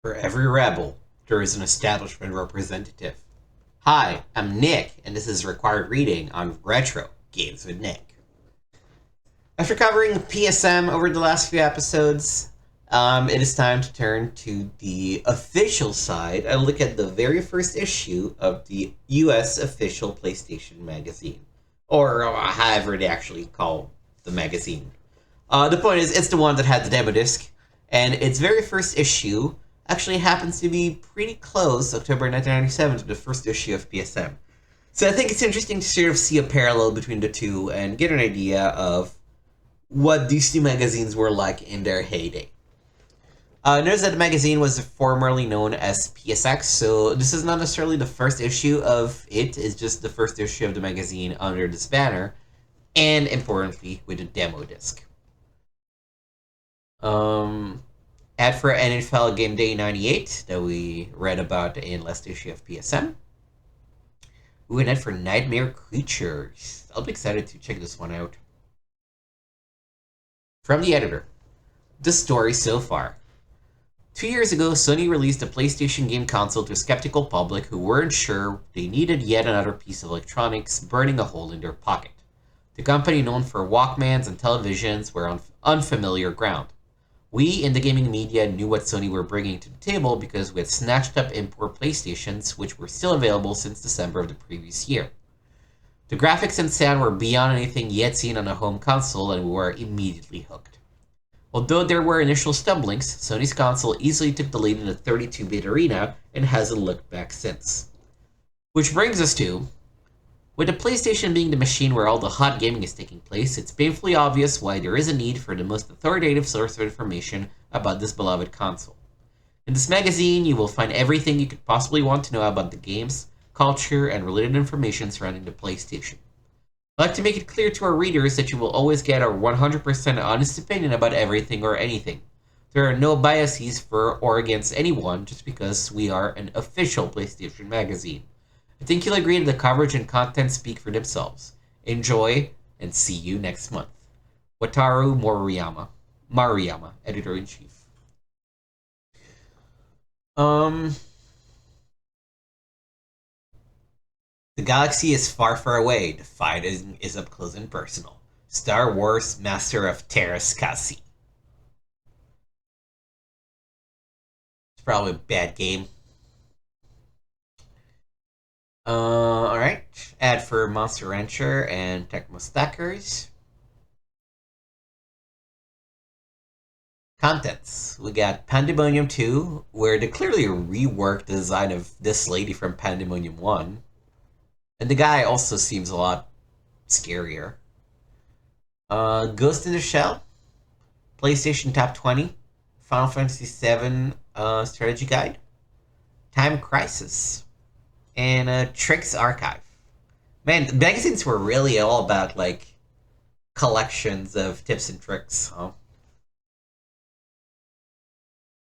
For every rebel, there is an establishment representative. Hi, I'm Nick, and this is required reading on Retro Games with Nick. After covering PSM over the last few episodes, it is time to turn to the official side and look at the very first issue of the US official PlayStation magazine. Or however they actually call the magazine. The point is, it's the one that had the demo disc, and its very first issue actually happens to be pretty close, October 1997, to the first issue of PSM. So I think it's interesting to sort of see a parallel between the two and get an idea of what these two magazines were like in their heyday. Notice that the magazine was formerly known as PSX, so this is not necessarily the first issue of it, it's just the first issue of the magazine under this banner, and importantly, with a demo disc. Ad for NFL Game Day 98 that we read about in last issue of PSM. Ooh, an ad for Nightmare Creatures. I'll be excited to check this one out. From the editor, the story so far. 2 years ago, Sony released a PlayStation game console to a skeptical public who weren't sure they needed yet another piece of electronics burning a hole in their pocket. The company, known for Walkmans and televisions, were on unfamiliar ground. We in the gaming media knew what Sony were bringing to the table because we had snatched up import PlayStations, which were still available since December of the previous year. The graphics and sound were beyond anything yet seen on a home console, and we were immediately hooked. Although there were initial stumblings, Sony's console easily took the lead in the 32-bit arena and hasn't looked back since. Which brings us to, with the PlayStation being the machine where all the hot gaming is taking place, it's painfully obvious why there is a need for the most authoritative source of information about this beloved console. In this magazine, you will find everything you could possibly want to know about the games, culture, and related information surrounding the PlayStation. I'd like to make it clear to our readers that you will always get our 100% honest opinion about everything or anything. There are no biases for or against anyone just because we are an official PlayStation magazine. I think you'll agree that the coverage and content speak for themselves. Enjoy, and see you next month. Wataru Maruyama, Editor-in-Chief. The galaxy is far, far away. The fight is up close and personal. Star Wars Master of Terrascasi. It's probably a bad game. Alright. Ad for Monster Rancher and Tecmo Stackers. Contents. We got Pandemonium 2, where they clearly reworked the design of this lady from Pandemonium 1. And the guy also seems a lot scarier. Ghost in the Shell. PlayStation Top 20. Final Fantasy VII Strategy Guide. Time Crisis. And Tricks Archive. Man, the magazines were really all about, like, collections of tips and tricks, huh?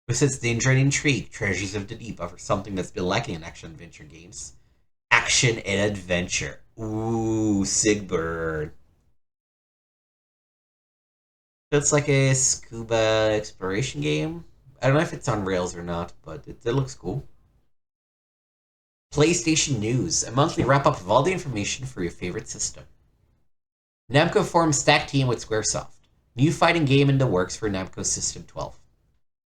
Besides Danger and Intrigue, Treasures of the Deep offers something that's been lacking in action-adventure games. Action and adventure. Ooh, Sigbird. So it's like a scuba exploration game. I don't know if it's on rails or not, but it looks cool. PlayStation News, a monthly wrap-up of all the information for your favorite system. Namco forms stack team with Squaresoft. New fighting game in the works for Namco System 12.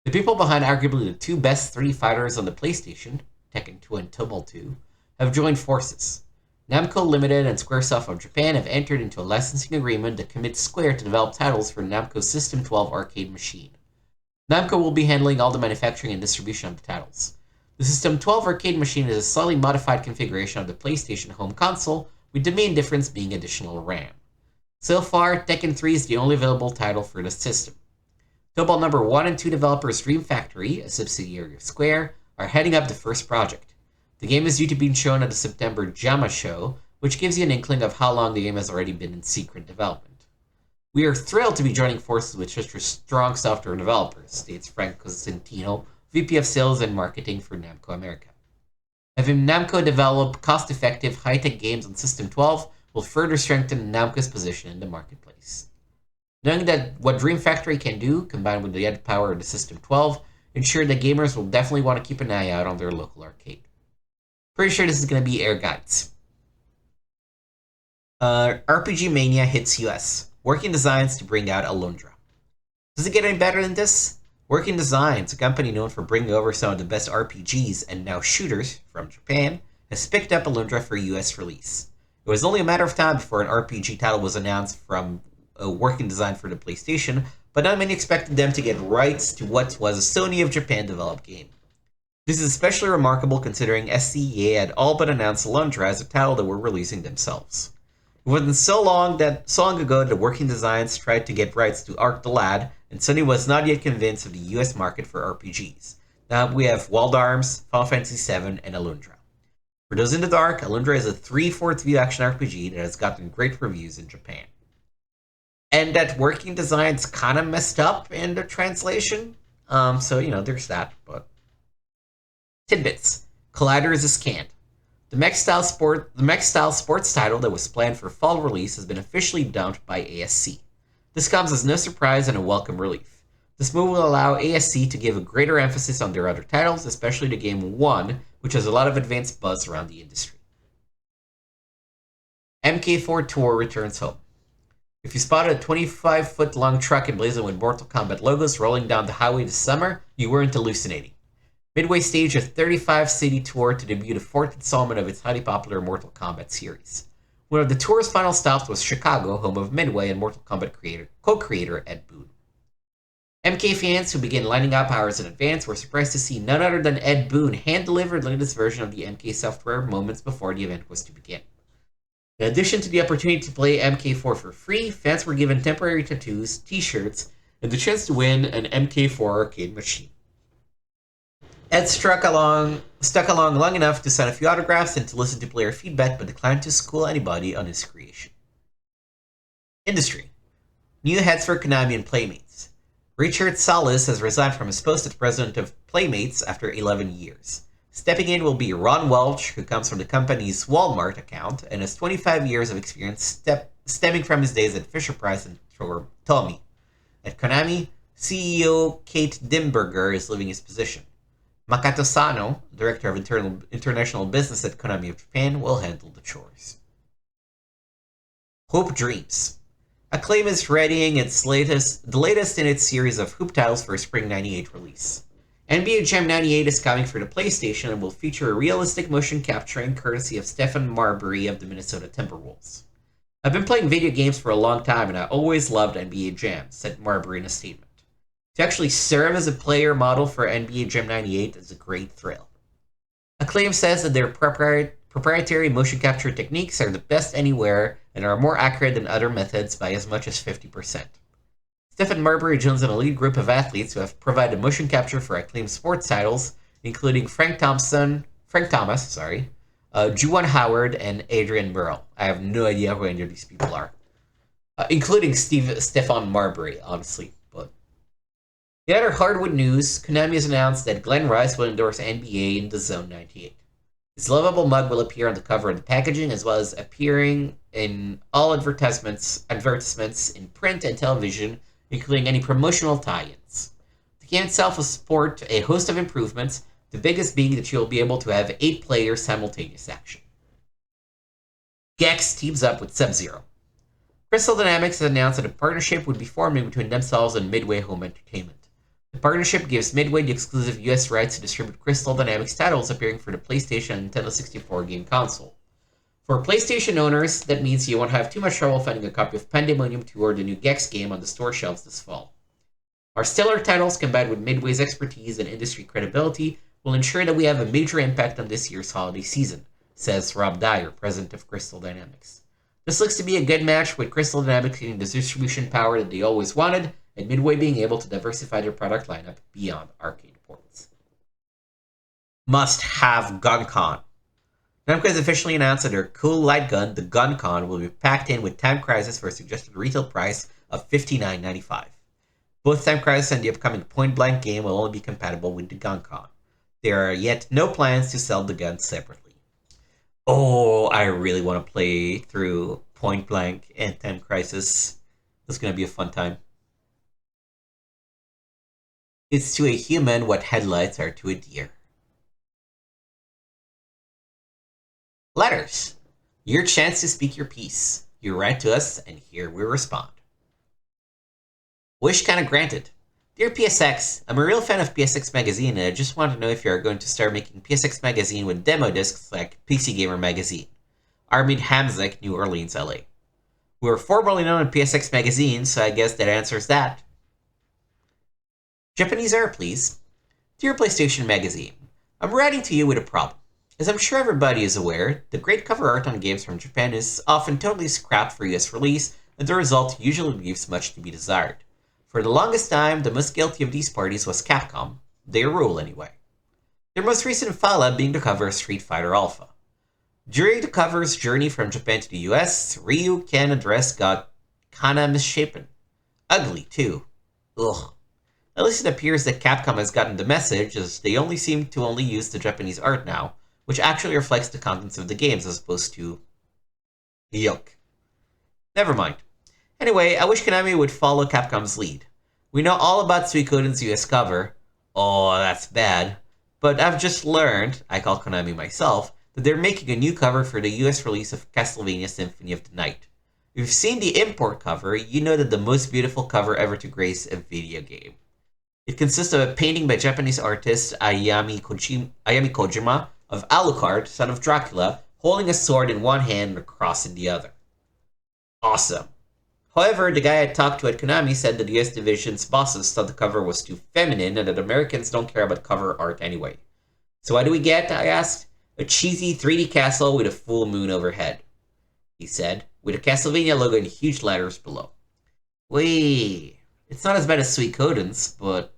The people behind arguably the two best 3D fighters on the PlayStation, Tekken 2 and Tumble 2, have joined forces. Namco Limited and Squaresoft of Japan have entered into a licensing agreement that commits Square to develop titles for Namco System 12 arcade machine. Namco will be handling all the manufacturing and distribution of the titles. The System 12 arcade machine is a slightly modified configuration of the PlayStation home console, with the main difference being additional RAM. So far, Tekken 3 is the only available title for the system. Tobal number 1 and 2 developers Dream Factory, a subsidiary of Square, are heading up the first project. The game is due to be shown at the September JAMA show, which gives you an inkling of how long the game has already been in secret development. We are thrilled to be joining forces with such strong software developers, states Frank Cosentino, VP of Sales and Marketing for Namco America. Having Namco develop cost-effective, high-tech games on System 12 will further strengthen Namco's position in the marketplace. Knowing that what Dream Factory can do, combined with the added power of the System 12, ensure that gamers will definitely want to keep an eye out on their local arcade. Pretty sure this is going to be air guides. RPG Mania hits US. Working Designs to bring out Alundra. Does it get any better than this? Working Designs, a company known for bringing over some of the best RPGs and now shooters from Japan, has picked up Alundra for US release. It was only a matter of time before an RPG title was announced from a Working Design for the PlayStation, but not many expected them to get rights to what was a Sony of Japan developed game. This is especially remarkable considering SCEA had all but announced Alundra as a title that were releasing themselves. It wasn't so long ago that Working Designs tried to get rights to Arc the Lad, and Sony was not yet convinced of the US market for RPGs. Now we have Wild Arms, Final Fantasy VII, and Alundra. For those in the dark, Alundra is a 3/4 view action RPG that has gotten great reviews in Japan. And that Working Designs kind of messed up in the translation. There's that, but... Tidbits. Colliders is canned. The mech-style sports title that was planned for fall release has been officially dumped by ASC. This comes as no surprise and a welcome relief. This move will allow ASC to give a greater emphasis on their other titles, especially the game 1, which has a lot of advanced buzz around the industry. MK4 Tour returns home. If you spotted a 25-foot-long truck emblazoned with Mortal Kombat logos rolling down the highway this summer, you weren't hallucinating. Midway staged a 35-city tour to debut the fourth installment of its highly popular Mortal Kombat series. One of the tour's final stops was Chicago, home of Midway and Mortal Kombat co-creator Ed Boon. MK fans who began lining up hours in advance were surprised to see none other than Ed Boon hand-deliver the latest version of the MK software moments before the event was to begin. In addition to the opportunity to play MK4 for free, fans were given temporary tattoos, t-shirts, and the chance to win an MK4 arcade machine. Ed stuck along long enough to sign a few autographs and to listen to player feedback, but declined to school anybody on his creation. Industry. New heads for Konami and Playmates. Richard Salas has resigned from his post as president of Playmates after 11 years. Stepping in will be Ron Welch, who comes from the company's Walmart account and has 25 years of experience stemming from his days at Fisher-Price and Tommy. At Konami, CEO Kate Dimberger is leaving his position. Makoto Sano, Director of International Business at Konami of Japan, will handle the chores. Hoop Dreams. Acclaim is readying the latest in its series of Hoop titles for a Spring 98 release. NBA Jam 98 is coming for the PlayStation and will feature a realistic motion capturing courtesy of Stephen Marbury of the Minnesota Timberwolves. I've been playing video games for a long time and I always loved NBA Jam, said Marbury in a statement. To actually serve as a player model for NBA Jam 98 is a great thrill. Acclaim says that their proprietary motion capture techniques are the best anywhere and are more accurate than other methods by as much as 50%. Stephen Marbury joins an elite group of athletes who have provided motion capture for Acclaim sports titles, including Frank Thomas, Juwan Howard, and Adrian Burrell. I have no idea who any of these people are. Including Stefan Marbury, honestly. But in other hardwood news, Konami has announced that Glenn Rice will endorse NBA in the Zone 98. His lovable mug will appear on the cover of the packaging, as well as appearing in all advertisements in print and television, including any promotional tie-ins. The game itself will support a host of improvements, the biggest being that you'll be able to have 8 players simultaneous action. Gex teams up with Sub-Zero. Crystal Dynamics has announced that a partnership would be forming between themselves and Midway Home Entertainment. The partnership gives Midway the exclusive US rights to distribute Crystal Dynamics titles appearing for the PlayStation and Nintendo 64 game console. For PlayStation owners, that means you won't have too much trouble finding a copy of Pandemonium 2 or the new Gex game on the store shelves this fall. Our stellar titles, combined with Midway's expertise and industry credibility, will ensure that we have a major impact on this year's holiday season, says Rob Dyer, president of Crystal Dynamics. This looks to be a good match, with Crystal Dynamics getting the distribution power that they always wanted, and Midway being able to diversify their product lineup beyond arcade ports. Must-have GunCon. Namco has officially announced that their cool light gun, the GunCon, will be packed in with Time Crisis for a suggested retail price of $59.95. Both Time Crisis and the upcoming Point Blank game will only be compatible with the GunCon. There are yet no plans to sell the guns separately. Oh, I really want to play through Point Blank and Time Crisis. It's going to be a fun time. It's to a human what headlights are to a deer. Letters. Your chance to speak your piece. You write to us, and here we respond. Wish kinda granted. Dear PSX, I'm a real fan of PSX Magazine, and I just want to know if you are going to start making PSX Magazine with demo discs like PC Gamer Magazine. Armin Hamzik, New Orleans, LA. We were formerly known as PSX Magazine, so I guess that answers that. Japanese air, please. Dear PlayStation Magazine, I'm writing to you with a problem. As I'm sure everybody is aware, the great cover art on games from Japan is often totally scrapped for US release, and the result usually leaves much to be desired. For the longest time, the most guilty of these parties was Capcom. They rule anyway. Their most recent fallout being the cover of Street Fighter Alpha. During the cover's journey from Japan to the US, Ryu, Ken, and the rest got kinda misshapen. Ugly, too. Ugh. At least it appears that Capcom has gotten the message, as they seem to only use the Japanese art now, which actually reflects the contents of the games as opposed to... yuck. Never mind. Anyway, I wish Konami would follow Capcom's lead. We know all about Suikoden's US cover. Oh, that's bad. But I've just learned, I call Konami myself, that they're making a new cover for the US release of Castlevania Symphony of the Night. If you've seen the import cover, you know that the most beautiful cover ever to grace a video game. It consists of a painting by Japanese artist Ayami Kojima of Alucard, son of Dracula, holding a sword in one hand and a cross in the other. Awesome. However, the guy I talked to at Konami said that the US division's bosses thought the cover was too feminine and that Americans don't care about cover art anyway. So what do we get, I asked? A cheesy 3D castle with a full moon overhead, he said, with a Castlevania logo in huge letters below. Wait, it's not as bad as Suikoden's, but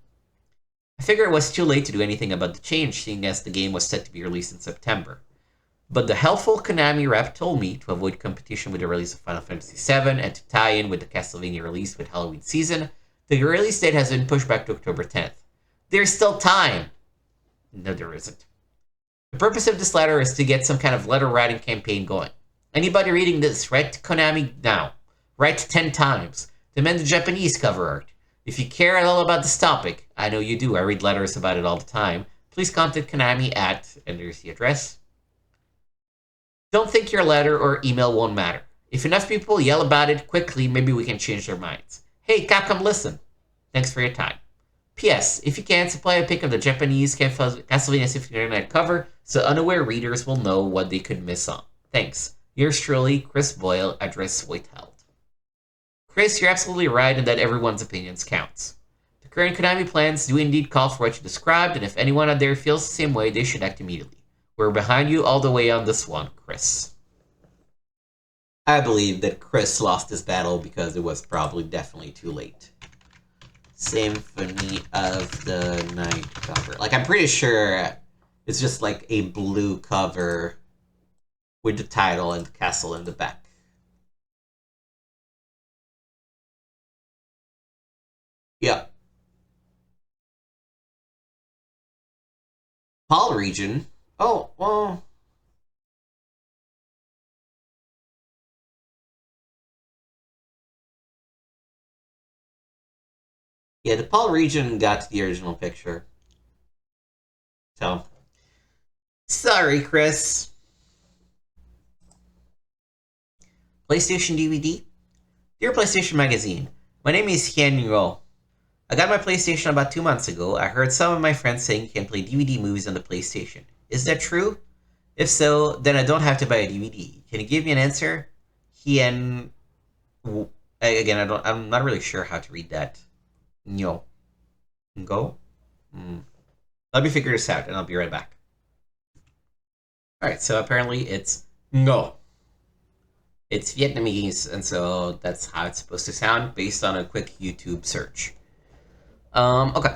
I figure it was too late to do anything about the change, seeing as the game was set to be released in September. But the helpful Konami rep told me to avoid competition with the release of Final Fantasy VII and to tie in with the Castlevania release with Halloween season, the release date has been pushed back to October 10th. There's still time! No, there isn't. The purpose of this letter is to get some kind of letter writing campaign going. Anybody reading this, write to Konami now. Write 10 times. Demand the Japanese cover art. If you care at all about this topic, I know you do, I read letters about it all the time, please contact Konami at, and there's the address. Don't think your letter or email won't matter. If enough people yell about it quickly, maybe we can change their minds. Hey, Capcom, listen. Thanks for your time. P.S. If you can, supply a pic of the Japanese Castlevania Symphony of the Night cover so unaware readers will know what they could miss on. Thanks. Yours truly, Chris Boyle, address withheld. Chris, you're absolutely right in that everyone's opinions counts. The current Konami plans do indeed call for what you described, and if anyone out there feels the same way, they should act immediately. We're behind you all the way on this one, Chris. I believe that Chris lost this battle because it was probably definitely too late. Symphony of the Night cover. Like, I'm pretty sure it's just like a blue cover with the title and the castle in the back. Yeah. PAL region. Oh, well. Yeah, the PAL region got the original picture. So, sorry, Chris. PlayStation DVD? Dear PlayStation Magazine, my name is Hian Ro. I got my PlayStation about 2 months ago. I heard some of my friends saying you can play DVD movies on the PlayStation. Is that true? If so, then I don't have to buy a DVD. Can you give me an answer? Hian... Again, I'm not really sure how to read that. Nyo. Go? Let me figure this out, and I'll be right back. Alright, so apparently it's Ngo. It's Vietnamese, and so that's how it's supposed to sound based on a quick YouTube search. Okay.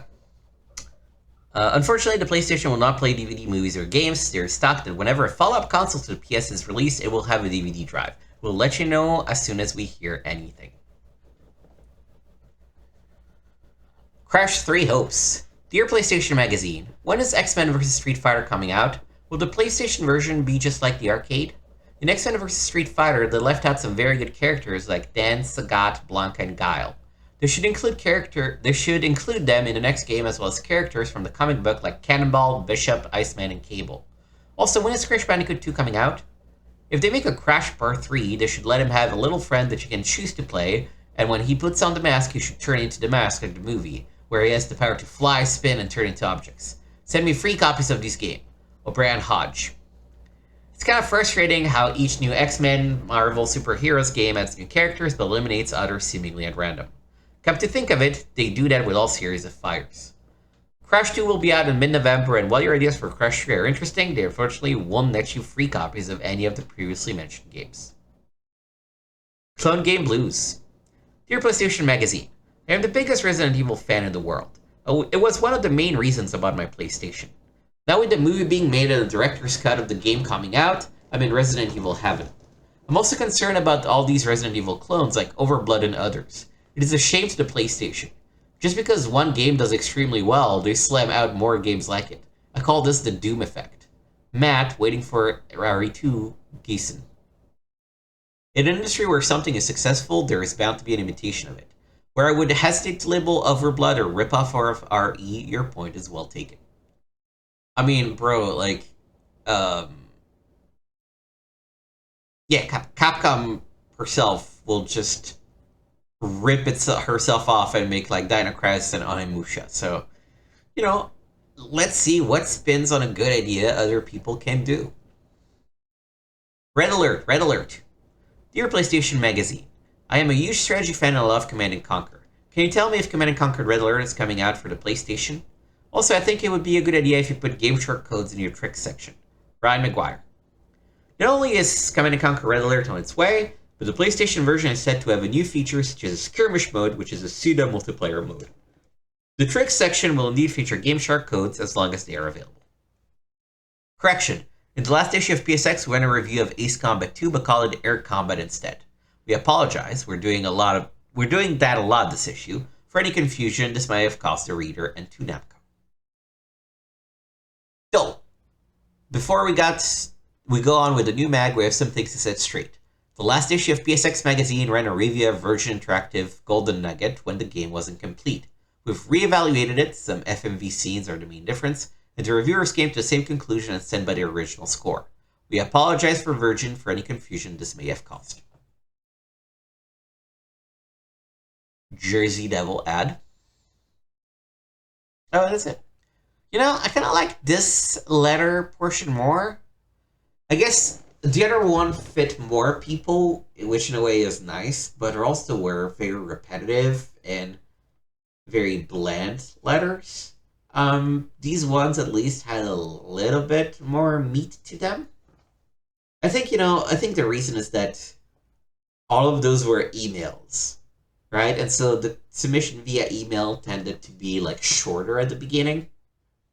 Unfortunately, the PlayStation will not play DVD movies or games. There is stock that whenever a follow-up console to the PS is released, it will have a DVD drive. We'll let you know as soon as we hear anything. Crash 3 hopes. Dear PlayStation Magazine, when is X-Men vs. Street Fighter coming out? Will the PlayStation version be just like the arcade? In X-Men vs. Street Fighter, they left out some very good characters like Dan, Sagat, Blanca, and Guile. They should include them in the next game as well as characters from the comic book like Cannonball, Bishop, Iceman, and Cable. Also, when is Crash Bandicoot 2 coming out? If they make a Crash Bar 3, they should let him have a little friend that you can choose to play, and when he puts on the mask, he should turn into the mask of the movie, where he has the power to fly, spin, and turn into objects. Send me free copies of this game. O'Brien Hodge. It's kind of frustrating how each new X-Men Marvel superheroes game adds new characters but eliminates others seemingly at random. Come to think of it, they do that with all series of fires. Crash 2 will be out in mid-November, and while your ideas for Crash 3 are interesting, they unfortunately won't let you free copies of any of the previously mentioned games. Clone Game Blues. Dear PlayStation Magazine, I am the biggest Resident Evil fan in the world. It was one of the main reasons I bought my PlayStation. Now with the movie being made and the director's cut of the game coming out, I'm in Resident Evil heaven. I'm also concerned about all these Resident Evil clones like Overblood and others. It is a shame to the PlayStation. Just because one game does extremely well, they slam out more games like it. I call this the Doom effect. Matt, waiting for Rari 2, Geeson. In an industry where something is successful, there is bound to be an imitation of it. Where I would hesitate to label Overblood or ripoff of RE, your point is well taken. I mean, bro, like, yeah, Capcom herself will just rip herself off and make like Dino Crisis and Onimusha. So, let's see what spins on a good idea other people can do. Red Alert, Red Alert. Dear PlayStation Magazine, I am a huge strategy fan and I love Command & Conquer. Can you tell me if Command & Conquer Red Alert is coming out for the PlayStation? Also, I think it would be a good idea if you put game short codes in your tricks section. Brian McGuire. Not only is Command & Conquer Red Alert on its way, but the PlayStation version is set to have a new feature such as a skirmish mode, which is a pseudo multiplayer mode. The tricks section will indeed feature game shark codes as long as they are available. Correction. In the last issue of PSX, we ran a review of Ace Combat 2, but called it Air Combat instead. We apologize. We're doing that a lot this issue. For any confusion, this might have cost the reader and to Namco. So, before we go on with the new mag, we have some things to set straight. The last issue of PSX Magazine ran a review of Virgin Interactive Golden Nugget when the game wasn't complete. We've reevaluated it, some FMV scenes are the main difference, and the reviewers came to the same conclusion as sent by the original score. We apologize for Virgin for any confusion this may have caused. Jersey Devil ad. Oh, that's it. I kind of like this letter portion more. I guess the other one fit more people, which in a way is nice, but also were very repetitive and very bland letters. These ones at least had a little bit more meat to them. I think the reason is that all of those were emails, right? And so the submission via email tended to be like shorter at the beginning,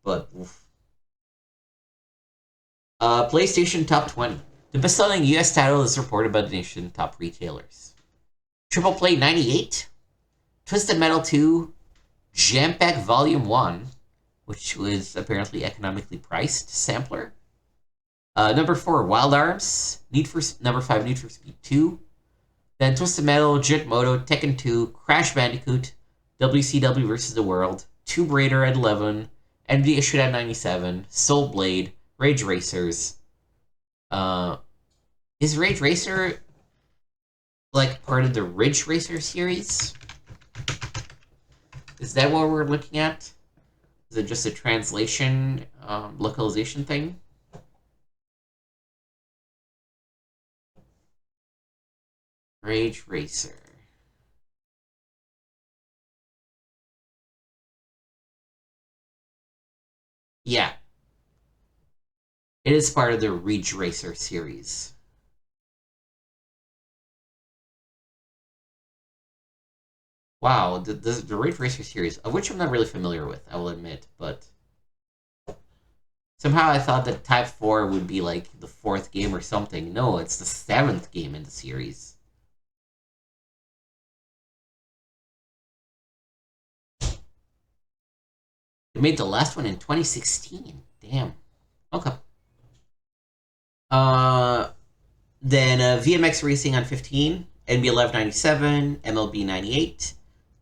but PlayStation Top 20. The best-selling US title is reported by the nation top retailers. Triple Play 98, Twisted Metal 2, Jam Pack Volume 1, which was apparently economically priced sampler. Number 4, Wild Arms. Number 5, Need for Speed 2. Then Twisted Metal, Jet Moto, Tekken 2, Crash Bandicoot, WCW vs. the World, Tomb Raider at 11, MD issued at 97, Soul Blade, Rage Racers. Is Rage Racer like part of the Ridge Racer series? Is that what we're looking at? Is it just a translation, localization thing? Rage Racer. Yeah. It is part of the Ridge Racer series. Wow, the Ridge Racer series, of which I'm not really familiar with, I will admit, but somehow I thought that Type 4 would be like the 4th game or something. No, it's the 7th game in the series. They made the last one in 2016. Damn. Okay. Then VMX Racing on 15, NBA Live 97, MLB 98,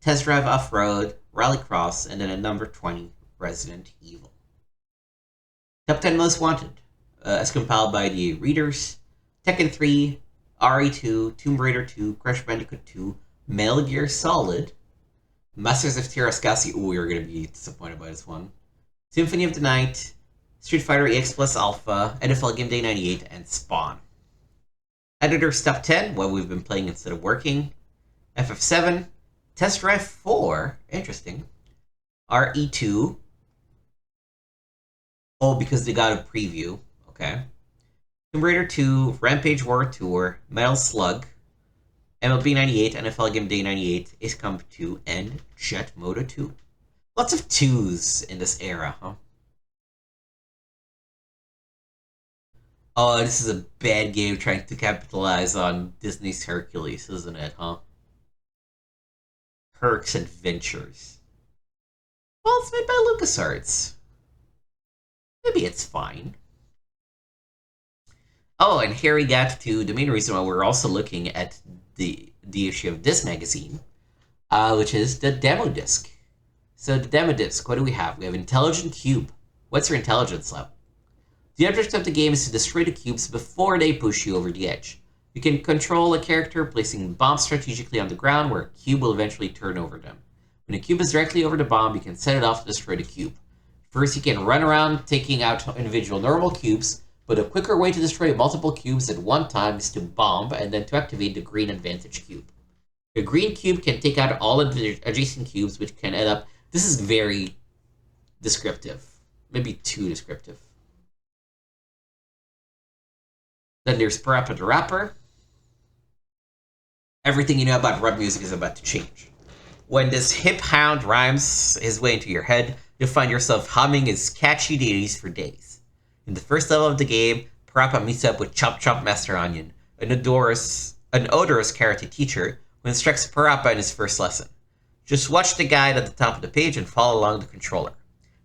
Test Drive Off-Road, Rallycross, and then at number 20, Resident Evil. Top 10 Most Wanted, as compiled by the readers: Tekken 3, RE2, Tomb Raider 2, Crash Bandicoot 2, Metal Gear Solid, Masters of Terrascasi. Ooh, you're gonna be disappointed by this one. Symphony of the Night, Street Fighter EX Plus Alpha, NFL Game Day 98, and Spawn. Editor's Top 10, what we've been playing instead of working: FF7, Test Drive 4, interesting, RE2, oh, because they got a preview, okay, Tomb Raider 2, Rampage World Tour, Metal Slug, MLB 98, NFL Game Day 98, Ace Combat 2, and Jet Moto 2. Lots of 2s in this era, huh? Oh, this is a bad game trying to capitalize on Disney's Hercules, isn't it, huh? Herc's Adventures. Well, it's made by LucasArts. Maybe it's fine. Oh, and here we get to the main reason why we're also looking at the issue of this magazine, which is the demo disc. So the demo disc, what do we have? We have Intelligent Cube. What's your intelligence level? The object of the game is to destroy the cubes before they push you over the edge. You can control a character placing bombs strategically on the ground where a cube will eventually turn over them. When a cube is directly over the bomb, you can set it off to destroy the cube. First, you can run around taking out individual normal cubes, but a quicker way to destroy multiple cubes at one time is to bomb and then to activate the green advantage cube. The green cube can take out all of the adjacent cubes, which can add up. This is very descriptive, maybe too descriptive. Then there's Parappa the Rapper. Everything you know about rap music is about to change. When this hip hound rhymes his way into your head, you'll find yourself humming his catchy ditties for days. In the first level of the game, Parappa meets up with Chop Chop Master Onion, an odorous karate teacher, who instructs Parappa in his first lesson. Just watch the guide at the top of the page and follow along the controller.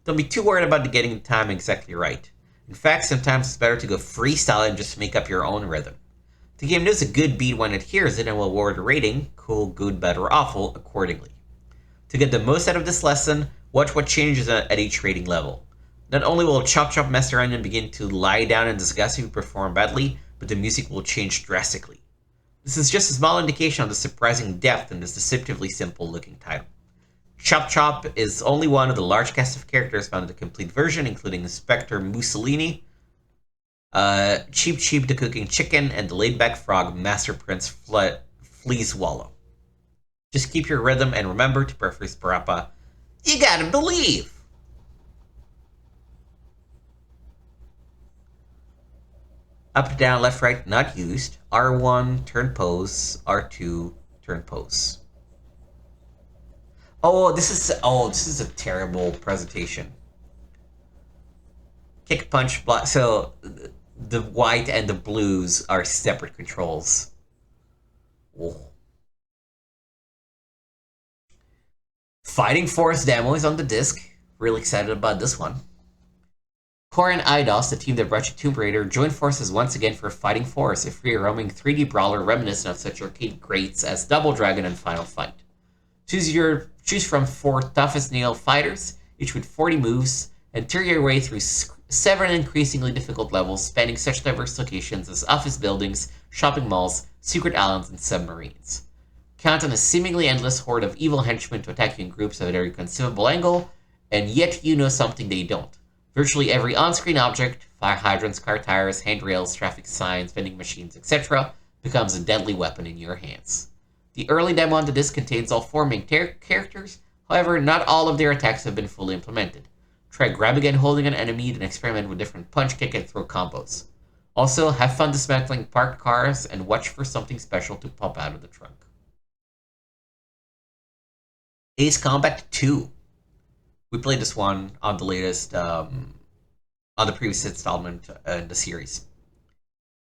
Don't be too worried about getting the time exactly right. In fact, sometimes it's better to go freestyle and just make up your own rhythm. The game knows a good beat when it hears it and will award a rating, cool, good, bad, or awful, accordingly. To get the most out of this lesson, watch what changes at each rating level. Not only will Chop Chop Master Onion begin to lie down in disgust if you perform badly, but the music will change drastically. This is just a small indication of the surprising depth in this deceptively simple-looking title. Chop Chop is only one of the large cast of characters found in the complete version, including Inspector Mussolini, Cheep Cheep the Cooking Chicken, and the laid-back frog Master Prince Fleaswallow. Just keep your rhythm and remember to preface Parappa, you gotta believe! Up, down, left, right, not used. R1, turn pose. R2, turn pose. Oh, this is a terrible presentation. Kick, punch, block. So the white and the blues are separate controls. Oh. Fighting Force demo is on the disc. Really excited about this one. Core and Eidos, the team that brought you Tomb Raider, join forces once again for Fighting Force, a free-roaming 3D brawler reminiscent of such arcade greats as Double Dragon and Final Fight. Choose from 4 tough-as-nail fighters, each with 40 moves, and tear your way through 7 increasingly difficult levels spanning such diverse locations as office buildings, shopping malls, secret islands, and submarines. Count on a seemingly endless horde of evil henchmen to attack you in groups at every conceivable angle, and yet you know something they don't. Virtually every on-screen object, fire hydrants, car tires, handrails, traffic signs, vending machines, etc., becomes a deadly weapon in your hands. The early demo on the disc contains all 4 main characters, however, not all of their attacks have been fully implemented. Try grabbing and holding an enemy, then experiment with different punch, kick, and throw combos. Also, have fun dismantling parked cars and watch for something special to pop out of the trunk. Ace Combat 2. We played this one on the latest, on the previous installment in the series.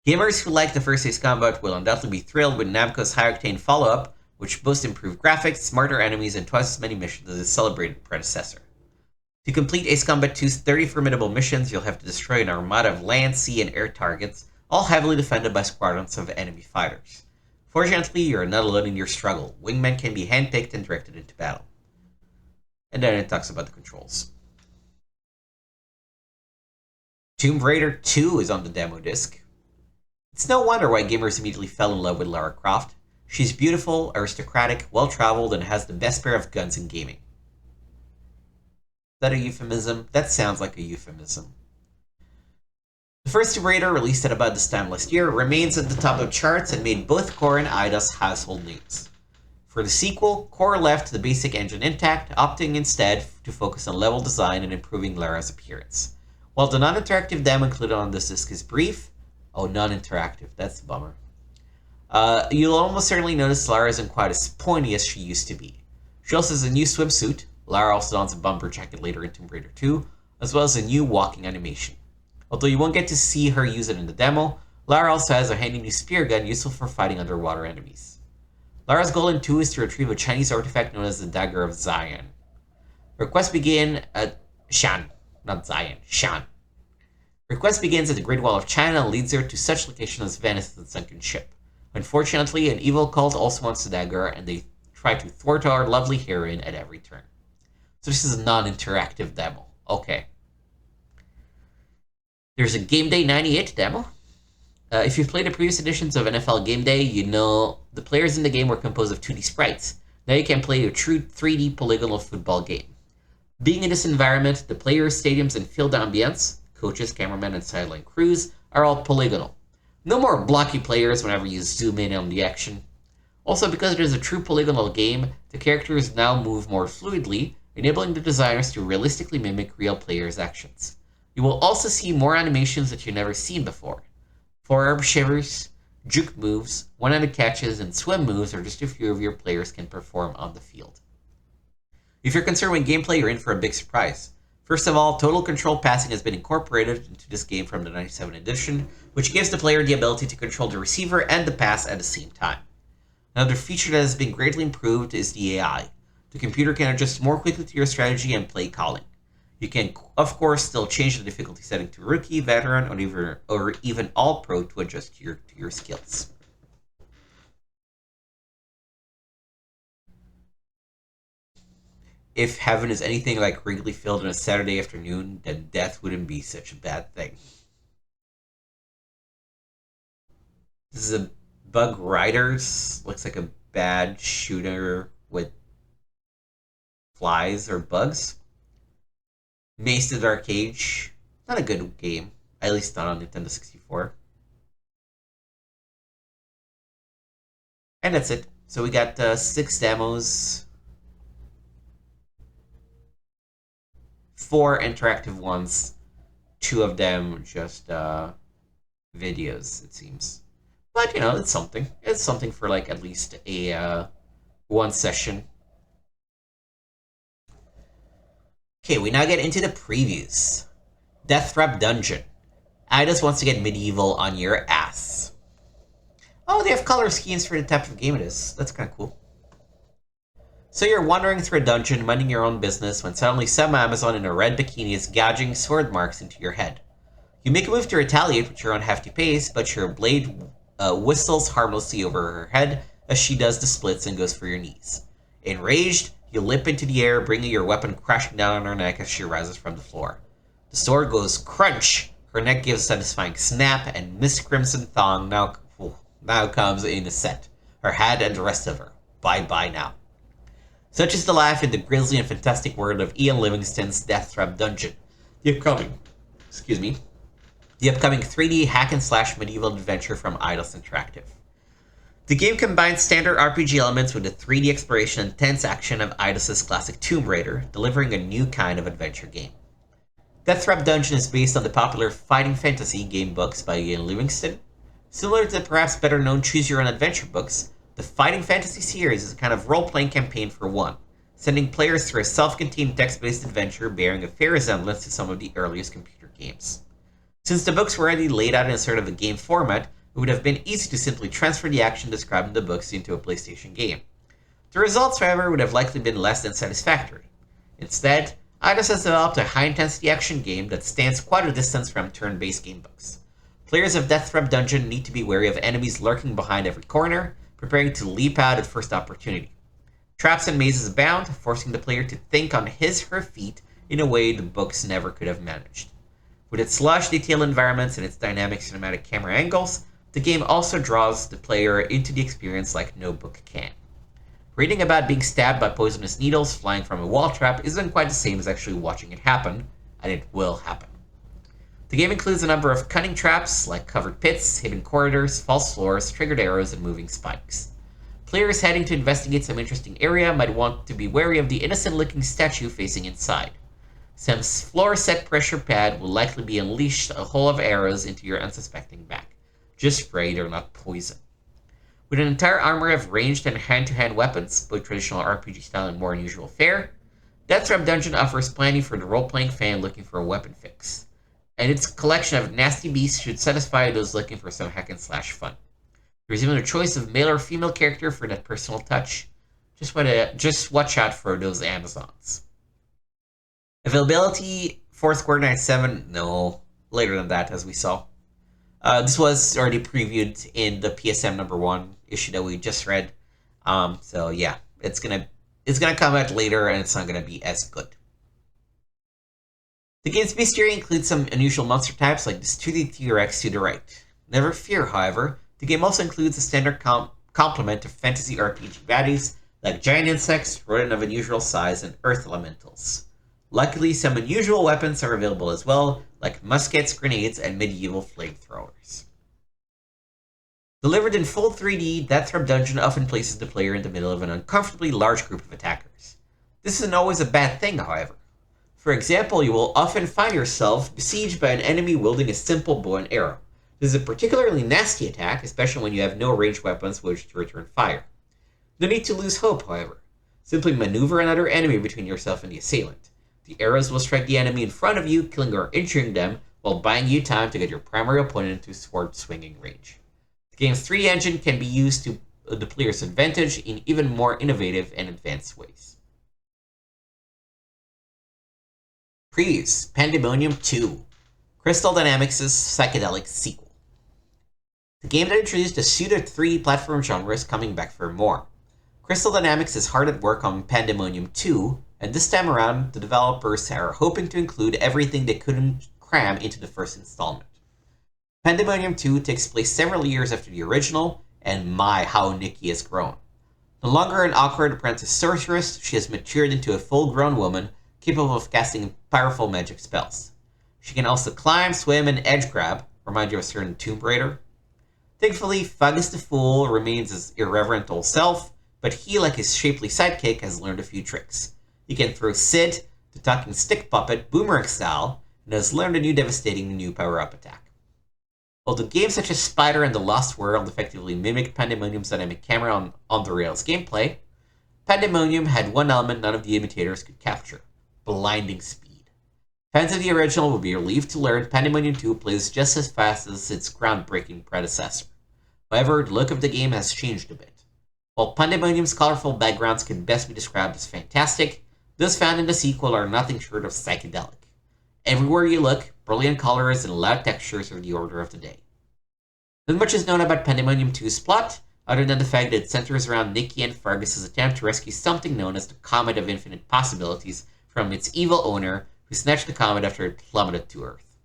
Gamers who like the first Ace Combat will undoubtedly be thrilled with Namco's high-octane follow-up, which boasts improved graphics, smarter enemies, and twice as many missions as its celebrated predecessor. To complete Ace Combat 2's 30 formidable missions, you'll have to destroy an armada of land, sea, and air targets, all heavily defended by squadrons of enemy fighters. Fortunately, you're not alone in your struggle. Wingmen can be handpicked and directed into battle. And then it talks about the controls. Tomb Raider 2 is on the demo disc. It's no wonder why gamers immediately fell in love with Lara Croft. She's beautiful, aristocratic, well-traveled, and has the best pair of guns in gaming. Is that a euphemism? That sounds like a euphemism. The first Tomb Raider, released at about this time last year, remains at the top of charts and made both Core and Eidos household names. For the sequel, Core left the basic engine intact, opting instead to focus on level design and improving Lara's appearance. While the non-interactive demo included on this disc is brief, non-interactive, that's a bummer. You'll almost certainly notice Lara isn't quite as pointy as she used to be. She also has a new swimsuit. Lara also dons a bumper jacket later in Tomb Raider 2, as well as a new walking animation. Although you won't get to see her use it in the demo, Lara also has a handy new spear gun useful for fighting underwater enemies. Lara's goal in 2 is to retrieve a Chinese artifact known as the Dagger of Zion. Requests begin at Shan, not Zion, Shan. Request begins at the Great Wall of China and leads her to such locations as Venice and the sunken ship. Unfortunately, an evil cult also wants the dagger, and they try to thwart our lovely heroine at every turn. So this is a non-interactive demo. Okay. There's a Game Day 98 demo. If you've played the previous editions of NFL Game Day, you know the players in the game were composed of 2D sprites. Now you can play a true 3D polygonal football game. Being in this environment, the players, stadiums, and field ambience, coaches, cameramen, and sideline crews, are all polygonal. No more blocky players whenever you zoom in on the action. Also, because it is a true polygonal game, the characters now move more fluidly, enabling the designers to realistically mimic real players' actions. You will also see more animations that you've never seen before. Forearm shivers, juke moves, one-handed catches, and swim moves are just a few of your players can perform on the field. If you're concerned with gameplay, you're in for a big surprise. First of all, total control passing has been incorporated into this game from the 97 edition, which gives the player the ability to control the receiver and the pass at the same time. Another feature that has been greatly improved is the AI. The computer can adjust more quickly to your strategy and play calling. You can, of course, still change the difficulty setting to Rookie, Veteran, or even All Pro to adjust to your skills. If heaven is anything like Wrigley Field on a Saturday afternoon, then death wouldn't be such a bad thing. This is a Bug Riders. Looks like a bad shooter with flies or bugs. Mace the Dark Age. Not a good game. At least not on Nintendo 64. And that's it. So we got 6 demos. 4 interactive ones. 2 of them just videos, it seems. But, you know, it's something. It's something for, like, at least a one session. Okay, we now get into the previews. Deathtrap Dungeon. Eidos wants to get medieval on your ass. Oh, they have color schemes for the type of game it is. That's kind of cool. So you're wandering through a dungeon, minding your own business, when suddenly some Amazon in a red bikini is gouging sword marks into your head. You make a move to retaliate with your own hefty pace, but your blade whistles harmlessly over her head as she does the splits and goes for your knees. Enraged, you leap into the air, bringing your weapon crashing down on her neck as she rises from the floor. The sword goes crunch, her neck gives a satisfying snap, and Miss Crimson Thong now comes in a set. Her head and the rest of her. Bye-bye now. Such is the life in the grisly and fantastic world of Ian Livingstone's Deathtrap Dungeon. The upcoming 3D hack-and-slash medieval adventure from Eidos Interactive. The game combines standard RPG elements with the 3D exploration and tense action of Eidos' classic Tomb Raider, delivering a new kind of adventure game. Deathtrap Dungeon is based on the popular fighting fantasy game books by Ian Livingstone. Similar to the perhaps better-known Choose-Your-Own-Adventure books, the fighting fantasy series is a kind of role-playing campaign for one, sending players through a self-contained text-based adventure bearing a fair resemblance to some of the earliest computer games. Since the books were already laid out in sort of a game format, it would have been easy to simply transfer the action described in the books into a PlayStation game. The results, however, would have likely been less than satisfactory. Instead, Eidos has developed a high-intensity action game that stands quite a distance from turn-based gamebooks. Players of Deathtrap Dungeon need to be wary of enemies lurking behind every corner, preparing to leap out at first opportunity. Traps and mazes abound, forcing the player to think on his or her feet in a way the books never could have managed. With its lush, detailed environments and its dynamic cinematic camera angles, the game also draws the player into the experience like no book can. Reading about being stabbed by poisonous needles flying from a wall trap isn't quite the same as actually watching it happen, and it will happen. The game includes a number of cunning traps like covered pits, hidden corridors, false floors, triggered arrows, and moving spikes. Players heading to investigate some interesting area might want to be wary of the innocent-looking statue facing inside. Some floor-set pressure pad will likely be unleashed a hole of arrows into your unsuspecting back. Just pray they're not poison. With an entire armory of ranged and hand-to-hand weapons, both traditional RPG style and more unusual fare, Death Trap Dungeon offers plenty for the role-playing fan looking for a weapon fix. And its collection of nasty beasts should satisfy those looking for some hack-and-slash fun. There's even a choice of male or female character for that personal touch. Just watch out for those Amazons. Availability, 4th quarter 97, no, later than that, as we saw. This was already previewed in the PSM number 1 issue that we just read. So yeah, it's gonna come out later, and it's not gonna be as good. The game's bestiary includes some unusual monster types like this 2D T-Rex to the right. Never fear, however, the game also includes a standard complement of fantasy RPG baddies like giant insects, rodent of unusual size, and earth elementals. Luckily, some unusual weapons are available as well, like muskets, grenades, and medieval flamethrowers. Delivered in full 3D, Death Trap Dungeon often places the player in the middle of an uncomfortably large group of attackers. This isn't always a bad thing, however. For example, you will often find yourself besieged by an enemy wielding a simple bow and arrow. This is a particularly nasty attack, especially when you have no ranged weapons with which to return fire. No need to lose hope, however. Simply maneuver another enemy between yourself and the assailant. The arrows will strike the enemy in front of you, killing or injuring them, while buying you time to get your primary opponent to sword-swinging range. The game's 3D engine can be used to the player's advantage in even more innovative and advanced ways. Previews: Pandemonium 2, Crystal Dynamics' psychedelic sequel. The game that introduced a pseudo 3D platform genre is coming back for more. Crystal Dynamics is hard at work on Pandemonium 2, and this time around, the developers are hoping to include everything they couldn't cram into the first installment. Pandemonium 2 takes place several years after the original, and my, how Nikki has grown. No longer an awkward apprentice sorceress, she has matured into a full-grown woman capable of casting powerful magic spells. She can also climb, swim, and edge grab, remind you of a certain Tomb Raider. Thankfully, Fagus the Fool remains his irreverent old self, but he, like his shapely sidekick, has learned a few tricks. He can throw Sid, the talking stick puppet, boomerang style, and has learned a devastating new power-up attack. Although games such as Spider and The Lost World effectively mimicked Pandemonium's dynamic camera on the rails gameplay, Pandemonium had one element none of the imitators could capture: blinding speed. Fans of the original will be relieved to learn Pandemonium 2 plays just as fast as its groundbreaking predecessor. However, the look of the game has changed a bit. While Pandemonium's colorful backgrounds can best be described as fantastic, those found in the sequel are nothing short of psychedelic. Everywhere you look, brilliant colors and loud textures are the order of the day. Not much is known about Pandemonium 2's plot, other than the fact that it centers around Nikki and Fergus's attempt to rescue something known as the Comet of Infinite Possibilities from its evil owner, who snatched the comet after it plummeted to Earth.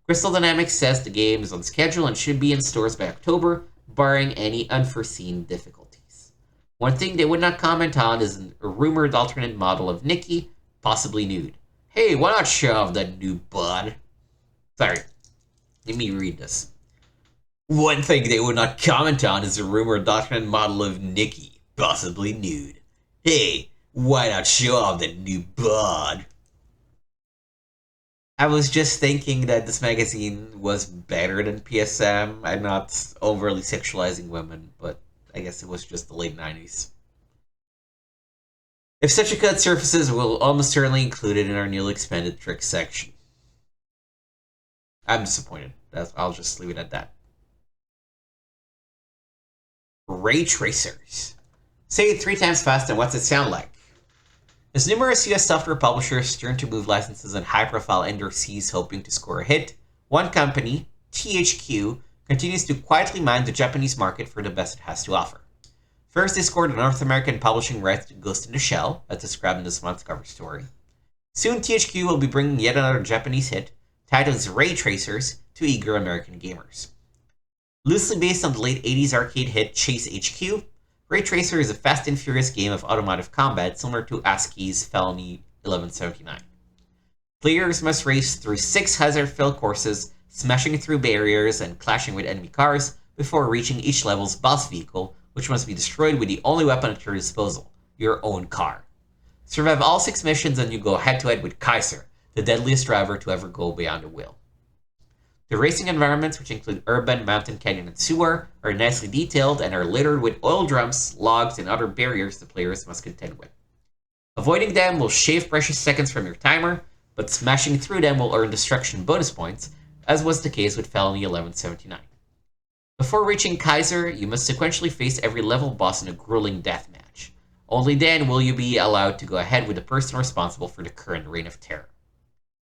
Crystal Dynamics says the game is on schedule and should be in stores by October, barring any unforeseen difficulties. One thing they would not comment on is a rumored alternate model of Nikki, possibly nude. Hey, why not show off that new bud? Sorry, let me read this. One thing they would not comment on is a rumored alternate model of Nikki, possibly nude. Hey, why not show off that new bud? I was just thinking that this magazine was better than PSM. I'm not overly sexualizing women, but I guess it was just the late 90s. If such a cut surfaces, we'll almost certainly include it in our newly expanded tricks section. I'm disappointed. I'll just leave it at that. Ray tracers. Say it 3 times fast, and what's it sound like? As numerous US software publishers turn to move licenses on high-profile indoor seas hoping to score a hit, one company, THQ, continues to quietly mine the Japanese market for the best it has to offer. First, they scored the North American publishing rights to Ghost in the Shell, as described in this month's cover story. Soon, THQ will be bringing yet another Japanese hit, titled Ray Tracers, to eager American gamers. Loosely based on the late 80s arcade hit Chase HQ, Ray Tracer is a fast and furious game of automotive combat similar to ASCII's Felony 1179. Players must race through 6 hazard-filled courses, smashing through barriers and clashing with enemy cars before reaching each level's boss vehicle, which must be destroyed with the only weapon at your disposal, your own car. Survive all 6 missions and you go head-to-head with Kaiser, the deadliest driver to ever go beyond the wheel. The racing environments, which include urban, mountain, canyon, and sewer, are nicely detailed and are littered with oil drums, logs, and other barriers the players must contend with. Avoiding them will shave precious seconds from your timer, but smashing through them will earn destruction bonus points, as was the case with Felony 1179. Before reaching Kaiser, you must sequentially face every level boss in a grueling deathmatch. Only then will you be allowed to go ahead with the person responsible for the current reign of terror.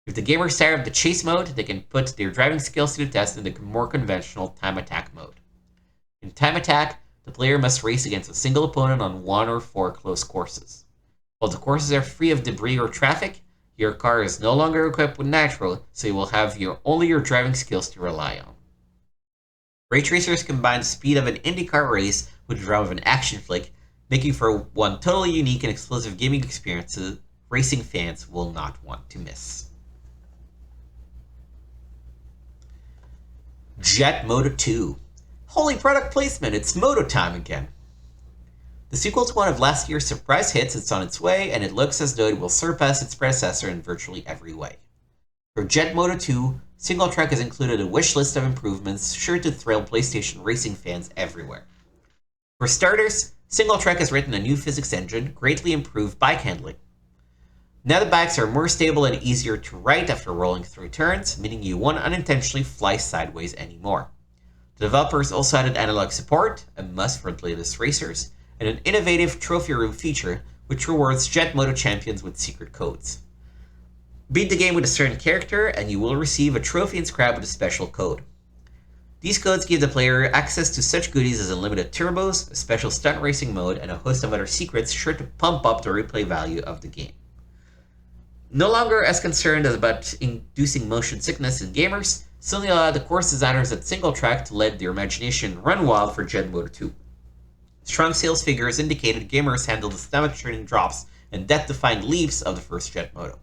If the gamers tire of the chase mode, they can put their driving skills to the test in the more conventional time attack mode. In time attack, the player must race against a single opponent on 1 or 4 close courses. While the courses are free of debris or traffic, your car is no longer equipped with nitro, so you will have only your driving skills to rely on. Ray Tracers combine the speed of an IndyCar race with the drama of an action flick, making for one totally unique and explosive gaming experience racing fans will not want to miss. Jet Moto 2. Holy product placement, it's Moto time again. The sequel to one of last year's surprise hits is on its way, and it looks as though it will surpass its predecessor in virtually every way. For Jet Moto 2, Single Track has included a wish list of improvements sure to thrill PlayStation racing fans everywhere. For starters, Single Track has written a new physics engine, greatly improved bike handling. Now the bikes are more stable and easier to ride after rolling through turns, meaning you won't unintentionally fly sideways anymore. The developers also added analog support, a must for playlist racers, and an innovative trophy room feature which rewards Jet Moto champions with secret codes. Beat the game with a certain character and you will receive a trophy inscribed with a special code. These codes give the player access to such goodies as unlimited turbos, a special stunt racing mode, and a host of other secrets sure to pump up the replay value of the game. No longer as concerned as about inducing motion sickness in gamers, Sony allowed the course designers at Single Track to let their imagination run wild for Jet Moto 2. Strong sales figures indicated gamers handled the stomach-churning drops and death-defying leaps of the first Jet Moto.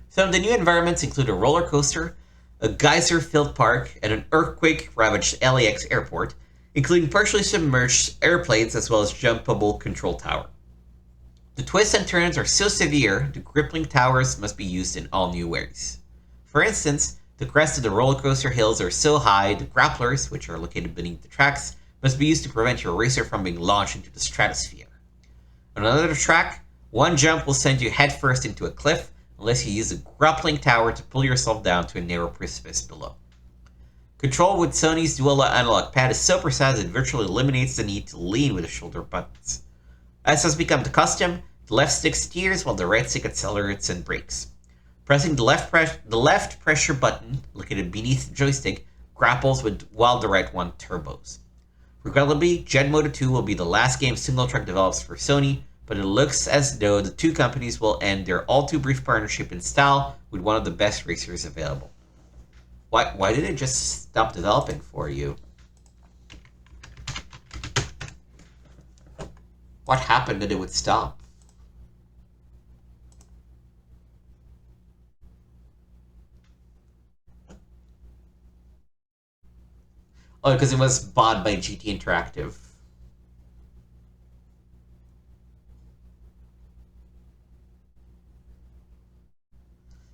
Some of the new environments include a roller coaster, a geyser-filled park, and an earthquake-ravaged LAX airport, including partially submerged airplanes as well as jumpable control tower. The twists and turns are so severe, the gripping towers must be used in all new ways. For instance, the crest of the roller coaster hills are so high, the grapplers, which are located beneath the tracks, must be used to prevent your racer from being launched into the stratosphere. On another track, one jump will send you headfirst into a cliff, unless you use a grappling tower to pull yourself down to a narrow precipice below. Control with Sony's dual analog pad is so precise it virtually eliminates the need to lean with the shoulder buttons. As has become the custom, the left stick steers while the right stick accelerates and brakes. Pressing the left pressure button, located beneath the joystick, grapples while the right one turbos. Regrettably, Jet Moto 2 will be the last game Single Track develops for Sony, but it looks as though the two companies will end their all-too-brief partnership in style with one of the best racers available. Why did it just stop developing for you? What happened that it would stop? Oh, because it was bought by GT Interactive.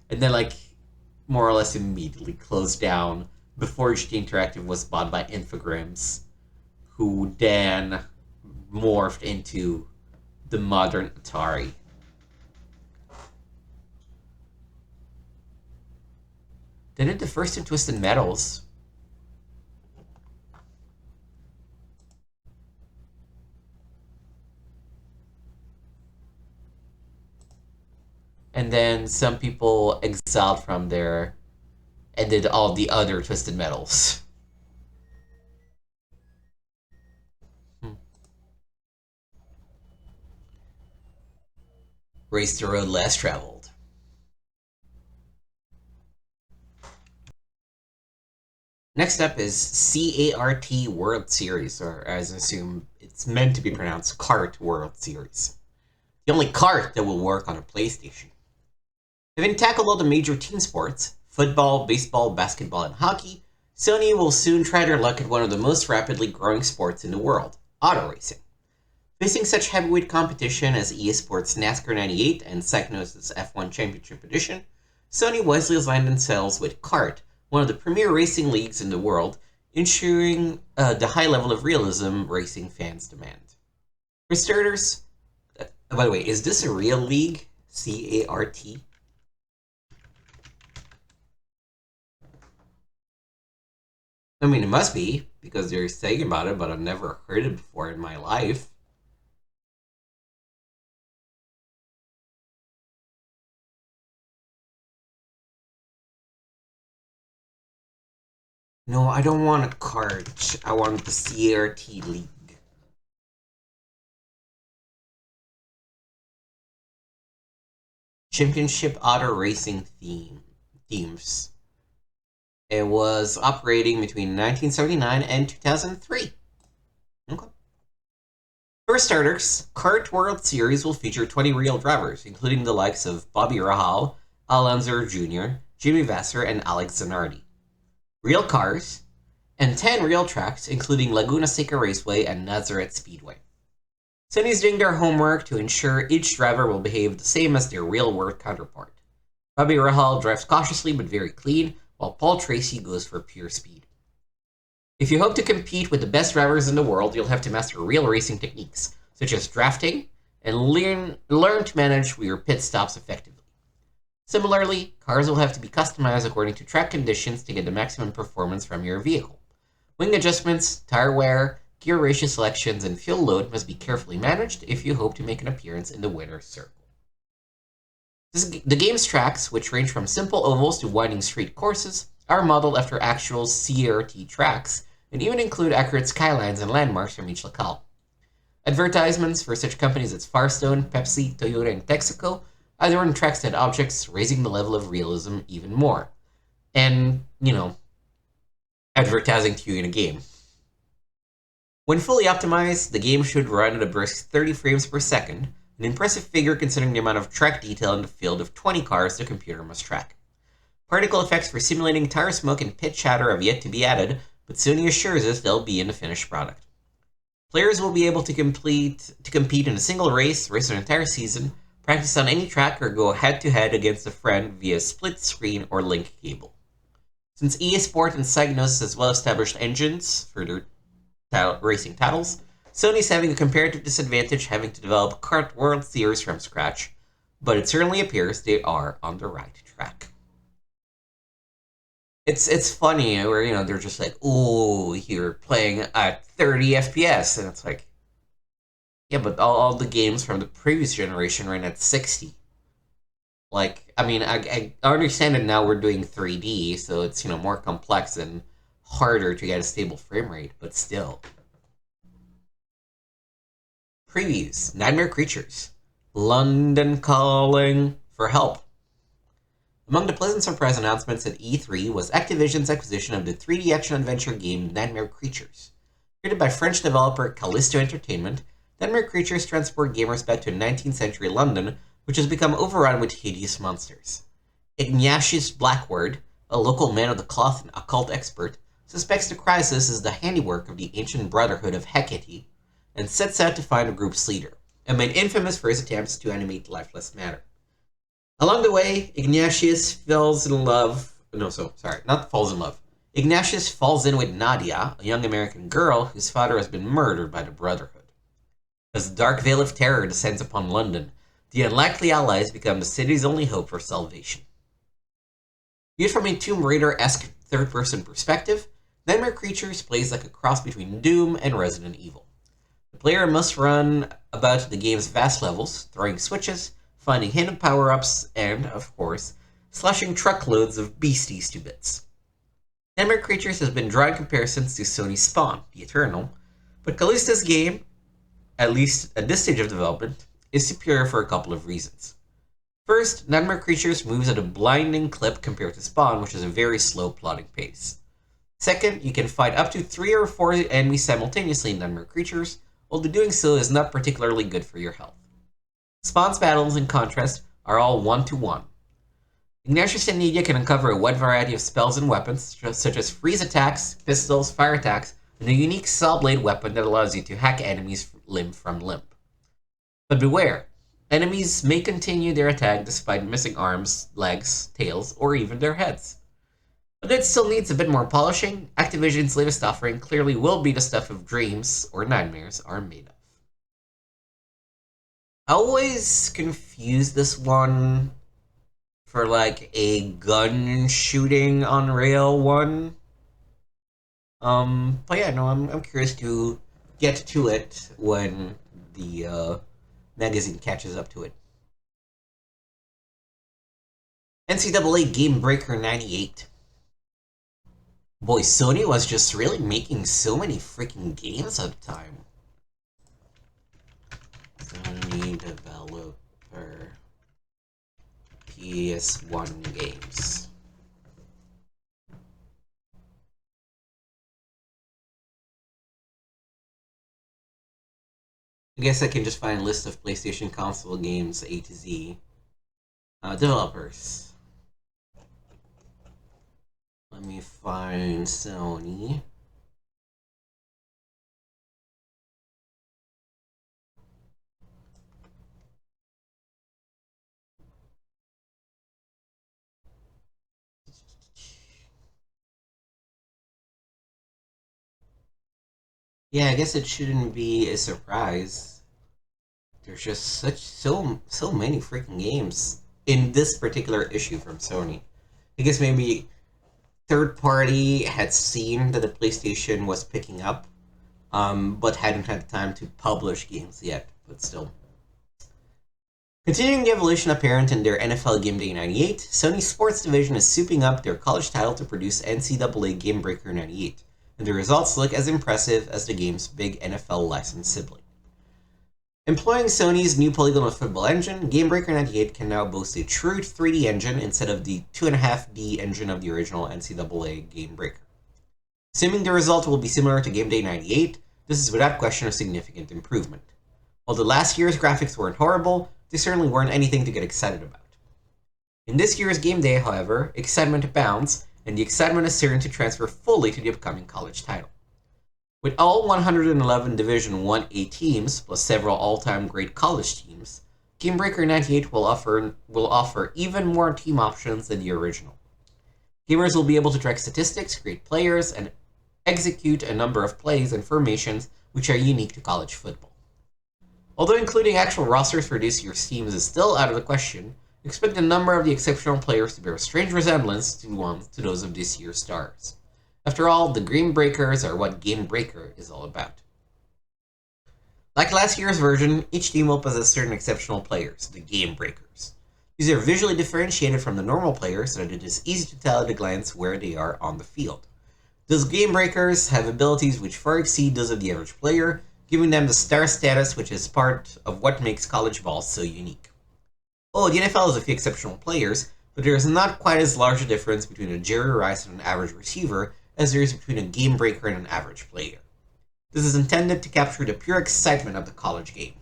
And then, more or less immediately closed down before GT Interactive was bought by Infogrames, who then morphed into the modern Atari. They did the first two Twisted Metals. And then some people exiled from there and did all the other Twisted Metals. Race the road less traveled. Next up is CART World Series, or as I assume it's meant to be pronounced Kart World Series. The only kart that will work on a PlayStation. Having tackled all the major team sports, football, baseball, basketball, and hockey, Sony will soon try their luck at one of the most rapidly growing sports in the world, auto racing. Facing such heavyweight competition as EA Sports NASCAR 98 and Psychnosis F1 Championship Edition, Sony wisely aligned themselves with Kart, one of the premier racing leagues in the world, ensuring the high level of realism racing fans demand. For starters, by the way, is this a real league? CART? I mean, it must be, because they're saying about it, but I've never heard it before in my life. No, I don't want a cart. I want the CART League. Championship Auto Racing themes. It was operating between 1979 and 2003. Okay. For starters, Kart World Series will feature 20 real drivers, including the likes of Bobby Rahal, Al Unser Jr., Jimmy Vasser, and Alex Zanardi. Real cars, and 10 real tracks, including Laguna Seca Raceway and Nazareth Speedway. Sony's doing their homework to ensure each driver will behave the same as their real-world counterpart. Bobby Rahal drives cautiously but very clean, while Paul Tracy goes for pure speed. If you hope to compete with the best drivers in the world, you'll have to master real racing techniques, such as drafting, and learn to manage your pit stops effectively. Similarly, cars will have to be customized according to track conditions to get the maximum performance from your vehicle. Wing adjustments, tire wear, gear ratio selections, and fuel load must be carefully managed if you hope to make an appearance in the winner's circle. The game's tracks, which range from simple ovals to winding street courses, are modeled after actual CRT tracks and even include accurate skylines and landmarks from each locale. Advertisements for such companies as Firestone, Pepsi, Toyota, and Texaco adorn tracks and objects, raising the level of realism even more. And, advertising to you in a game. When fully optimized, the game should run at a brisk 30 frames per second, an impressive figure considering the amount of track detail in the field of 20 cars the computer must track. Particle effects for simulating tire smoke and pit chatter have yet to be added, but Sony assures us they'll be in the finished product. Players will be able to compete in a single race an entire season, practice on any track, or go head-to-head against a friend via split screen or link cable. Since EA Sport and Psygnosis has well-established engines for their racing titles, Sony's having a comparative disadvantage having to develop Kart World Series from scratch, but it certainly appears they are on the right track. It's funny where, they're just like, oh, you're playing at 30 FPS, and it's like, yeah, but all the games from the previous generation ran at 60. Like, I mean, I understand that now we're doing 3D, so it's, more complex and harder to get a stable frame rate, but still. Previews. Nightmare Creatures. London calling for help. Among the pleasant surprise announcements at E3 was Activision's acquisition of the 3D action-adventure game Nightmare Creatures. Created by French developer Callisto Entertainment, Nightmare Creatures transport gamers back to 19th century London, which has become overrun with hideous monsters. Ignatius Blackward, a local man of the cloth and occult expert, suspects the crisis is the handiwork of the ancient Brotherhood of Hecate, and sets out to find the group's leader, a man infamous for his attempts to animate lifeless matter. Along the way, Ignatius falls in with Nadia, a young American girl whose father has been murdered by the Brotherhood. As the dark veil of terror descends upon London, the unlikely allies become the city's only hope for salvation. Viewed from a Tomb Raider-esque third-person perspective, Nightmare Creatures plays like a cross between Doom and Resident Evil. The player must run about the game's vast levels, throwing switches, finding hidden power-ups, and, of course, slashing truckloads of beasties to bits. Nightmare Creatures has been drawing comparisons to Sony's Spawn, The Eternal, but Callisto's game, at least at this stage of development, is superior for a couple of reasons. First, Nightmare Creatures moves at a blinding clip compared to Spawn, which is a very slow plotting pace. Second, you can fight up to 3 or 4 enemies simultaneously in Nightmare Creatures, although doing so is not particularly good for your health. Spawn's battles, in contrast, are all 1-to-1. Ignatius and Nidia can uncover a wide variety of spells and weapons, such as freeze attacks, pistols, fire attacks, and a unique saw blade weapon that allows you to hack enemies limb from limb. But beware, enemies may continue their attack despite missing arms, legs, tails, or even their heads. But it still needs a bit more polishing. Activision's latest offering clearly will be the stuff of dreams or nightmares are made of. I always confuse this one for like a gun shooting on rail one. But yeah, no, I'm curious to get to it when the magazine catches up to it. NCAA Game Breaker 98. Boy, Sony was just really making so many freaking games at the time. Sony developer PS1 games. I guess I can just find a list of PlayStation console games A to Z. Developers. Let me find Sony. Yeah, I guess it shouldn't be a surprise. There's just so many freaking games in this particular issue from Sony. I guess maybe third party had seen that the PlayStation was picking up, but hadn't had time to publish games yet. But still. Continuing the evolution apparent in their NFL Game Day 98, Sony's sports division is souping up their college title to produce NCAA Game Breaker 98, and the results look as impressive as the game's big NFL licensed sibling. Employing Sony's new polygonal football engine, Game Breaker 98 can now boast a true 3D engine instead of the 2.5D engine of the original NCAA Game Breaker. Assuming the result will be similar to Game Day 98, this is without question a significant improvement. Although last year's graphics weren't horrible, they certainly weren't anything to get excited about. In this year's Game Day, however, excitement abounds, and the excitement is certain to transfer fully to the upcoming college title. With all 111 Division 1A teams, plus several all-time great college teams, Game Breaker 98 will offer even more team options than the original. Gamers will be able to track statistics, create players, and execute a number of plays and formations which are unique to college football. Although including actual rosters for this year's teams is still out of the question, expect the number of the exceptional players to bear a strange resemblance to those of this year's stars. After all, the Game Breakers are what Game Breaker is all about. Like last year's version, each team will possess certain exceptional players, the Game Breakers. These are visually differentiated from the normal players so that it is easy to tell at a glance where they are on the field. Those Game Breakers have abilities which far exceed those of the average player, giving them the star status which is part of what makes college ball so unique. Oh, the NFL has a few exceptional players, but there is not quite as large a difference between a Jerry Rice and an average receiver as there is between a game breaker and an average player. This is intended to capture the pure excitement of the college game.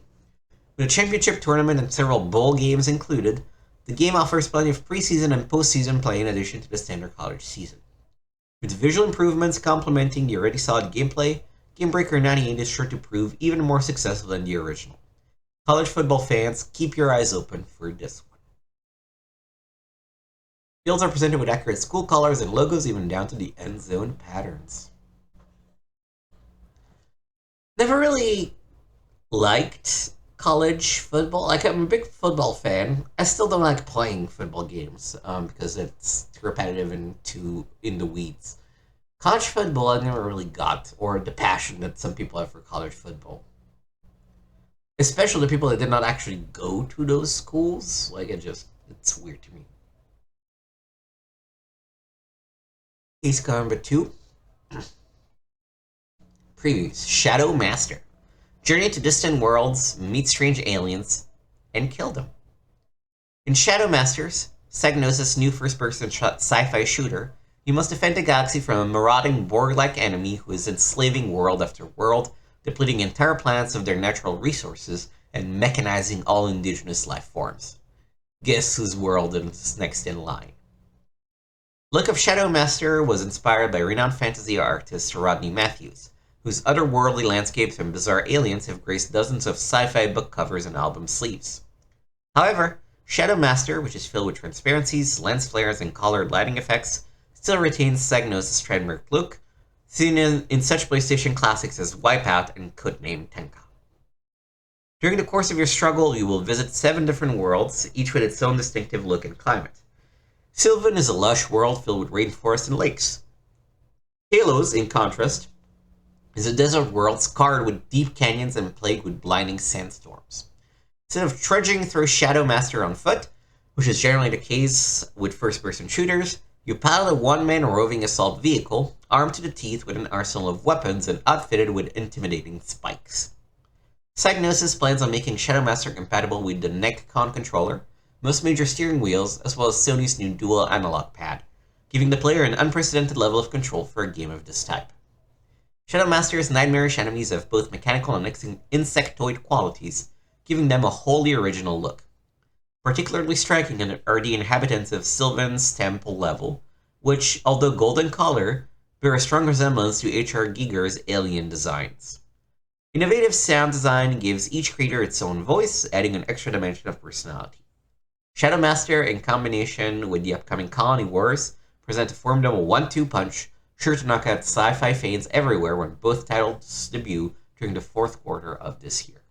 With a championship tournament and several bowl games included, the game offers plenty of preseason and postseason play in addition to the standard college season. With visual improvements complementing the already solid gameplay, Game Breaker 98 is sure to prove even more successful than the original. College football fans, keep your eyes open for this one. Fields are presented with accurate school colors and logos even down to the end zone patterns. Never really liked college football. Like, I'm a big football fan. I still don't like playing football games because it's too repetitive and too in the weeds. College football I never really got, or the passion that some people have for college football. Especially the people that did not actually go to those schools. Like, it's weird to me. Case car number 2. Previews. Shadow Master. Journey to distant worlds, meet strange aliens, and kill them. In Shadow Masters, Psygnosis' new first-person sci-fi shooter, you must defend a galaxy from a marauding Borg-like enemy who is enslaving world after world, depleting entire planets of their natural resources, and mechanizing all indigenous life forms. Guess whose world is next in line? Look of Shadow Master was inspired by renowned fantasy artist Rodney Matthews, whose otherworldly landscapes and bizarre aliens have graced dozens of sci-fi book covers and album sleeves. However, Shadow Master, which is filled with transparencies, lens flares, and colored lighting effects, still retains Psygnosis' trademark look, seen in such PlayStation classics as Wipeout and Codename Tenka. During the course of your struggle, you will visit 7 different worlds, each with its own distinctive look and climate. Sylvan is a lush world filled with rainforests and lakes. Halos, in contrast, is a desert world scarred with deep canyons and plagued with blinding sandstorms. Instead of trudging through Shadow Master on foot, which is generally the case with first-person shooters, you pilot a one-man roving assault vehicle, armed to the teeth with an arsenal of weapons and outfitted with intimidating spikes. Psygnosis plans on making Shadow Master compatible with the Neck-Con controller, most major steering wheels, as well as Sony's new dual analog pad, giving the player an unprecedented level of control for a game of this type. Shadow Master's nightmarish enemies have both mechanical and insectoid qualities, giving them a wholly original look. Particularly striking are the inhabitants of Sylvan's temple level, which, although golden color, bear a strong resemblance to H.R. Giger's alien designs. Innovative sound design gives each creature its own voice, adding an extra dimension of personality. Shadow Master, in combination with the upcoming Colony Wars, present a formidable 1-2 punch, sure to knock out sci-fi fans everywhere when both titles debut during the 4th quarter of this year.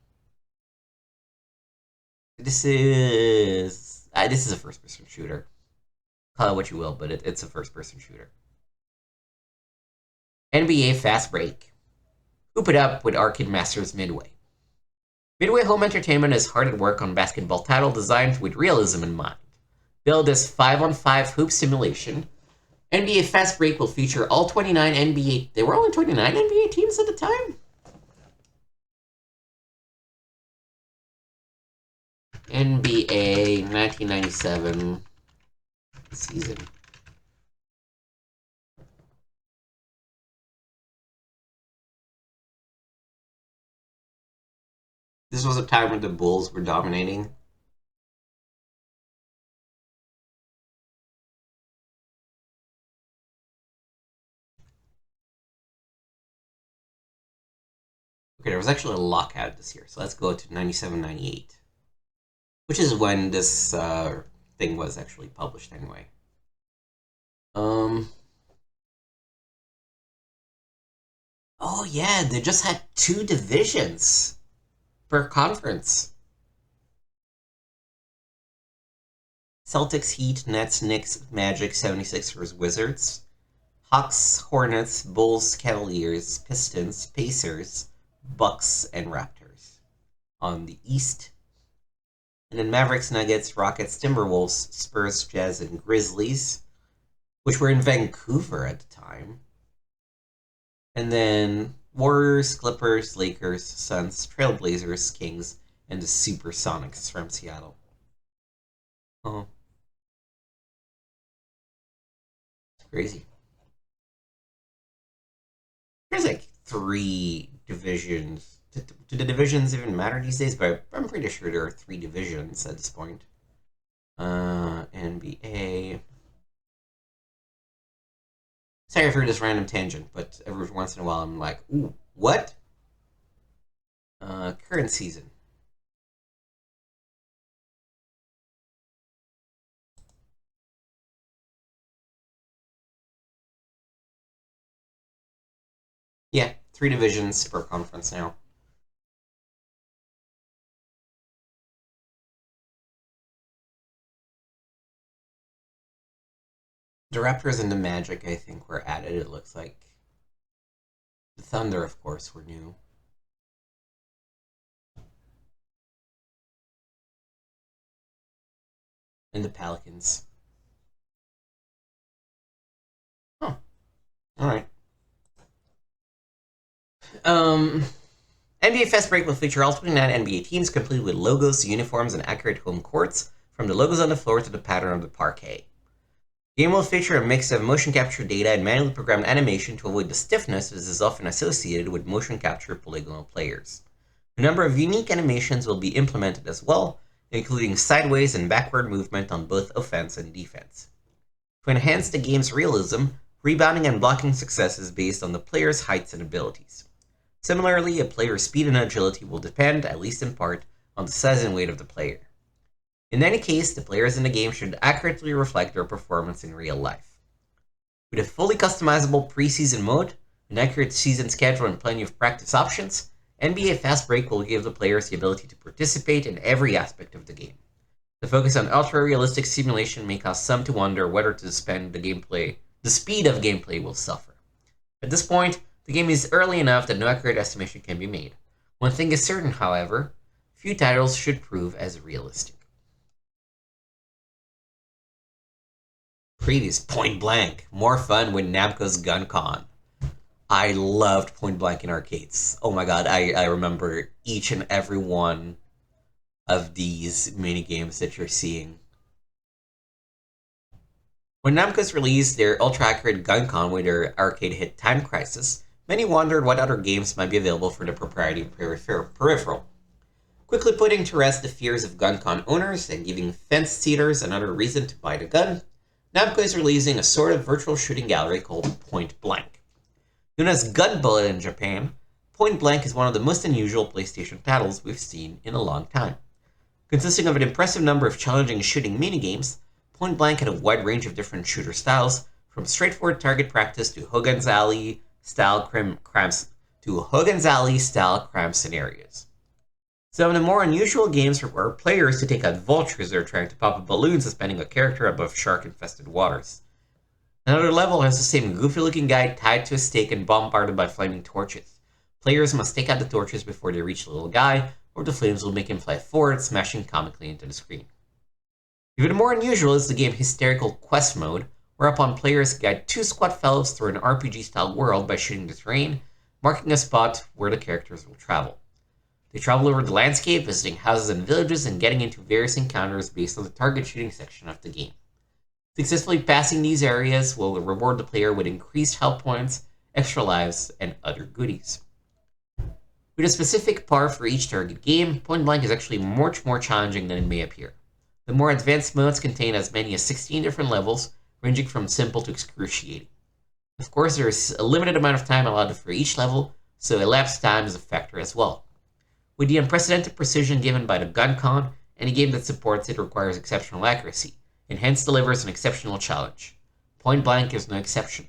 This is a first-person shooter. Call it what you will, but it's a first-person shooter. NBA Fast Break. Hoop it up with Arcade Masters Midway. Midway Home Entertainment is hard at work on basketball title designed with realism in mind. Billed as 5-on-5 hoop simulation, NBA Fast Break will feature all 29 NBA... There were only 29 NBA teams at the time? NBA 1997 season. This was a time when the Bulls were dominating. Okay, there was actually a lockout this year, so let's go to 97-98. Which is when this thing was actually published anyway. Oh yeah, they just had 2 divisions per conference. Celtics, Heat, Nets, Knicks, Magic, 76ers, Wizards. Hawks, Hornets, Bulls, Cavaliers, Pistons, Pacers, Bucks, and Raptors. On the East, and then Mavericks, Nuggets, Rockets, Timberwolves, Spurs, Jazz, and Grizzlies, which were in Vancouver at the time. And then Warriors, Clippers, Lakers, Suns, Trailblazers, Kings, and the Supersonics from Seattle. Oh. It's crazy. There's like 3 divisions. Do the divisions even matter these days? But I'm pretty sure there are 3 divisions at this point. NBA. Sorry for this random tangent, but every once in a while I'm like, ooh, what? Current season. Yeah, 3 divisions per conference now. The Raptors and the Magic, I think, were added, it looks like. The Thunder, of course, were new. And the Pelicans. Oh, alright. NBA Fast Break will feature all 29 NBA teams, complete with logos, uniforms, and accurate home courts, from the logos on the floor to the pattern of the parquet. The game will feature a mix of motion capture data and manually programmed animation to avoid the stiffness that is often associated with motion capture polygonal players. A number of unique animations will be implemented as well, including sideways and backward movement on both offense and defense. To enhance the game's realism, rebounding and blocking success is based on the player's heights and abilities. Similarly, a player's speed and agility will depend, at least in part, on the size and weight of the player. In any case, the players in the game should accurately reflect their performance in real life. With a fully customizable preseason mode, an accurate season schedule, and plenty of practice options, NBA Fast Break will give the players the ability to participate in every aspect of the game. The focus on ultra-realistic simulation may cause some to wonder whether to spend the speed of gameplay will suffer. At this point, the game is early enough that no accurate estimation can be made. One thing is certain, however, few titles should prove as realistic. Previous Point Blank, more fun with Namco's Gun Con. I loved Point Blank in arcades. Oh my god, I remember each and every one of these mini games that you're seeing. When Namco's released their ultra-accurate Gun Con with their arcade hit Time Crisis, many wondered what other games might be available for the proprietary peripheral. Quickly putting to rest the fears of Gun Con owners and giving fence-seaters another reason to buy the gun, Namco is releasing a sort of virtual shooting gallery called Point Blank. Known as Gun Bullet in Japan, Point Blank is one of the most unusual PlayStation titles we've seen in a long time. Consisting of an impressive number of challenging shooting minigames, Point Blank had a wide range of different shooter styles, from straightforward target practice to Hogan's Alley style crime scenarios. Some of the more unusual games require players to take out vultures that are trying to pop up balloons suspending a character above shark-infested waters. Another level has the same goofy-looking guy tied to a stake and bombarded by flaming torches. Players must take out the torches before they reach the little guy, or the flames will make him fly forward, smashing comically into the screen. Even more unusual is the game's hysterical quest mode, whereupon players guide two squad fellows through an RPG-style world by shooting the terrain, marking a spot where the characters will travel. They travel over the landscape, visiting houses and villages, and getting into various encounters based on the target shooting section of the game. Successfully passing these areas will reward the player with increased health points, extra lives, and other goodies. With a specific par for each target game, Point Blank is actually much more challenging than it may appear. The more advanced modes contain as many as 16 different levels, ranging from simple to excruciating. Of course, there is a limited amount of time allowed for each level, so elapsed time is a factor as well. With the unprecedented precision given by the Gun Con, any game that supports it requires exceptional accuracy, and hence delivers an exceptional challenge. Point Blank is no exception.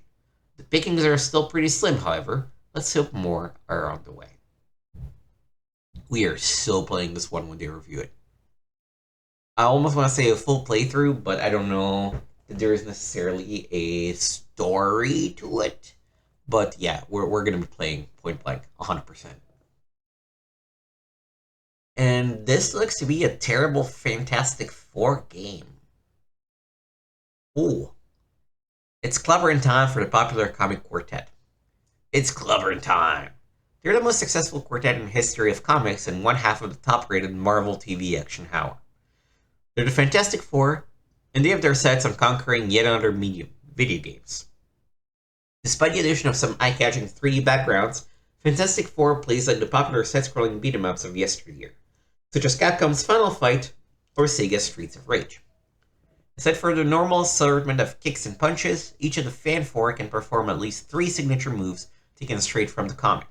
The pickings are still pretty slim, however. Let's hope more are on the way. We are still playing this one when they review it. I almost want to say a full playthrough, but I don't know that there is necessarily a story to it. But yeah, we're going to be playing Point Blank 100%. And this looks to be a terrible Fantastic Four game. Ooh. It's clobbering time for the popular comic quartet. It's clobbering time. They're the most successful quartet in the history of comics and one half of the top-rated Marvel TV action hour. They're the Fantastic Four, and they have their sights on conquering yet another medium, video games. Despite the addition of some eye-catching 3D backgrounds, Fantastic Four plays like the popular side-scrolling beat-em-ups of yesteryear, such as Capcom's Final Fight or Sega's Streets of Rage. Aside from the normal assortment of kicks and punches, each of the Fan Four can perform at least 3 signature moves taken straight from the comic.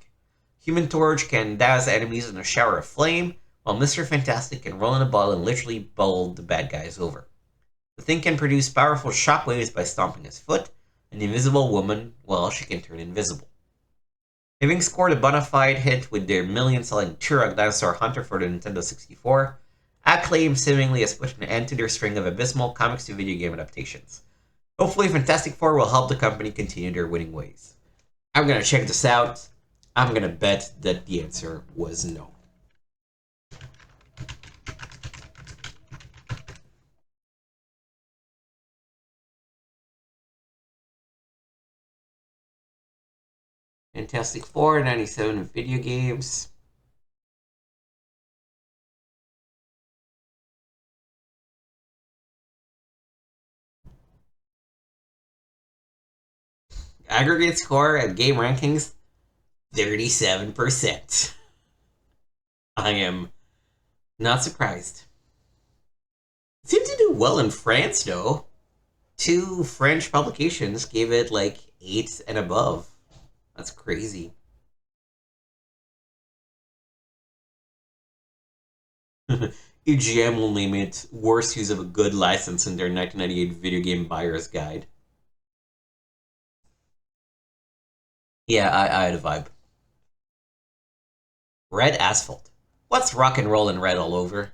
Human Torch can douse enemies in a shower of flame, while Mr. Fantastic can roll in a ball and literally bowl the bad guys over. The Thing can produce powerful shockwaves by stomping his foot, and the Invisible Woman, well, she can turn invisible. Having scored a bona fide hit with their million-selling Turok Dinosaur Hunter for the Nintendo 64, Acclaim seemingly has put an end to their string of abysmal comics to video game adaptations. Hopefully Fantastic Four will help the company continue their winning ways. I'm gonna check this out. I'm gonna bet that the answer was no. Fantastic Four, 97 video games. Aggregate score at game rankings 37%. I am not surprised. It seemed to do well in France, though. Two French publications gave it like 8 and above. That's crazy. EGM will name it Worst Use of a Good License in their 1998 Video Game Buyer's Guide. Yeah, I had a vibe. Red Asphalt. What's rock and roll in red all over?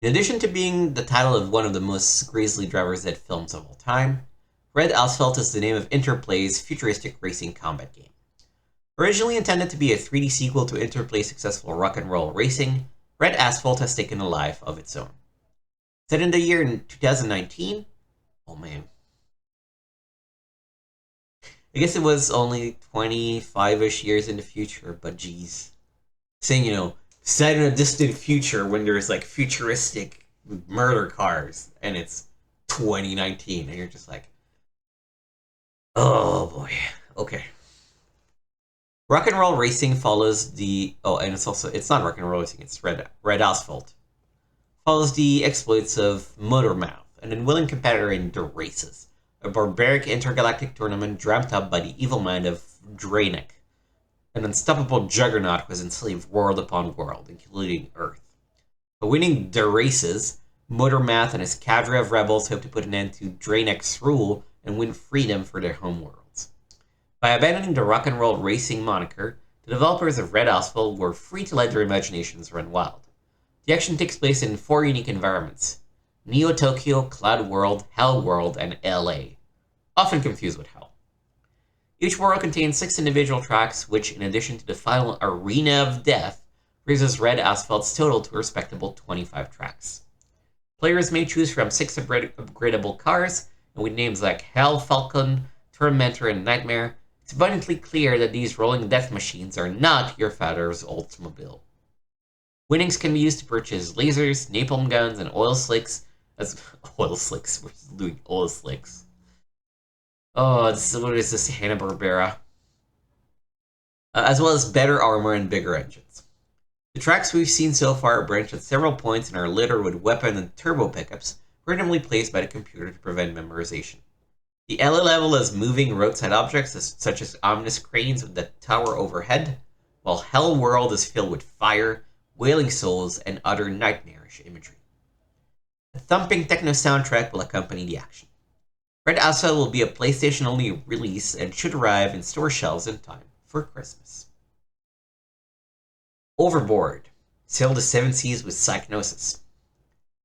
In addition to being the title of one of the most grisly driver's ed films of all time, Red Asphalt is the name of Interplay's futuristic racing combat game. Originally intended to be a 3D sequel to Interplay's successful rock and roll racing, Red Asphalt has taken a life of its own. Set in the year 2019, oh man. I guess it was only 25-ish years in the future, but geez. Saying, set in a distant future when there's like futuristic murder cars and it's 2019 and you're just like, oh boy, okay. Rock and roll racing follows and it's not rock and roll racing, it's red asphalt. Follows the exploits of Motormouth, an unwilling competitor in the races, a barbaric intergalactic tournament dreamt up by the evil mind of Draenec, an unstoppable juggernaut who has enslaved world upon world, including Earth. By winning the races, Motormath and his cadre of rebels hope to put an end to Draenec's rule and win freedom for their homeworlds. By abandoning the rock and roll racing moniker, the developers of Red Asphalt were free to let their imaginations run wild. The action takes place in 4 unique environments: Neo Tokyo, Cloud World, Hell World, and LA, often confused with Hell. Each world contains 6 individual tracks, which, in addition to the final Arena of Death, raises Red Asphalt's total to a respectable 25 tracks. Players may choose from 6 upgradable cars, and with names like Hell Falcon, Tormentor, and Nightmare, it's abundantly clear that these rolling death machines are not your father's Oldsmobile. Winnings can be used to purchase lasers, napalm guns, and oil slicks. Oil slicks. We're doing oil slicks. Oh, what is this, Hanna-Barbera? As well as better armor and bigger engines. The tracks we've seen so far branch at several points and are littered with weapon and turbo pickups, randomly placed by the computer to prevent memorization. The LA level has moving roadside objects such as ominous cranes with the tower overhead, while Hell World is filled with fire, wailing souls, and other nightmarish imagery. A thumping techno soundtrack will accompany the action. Red Asphalt will be a PlayStation-only release and should arrive in store shelves in time for Christmas. Overboard. Sail the 7 seas with Psychnosis.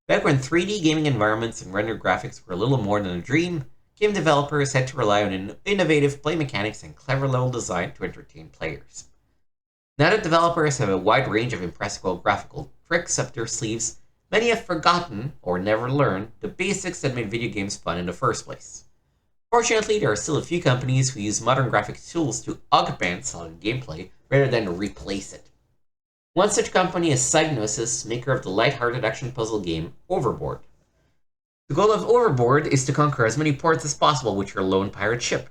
Back when 3D gaming environments and rendered graphics were a little more than a dream, game developers had to rely on innovative play mechanics and clever level design to entertain players. Now that developers have a wide range of impressive graphical tricks up their sleeves, many have forgotten, or never learned, the basics that made video games fun in the first place. Fortunately, there are still a few companies who use modern graphics tools to augment solid gameplay rather than replace it. One such company is Psygnosis, maker of the lighthearted action puzzle game Overboard. The goal of Overboard is to conquer as many ports as possible with your lone pirate ship.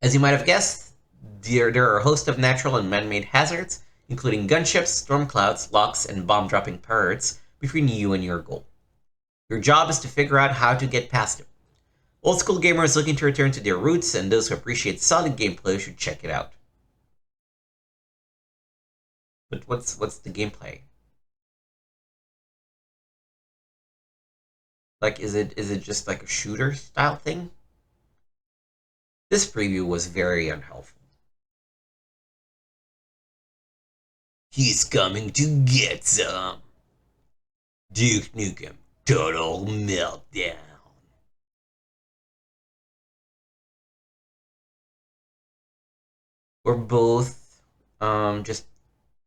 As you might have guessed, there are a host of natural and man-made hazards, including gunships, storm clouds, locks, and bomb-dropping pirates, between you and your goal. Your job is to figure out how to get past it. Old school gamers looking to return to their roots and those who appreciate solid gameplay should check it out. But what's the gameplay? Like, is it just like a shooter style thing? This preview was very unhelpful. He's coming to get some. Duke Nukem, total meltdown. We're both just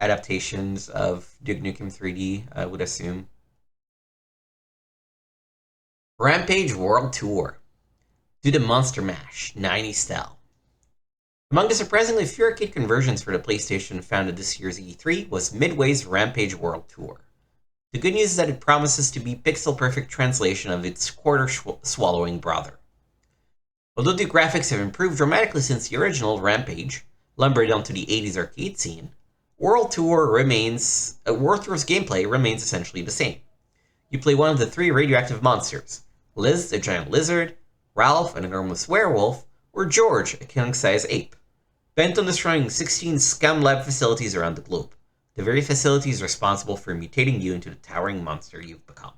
adaptations of Duke Nukem 3D, I would assume. Rampage World Tour. Do the Monster Mash, 90s style. Among the surprisingly few arcade conversions for the PlayStation found at this year's E3 was Midway's Rampage World Tour. The good news is that it promises to be pixel-perfect translation of its quarter-swallowing brother. Although the graphics have improved dramatically since the original Rampage, lumbered onto the 80s arcade scene, World Tour's gameplay remains essentially the same. You play one of the three radioactive monsters: Liz, a giant lizard; Ralph, an enormous werewolf; or George, a king-size ape, bent on destroying 16 scum lab facilities around the globe, the very facilities responsible for mutating you into the towering monster you've become.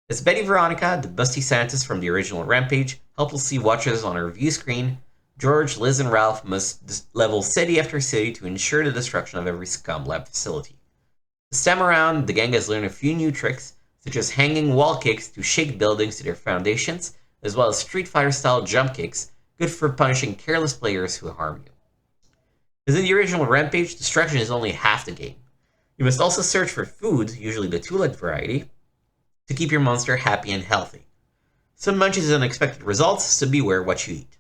As Betty Veronica, the busty scientist from the original Rampage, helplessly watches on her view screen, George, Liz, and Ralph must level city after city to ensure the destruction of every scum lab facility. This time around, the gang has learned a few new tricks, such as hanging wall kicks to shake buildings to their foundations, as well as Street Fighter-style jump kicks, good for punishing careless players who harm you. As in the original Rampage, destruction is only half the game. You must also search for food, usually the two-legged variety, to keep your monster happy and healthy. Some munches unexpected results, so beware what you eat.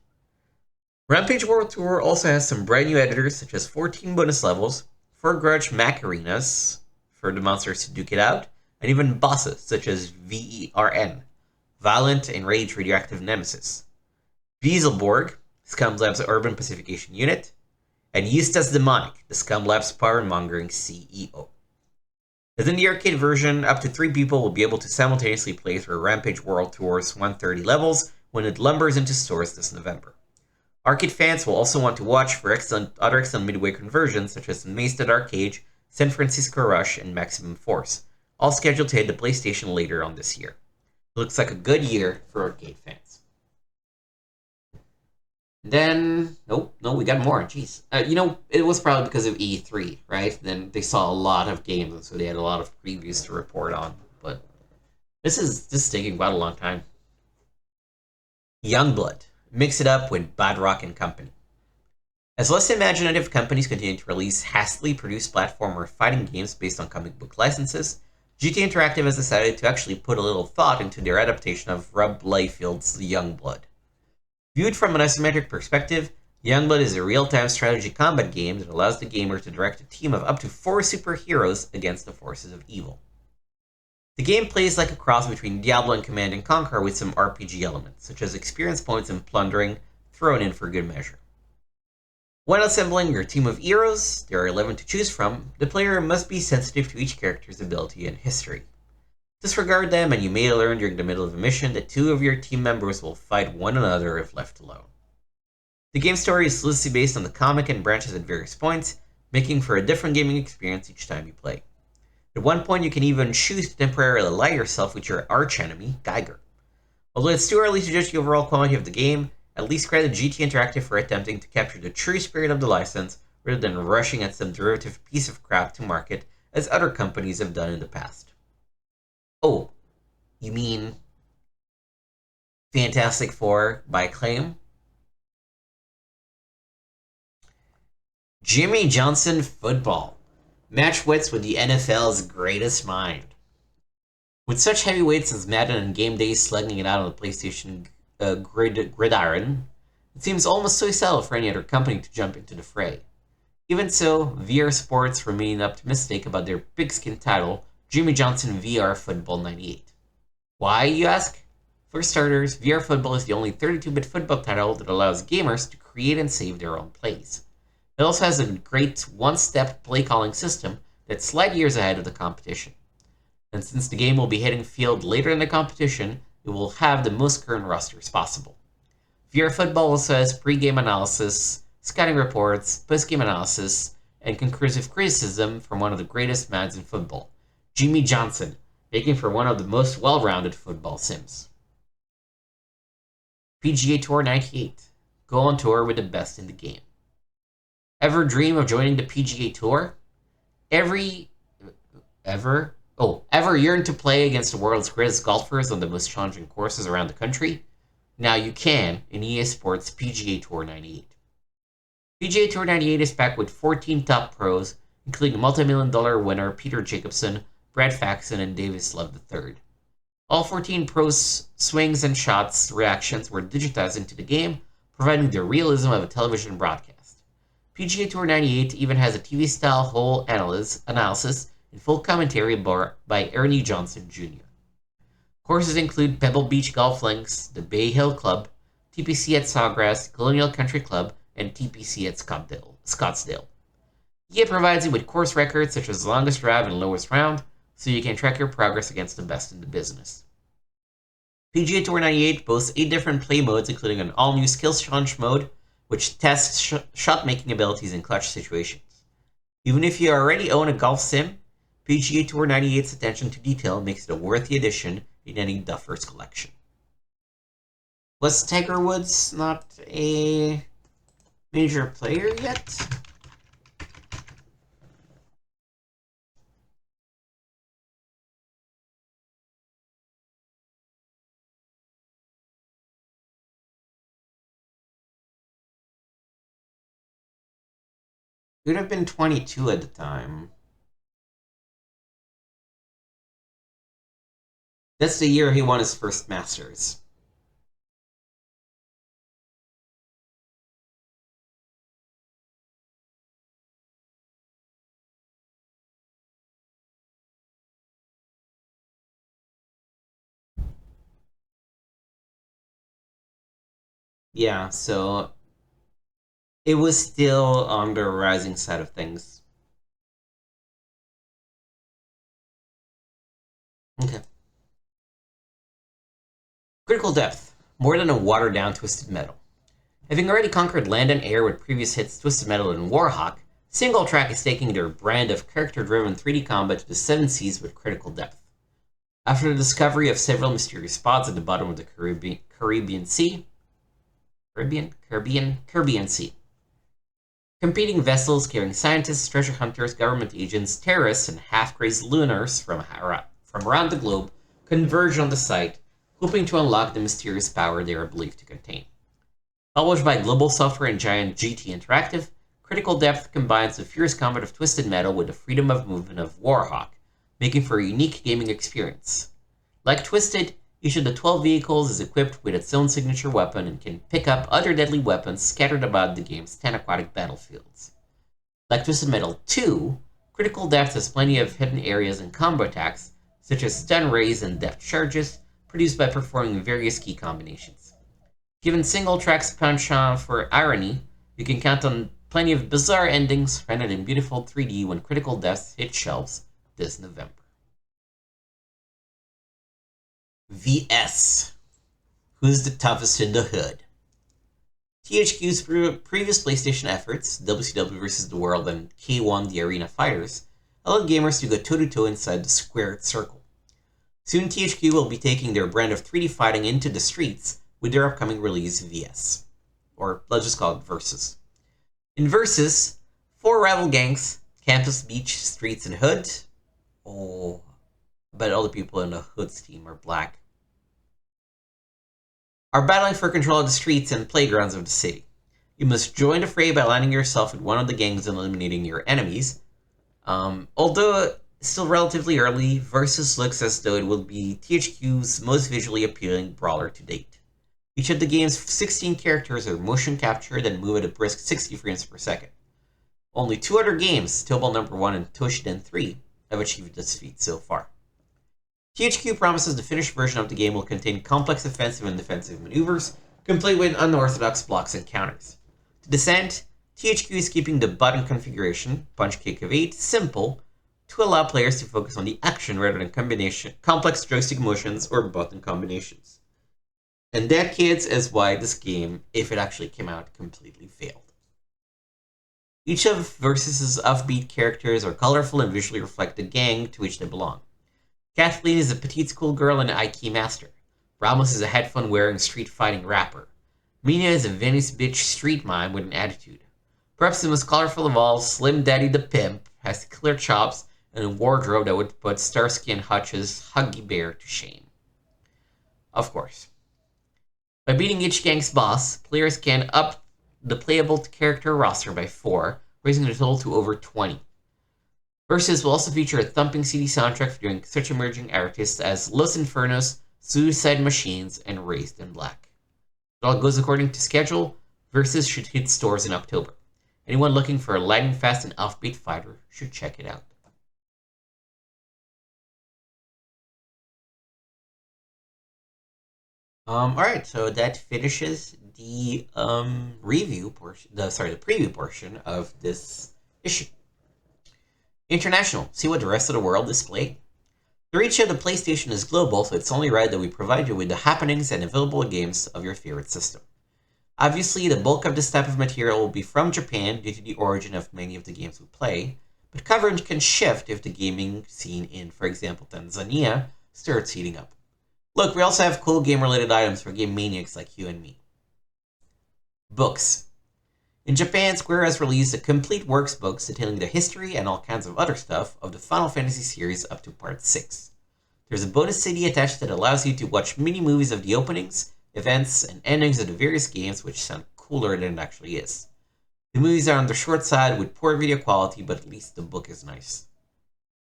Rampage World Tour also has some brand new editors, such as 14 bonus levels, 4 grudge Mac arenas for the monsters to duke it out, and even bosses such as VERN, Violent and Rage Radioactive Nemesis, Weaselborg, Scumlab's Urban Pacification Unit, and Eustace Demonic, the Scumlab's power-mongering CEO. As in the arcade version, up to 3 people will be able to simultaneously play through Rampage World Tour's 130 levels when it lumbers into stores this November. Arcade fans will also want to watch for other excellent midway conversions such as Mazed Arcade, San Francisco Rush, and Maximum Force, all scheduled to hit the PlayStation later on this year. It looks like a good year for arcade fans. Then, no, we got more. Jeez. It was probably because of E3, right? Then they saw a lot of games, and so they had a lot of previews to report on. But this is taking quite a long time. Youngblood. Mix it up with Badrock and Company. As less imaginative companies continue to release hastily produced platformer fighting games based on comic book licenses, GT Interactive has decided to actually put a little thought into their adaptation of Rob Liefeld's Youngblood. Viewed from an isometric perspective, Youngblood is a real-time strategy combat game that allows the gamer to direct a team of up to 4 superheroes against the forces of evil. The game plays like a cross between Diablo and Command & Conquer with some RPG elements, such as experience points and plundering, thrown in for good measure. When assembling your team of heroes, there are 11 to choose from, the player must be sensitive to each character's ability and history. Disregard them and you may learn during the middle of a mission that 2 of your team members will fight one another if left alone. The game story is loosely based on the comic and branches at various points, making for a different gaming experience each time you play. At one point you can even choose to temporarily ally yourself with your archenemy, Geiger. Although it's too early to judge the overall quality of the game, at least credit GT Interactive for attempting to capture the true spirit of the license rather than rushing at some derivative piece of crap to market as other companies have done in the past. Oh, you mean Fantastic Four by Acclaim? Jimmy Johnson Football. Match wits with the NFL's greatest mind. With such heavyweights as Madden and Game Day slugging it out on the PlayStation gridiron, it seems almost suicidal for any other company to jump into the fray. Even so, VR Sports remain optimistic about their pigskin title, Jimmy Johnson VR Football 98. Why, you ask? For starters, VR Football is the only 32-bit football title that allows gamers to create and save their own plays. It also has a great one-step play-calling system that's light years ahead of the competition. And since the game will be hitting field later in the competition, it will have the most current rosters possible. VR Football also has pre-game analysis, scouting reports, post-game analysis, and conclusive criticism from one of the greatest minds in football, Jimmy Johnson, making for one of the most well-rounded football sims. PGA Tour 98. Go on tour with the best in the game. Ever dream of joining the PGA Tour? Ever yearn to play against the world's greatest golfers on the most challenging courses around the country? Now you can in EA Sports PGA Tour 98. PGA Tour 98 is packed with 14 top pros, including multi-million-dollar winner Peter Jacobsen, Brad Faxon, and Davis Love III. All 14 pros' swings and shots reactions were digitized into the game, providing the realism of a television broadcast. PGA Tour 98 even has a TV-style hole analysis and full commentary by Ernie Johnson Jr. Courses include Pebble Beach Golf Links, the Bay Hill Club, TPC at Sawgrass, Colonial Country Club, and TPC at Scottsdale. EA provides you with course records such as longest drive and lowest round, so you can track your progress against the best in the business. PGA Tour 98 boasts 8 different play modes, including an all-new Skills Challenge mode, which tests shot-making abilities in clutch situations. Even if you already own a golf sim, PGA Tour 98's attention to detail makes it a worthy addition in any duffer's collection. Was Tiger Woods not a major player yet? He would have been 22 at the time. That's the year he won his first Masters. Yeah, so it was still on the rising side of things. Okay. Critical depth. More than a watered down Twisted Metal. Having already conquered land and air with previous hits Twisted Metal and Warhawk, Single Track is taking their brand of character-driven 3D combat to the 7 seas with critical depth. After the discovery of several mysterious spots at the bottom of the Caribbean Sea, Caribbean Sea, competing vessels carrying scientists, treasure hunters, government agents, terrorists, and half-crazed lunars from around the globe converge on the site, hoping to unlock the mysterious power they are believed to contain. Published by global software and giant GT Interactive, Critical Depth combines the fierce combat of Twisted Metal with the freedom of movement of Warhawk, making for a unique gaming experience. Like Twisted, each of the 12 vehicles is equipped with its own signature weapon and can pick up other deadly weapons scattered about the game's 10 aquatic battlefields. Like Twisted Metal 2, Critical Depth has plenty of hidden areas and combo attacks, such as stun rays and depth charges, produced by performing various key combinations. Given Single Track's penchant for irony, you can count on plenty of bizarre endings rendered in beautiful 3D when Critical Depth hits shelves this November. VS. Who's the toughest in the hood? THQ's previous PlayStation efforts, WCW vs. the World and K1 The Arena Fighters, allowed gamers to go toe-to-toe inside the squared circle. Soon THQ will be taking their brand of 3D fighting into the streets with their upcoming release VS. Or let's just call it Versus. In Versus, 4 rival gangs, Campus, Beach, Streets, and Hood. Oh, but all the people in the Hood's team are black. Are battling for control of the streets and playgrounds of the city. You must join the fray by aligning yourself with one of the gangs and eliminating your enemies. Although still relatively early, Versus looks as though it will be THQ's most visually appealing brawler to date. Each of the game's 16 characters are motion captured and move at a brisk 60 frames per second. Only 2 other games, Tobal No. 1 and Toshinden 3, have achieved this feat so far. THQ promises the finished version of the game will contain complex offensive and defensive maneuvers, complete with unorthodox blocks and counters. To this end, THQ is keeping the button configuration, punch kick of 8, simple, to allow players to focus on the action rather than complex joystick motions or button combinations. And that, kids, is why this game, if it actually came out, completely failed. Each of Versus's offbeat characters are colorful and visually reflect the gang to which they belong. Kathleen is a petite schoolgirl and an Aiki master. Ramos is a headphone-wearing street-fighting rapper. Mina is a Venice bitch street mime with an attitude. Perhaps the most colorful of all, Slim Daddy the Pimp has clear chops and a wardrobe that would put Starsky and Hutch's Huggy Bear to shame. Of course. By beating each gang's boss, players can up the playable character roster by 4, raising the total to over 20. Versus will also feature a thumping CD soundtrack featuring such emerging artists as Los Infernos, Suicide Machines, and Raised in Black. If all goes according to schedule, Versus should hit stores in October. Anyone looking for a lightning fast and offbeat fighter should check it out. Alright, so that finishes the review portion, the preview portion of this issue. International. See what the rest of the world is playing. The reach of the PlayStation is global, so it's only right that we provide you with the happenings and available games of your favorite system. Obviously, the bulk of this type of material will be from Japan due to the origin of many of the games we play, but coverage can shift if the gaming scene in, for example, Tanzania starts heating up. Look, we also have cool game-related items for game maniacs like you and me. Books. In Japan, Square has released a complete works books detailing the history and all kinds of other stuff of the Final Fantasy series up to Part 6. There's a bonus CD attached that allows you to watch mini-movies of the openings, events, and endings of the various games, which sound cooler than it actually is. The movies are on the short side with poor video quality, but at least the book is nice.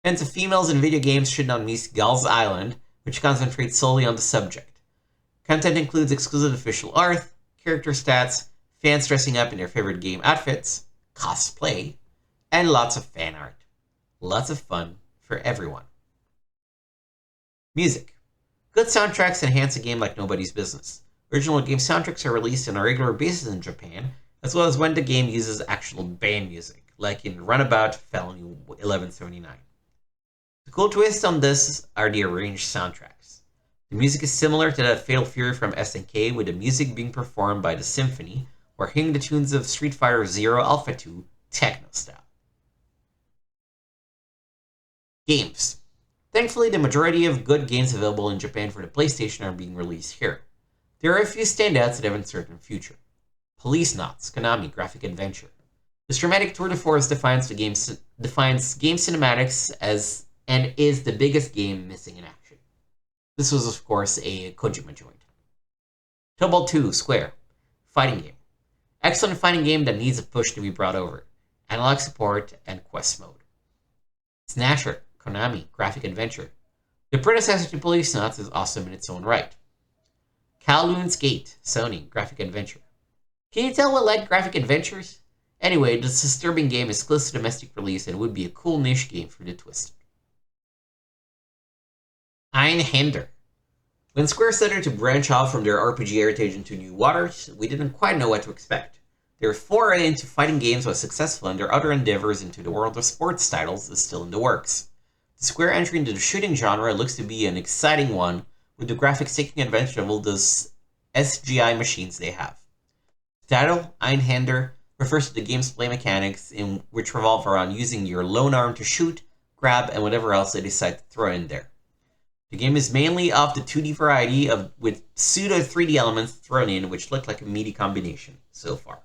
Fans of females in video games should not miss Gal's Island, which concentrates solely on the subject. Content includes exclusive official art, character stats, fans dressing up in their favorite game outfits, cosplay, and lots of fan art. Lots of fun for everyone. Music. Good soundtracks enhance a game like nobody's business. Original game soundtracks are released on a regular basis in Japan, as well as when the game uses actual band music, like in Runabout Felony 1179. The cool twist on this are the arranged soundtracks. The music is similar to that Fatal Fury from SNK, with the music being performed by the Symphony, or hearing the tunes of Street Fighter Zero Alpha 2 techno style. Games. Thankfully, the majority of good games available in Japan for the PlayStation are being released here. There are a few standouts that have a certain future. Police Knots, Konami Graphic Adventure. This dramatic tour de force defines game cinematics as and is the biggest game missing in action. This was, of course, a Kojima joint. Tobal 2, Square. Fighting game. Excellent fighting game that needs a push to be brought over. Analog support and quest mode. Snatcher, Konami Graphic Adventure. The predecessor to Police Knots is awesome in its own right. Kowloon's Gate, Sony Graphic Adventure. Can you tell what like graphic adventures? Anyway, this disturbing game is close to domestic release and would be a cool niche game for the Twisted. Einhander. When Square started to branch off from their RPG heritage into new waters, we didn't quite know what to expect. Their foray into fighting games was successful, and their other endeavors into the world of sports titles is still in the works. The Square entry into the shooting genre looks to be an exciting one, with the graphics taking advantage of all those SGI machines they have. The title, Einhander, refers to the game's play mechanics, in which revolve around using your lone arm to shoot, grab, and whatever else they decide to throw in there. The game is mainly of the 2D variety with pseudo 3D elements thrown in, which look like a meaty combination so far.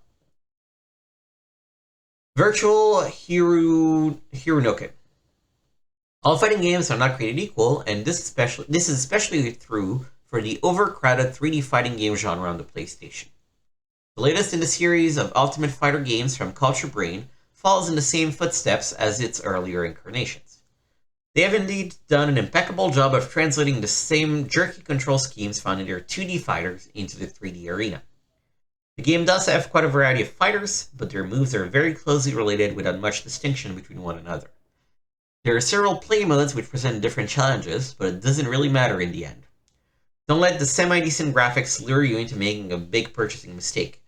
Virtual Hirunoken. All fighting games are not created equal, and this is especially true for the overcrowded 3D fighting game genre on the PlayStation. The latest in the series of Ultimate Fighter games from Culture Brain follows in the same footsteps as its earlier incarnations. They have indeed done an impeccable job of translating the same jerky control schemes found in their 2D fighters into the 3D arena. The game does have quite a variety of fighters, but their moves are very closely related without much distinction between one another. There are several play modes which present different challenges, but it doesn't really matter in the end. Don't let the semi-decent graphics lure you into making a big purchasing mistake.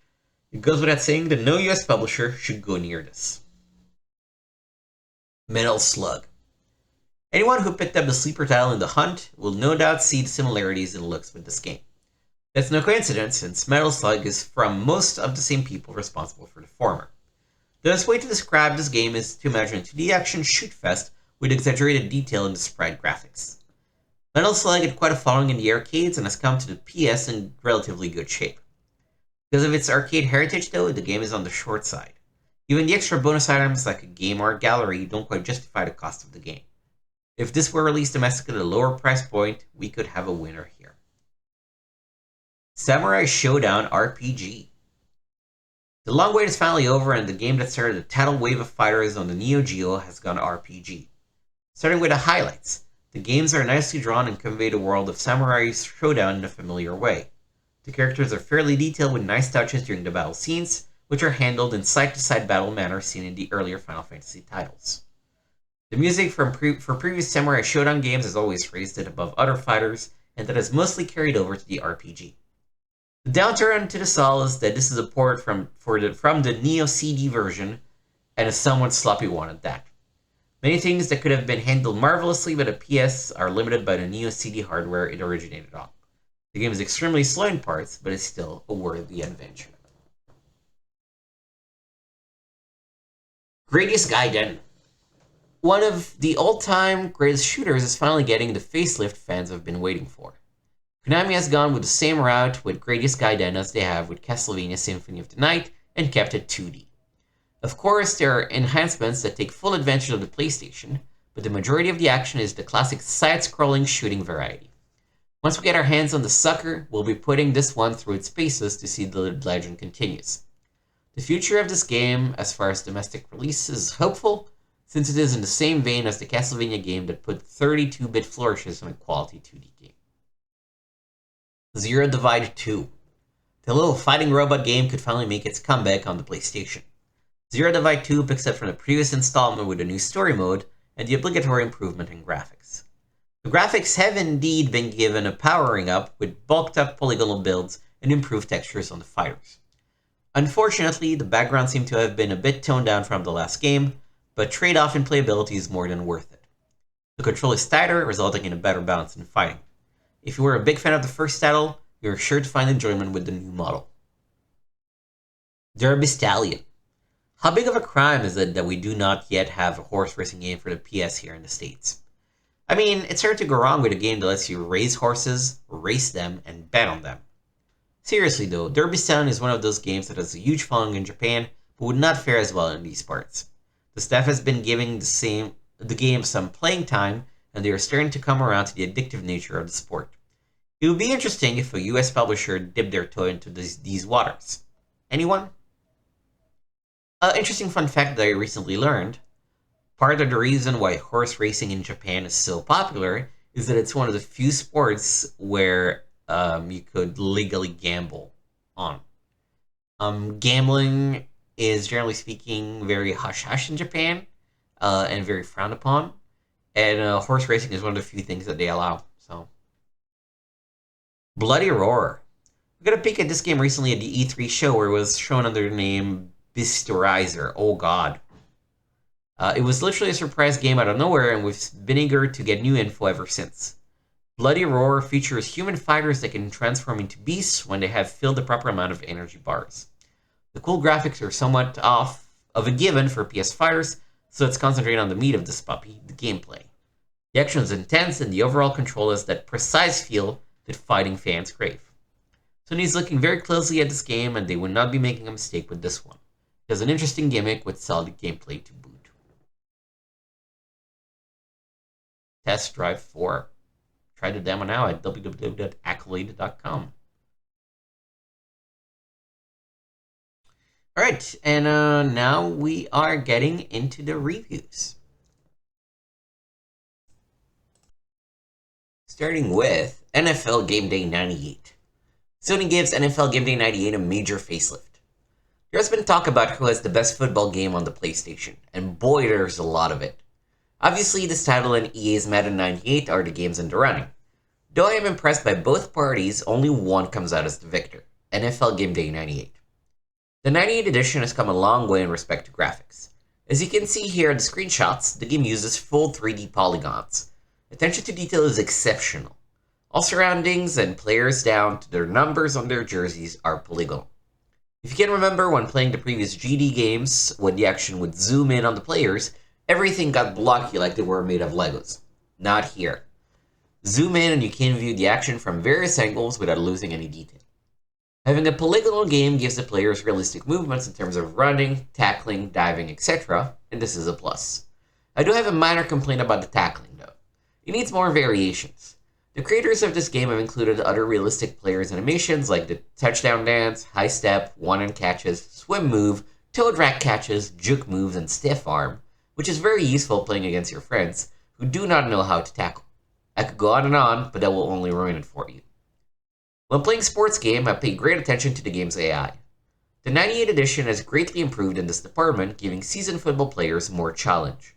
It goes without saying that no US publisher should go near this. Metal Slug. Anyone who picked up the sleeper title in The Hunt will no doubt see the similarities in looks with this game. That's no coincidence, since Metal Slug is from most of the same people responsible for the former. The best way to describe this game is to imagine a 2D action shoot-fest with exaggerated detail in the sprite graphics. Metal Slug had quite a following in the arcades and has come to the PS in relatively good shape. Because of its arcade heritage though, the game is on the short side. Even the extra bonus items like a game art gallery don't quite justify the cost of the game. If this were released domestically at a lower price point, we could have a winner here. Samurai Showdown RPG. The long wait is finally over, and the game that started a tidal wave of fighters on the Neo Geo has gone RPG. Starting with the highlights, the games are nicely drawn and convey the world of Samurai Showdown in a familiar way. The characters are fairly detailed with nice touches during the battle scenes, which are handled in side-to-side battle manner seen in the earlier Final Fantasy titles. The music for previous Samurai Showdown games has always raised it above other fighters, and that has mostly carried over to the RPG. The downturn to the Sol is that this is a port from the Neo CD version, and a somewhat sloppy one at that. Many things that could have been handled marvelously by the PS are limited by the Neo CD hardware it originated on. The game is extremely slow in parts, but it's still a worthy adventure. Greatest Gaiden. One of the all-time greatest shooters is finally getting the facelift fans have been waiting for. Konami has gone with the same route with Greatest Gaiden as they have with Castlevania Symphony of the Night and kept it 2D. Of course, there are enhancements that take full advantage of the PlayStation, but the majority of the action is the classic side-scrolling shooting variety. Once we get our hands on the sucker, we'll be putting this one through its paces to see the legend continues. The future of this game, as far as domestic release, is hopeful, since it is in the same vein as the Castlevania game that put 32-bit flourishes on a quality 2D game. Zero Divide 2. The little fighting robot game could finally make its comeback on the PlayStation. Zero Divide 2 picks up from the previous installment with a new story mode and the obligatory improvement in graphics. The graphics have indeed been given a powering up with bulked up polygonal builds and improved textures on the fighters. Unfortunately, the background seemed to have been a bit toned down from the last game, but trade-off in playability is more than worth it. The control is tighter, resulting in a better balance in fighting. If you were a big fan of the first title, you're sure to find enjoyment with the new model. Derby Stallion. How big of a crime is it that we do not yet have a horse racing game for the PS here in the States? I mean, it's hard to go wrong with a game that lets you raise horses, race them, and bet on them. Seriously though, Derby Stallion is one of those games that has a huge following in Japan, but would not fare as well in these parts. The staff has been giving the game some playing time, and they are starting to come around to the addictive nature of the sport. It would be interesting if a US publisher dipped their toe into these waters. Anyone? Interesting fun fact that I recently learned. Part of the reason why horse racing in Japan is so popular is that it's one of the few sports where you could legally gamble on. Gambling is, generally speaking, very hush-hush in Japan and very frowned upon. And horse racing is one of the few things that they allow. So, Bloody Roar. We got a peek at this game recently at the E3 show where it was shown under the name Beasterizer. Oh god. It was literally a surprise game out of nowhere, and we've been eager to get new info ever since. Bloody Roar features human fighters that can transform into beasts when they have filled the proper amount of energy bars. The cool graphics are somewhat off of a given for PS fighters, so let's concentrate on the meat of this puppy, the gameplay. The action is intense, and the overall control is that precise feel that fighting fans crave. Sony's looking very closely at this game, and they would not be making a mistake with this one. It has an interesting gimmick with solid gameplay to boot. Test Drive 4. Try the demo now at www.accolade.com. Alright, and now we are getting into the reviews. Starting with NFL Game Day 98. Sony gives NFL Game Day 98 a major facelift. There has been talk about who has the best football game on the PlayStation, and boy, there's a lot of it. Obviously, this title and EA's Madden 98 are the games in the running. Though I am impressed by both parties, only one comes out as the victor, NFL Game Day 98. The 98 edition has come a long way in respect to graphics. As you can see here in the screenshots, the game uses full 3D polygons. Attention to detail is exceptional. All surroundings and players down to their numbers on their jerseys are polygonal. If you can remember when playing the previous GD games, when the action would zoom in on the players, everything got blocky like they were made of Legos. Not here. Zoom in and you can view the action from various angles without losing any detail. Having a polygonal game gives the players realistic movements in terms of running, tackling, diving, etc., and this is a plus. I do have a minor complaint about the tackling though. It needs more variations. The creators of this game have included other realistic players' animations like the touchdown dance, high step, one-hand catches, swim move, toe drag catches, juke moves, and stiff arm, which is very useful playing against your friends who do not know how to tackle. I could go on, but that will only ruin it for you. When playing sports game, I pay great attention to the game's AI. The 98 edition has greatly improved in this department, giving seasoned football players more challenge.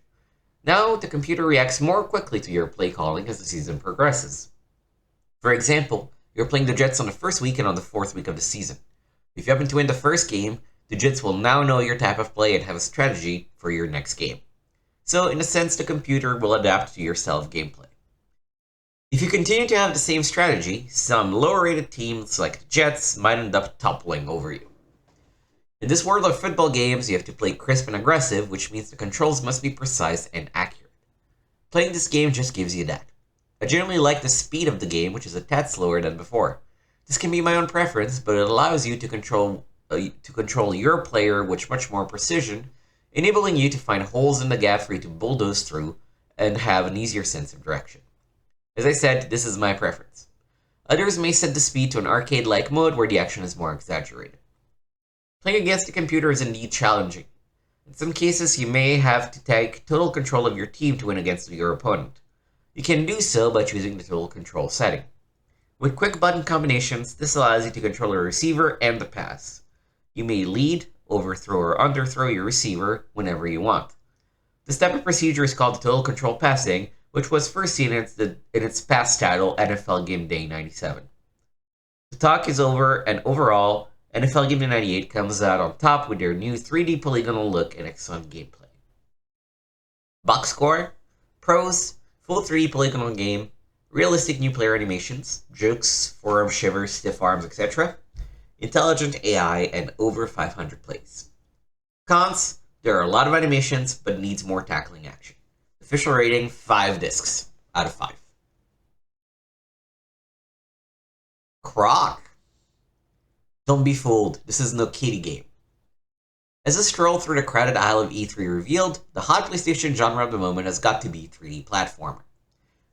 Now, the computer reacts more quickly to your play calling as the season progresses. For example, You're playing the Jets on the first week and on the fourth week of the season. If you happen to win the first game, the Jets will now know your type of play and have a strategy for your next game. So, in a sense, the computer will adapt to your style of gameplay. If you continue to have the same strategy, some lower-rated teams like the Jets might end up toppling over you. In this world of football games, you have to play crisp and aggressive, which means the controls must be precise and accurate. Playing this game just gives you that. I generally like the speed of the game, which is a tad slower than before. This can be my own preference, but it allows you to control your player with much more precision, enabling you to find holes in the gap for you to bulldoze through and have an easier sense of direction. As I said, this is my preference. Others may set the speed to an arcade-like mode where the action is more exaggerated. Playing against the computer is indeed challenging. In some cases, you may have to take total control of your team to win against your opponent. You can do so by choosing the total control setting. With quick button combinations, this allows you to control your receiver and the pass. You may lead, overthrow, or underthrow your receiver whenever you want. This type of procedure is called total control passing, which was first seen in its past title, NFL Game Day 97. The talk is over, and overall, NFL Game Day 98 comes out on top with their new 3D polygonal look and excellent gameplay. Box score, pros, full 3D polygonal game, realistic new player animations, jokes, forearm shivers, stiff arms, etc., intelligent AI, and over 500 plays. Cons, there are a lot of animations, but needs more tackling action. Official rating, 5 discs out of 5. Croc. Don't be fooled, this is no kiddie game. As a stroll through the crowded aisle of E3 revealed, the hot PlayStation genre of the moment has got to be 3D platformer.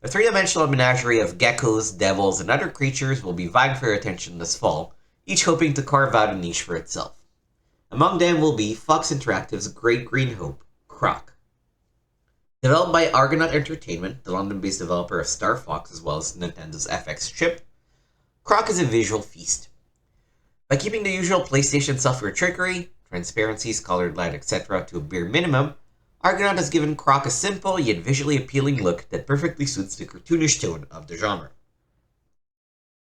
A three-dimensional menagerie of geckos, devils, and other creatures will be vying for your attention this fall, each hoping to carve out a niche for itself. Among them will be Fox Interactive's Great Green Hope, Croc. Developed by Argonaut Entertainment, the London-based developer of Star Fox as well as Nintendo's FX chip, Croc is a visual feast. By keeping the usual PlayStation software trickery, transparencies, colored light, etc. to a bare minimum, Argonaut has given Croc a simple yet visually appealing look that perfectly suits the cartoonish tone of the genre.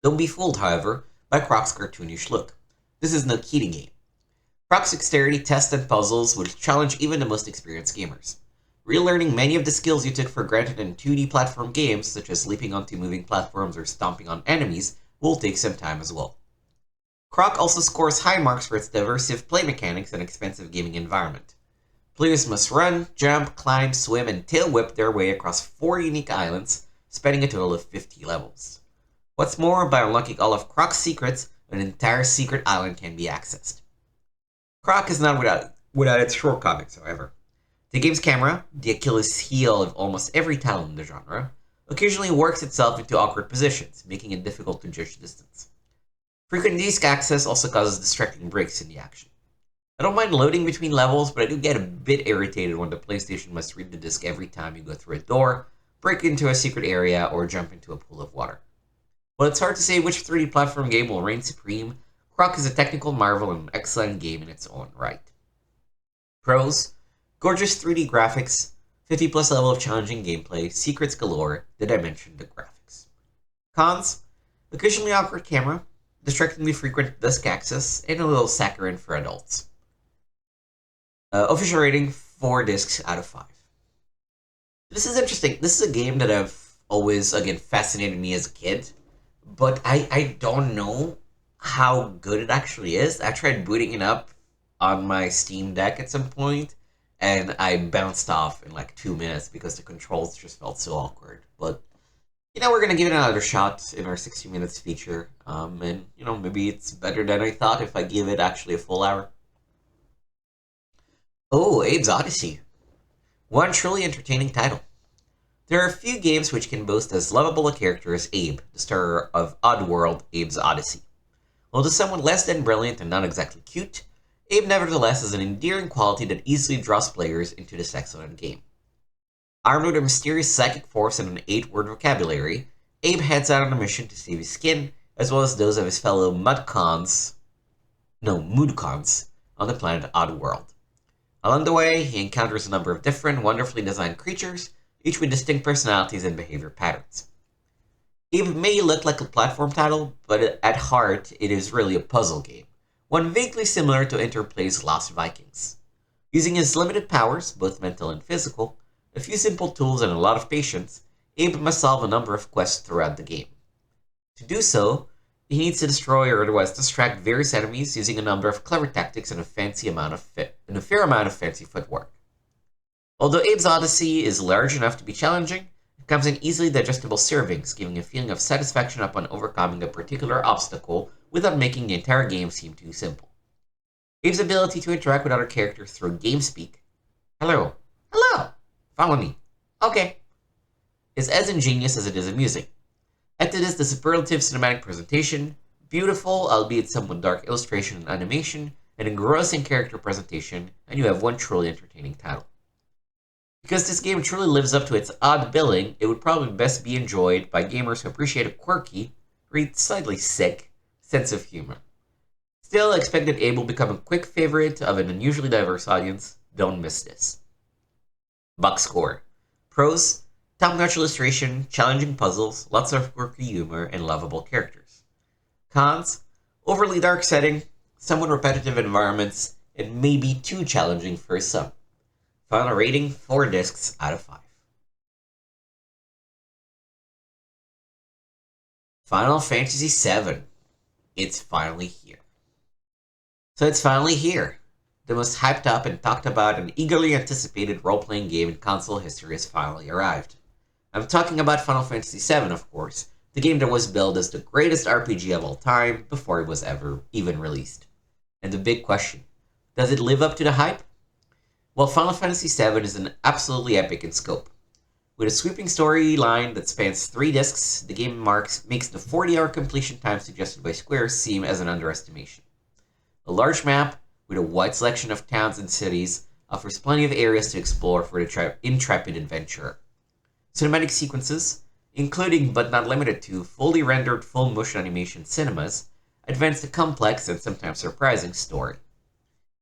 Don't be fooled, however, by Croc's cartoonish look. This is no kiddie game. Croc's dexterity tests and puzzles will challenge even the most experienced gamers. Relearning many of the skills you took for granted in 2D platform games, such as leaping onto moving platforms or stomping on enemies, will take some time as well. Croc also scores high marks for its diversive play mechanics and expensive gaming environment. Players must run, jump, climb, swim, and tail whip their way across 4 unique islands, spanning a total of 50 levels. What's more, by unlocking all of Croc's secrets, an entire secret island can be accessed. Croc is not without its shortcomings, however. The game's camera, the Achilles heel of almost every title in the genre, occasionally works itself into awkward positions, making it difficult to judge distance. Frequent disc access also causes distracting breaks in the action. I don't mind loading between levels, but I do get a bit irritated when the PlayStation must read the disc every time you go through a door, break into a secret area, or jump into a pool of water. While it's hard to say which 3D platform game will reign supreme, Croc is a technical marvel and an excellent game in its own right. Pros: gorgeous 3D graphics, 50 plus level of challenging gameplay, secrets galore, did I mention the graphics. Cons: occasionally awkward camera, distractingly frequent disc access, and a little saccharine for adults. Official rating, 4 discs out of 5. This is interesting. This is a game that I've always, again, fascinated me as a kid, but I don't know how good it actually is. I tried booting it up on my Steam Deck at some point, and I bounced off in like 2 minutes because the controls just felt so awkward. But, we're going to give it another shot in our 60 minutes feature, and, maybe it's better than I thought if I give it actually a full hour. Oh, Abe's Odyssey. One truly entertaining title. There are a few games which can boast as lovable a character as Abe, the star of Oddworld, Abe's Odyssey. Although somewhat less than brilliant and not exactly cute, Abe nevertheless has an endearing quality that easily draws players into this excellent game. Armed with a mysterious psychic force and an 8-word vocabulary, Abe heads out on a mission to save his skin, as well as those of his fellow moodcons on the planet Oddworld. Along the way, he encounters a number of different, wonderfully designed creatures, each with distinct personalities and behavior patterns. It may look like a platform title, but at heart, it is really a puzzle game, one vaguely similar to Interplay's Lost Vikings. Using his limited powers, both mental and physical, a few simple tools, and a lot of patience, Abe must solve a number of quests throughout the game. To do so, he needs to destroy or otherwise distract various enemies using a number of clever tactics and a fair amount of fancy footwork. Although Abe's Odyssey is large enough to be challenging, it comes in easily digestible servings, giving a feeling of satisfaction upon overcoming a particular obstacle without making the entire game seem too simple. Abe's ability to interact with other characters through GameSpeak, hello, hello, follow me, okay, is as ingenious as it is amusing. Add to this the superlative cinematic presentation, beautiful, albeit somewhat dark illustration and animation, and engrossing character presentation, and you have one truly entertaining title. Because this game truly lives up to its odd billing, it would probably best be enjoyed by gamers who appreciate a quirky, read slightly sick, sense of humor. Still, I expect that Abe will become a quick favorite of an unusually diverse audience. Don't miss this. Buck score. Pros, top-notch illustration, challenging puzzles, lots of quirky humor, and lovable characters. Cons, overly dark setting, somewhat repetitive environments, and maybe too challenging for some. Final rating, 4 discs out of 5. Final Fantasy VII. It's finally here. So it's finally here. The most hyped up and talked about and eagerly anticipated role-playing game in console history has finally arrived. I'm talking about Final Fantasy VII, of course, the game that was billed as the greatest RPG of all time before it was ever even released. And the big question, does it live up to the hype? Well, Final Fantasy VII is an absolutely epic in scope. With a sweeping storyline that spans 3 discs, the game makes the 40-hour completion time suggested by Square seem as an underestimation. A large map, with a wide selection of towns and cities, offers plenty of areas to explore for the intrepid adventurer. Cinematic sequences, including but not limited to fully rendered full motion animation cinemas, advance the complex and sometimes surprising story.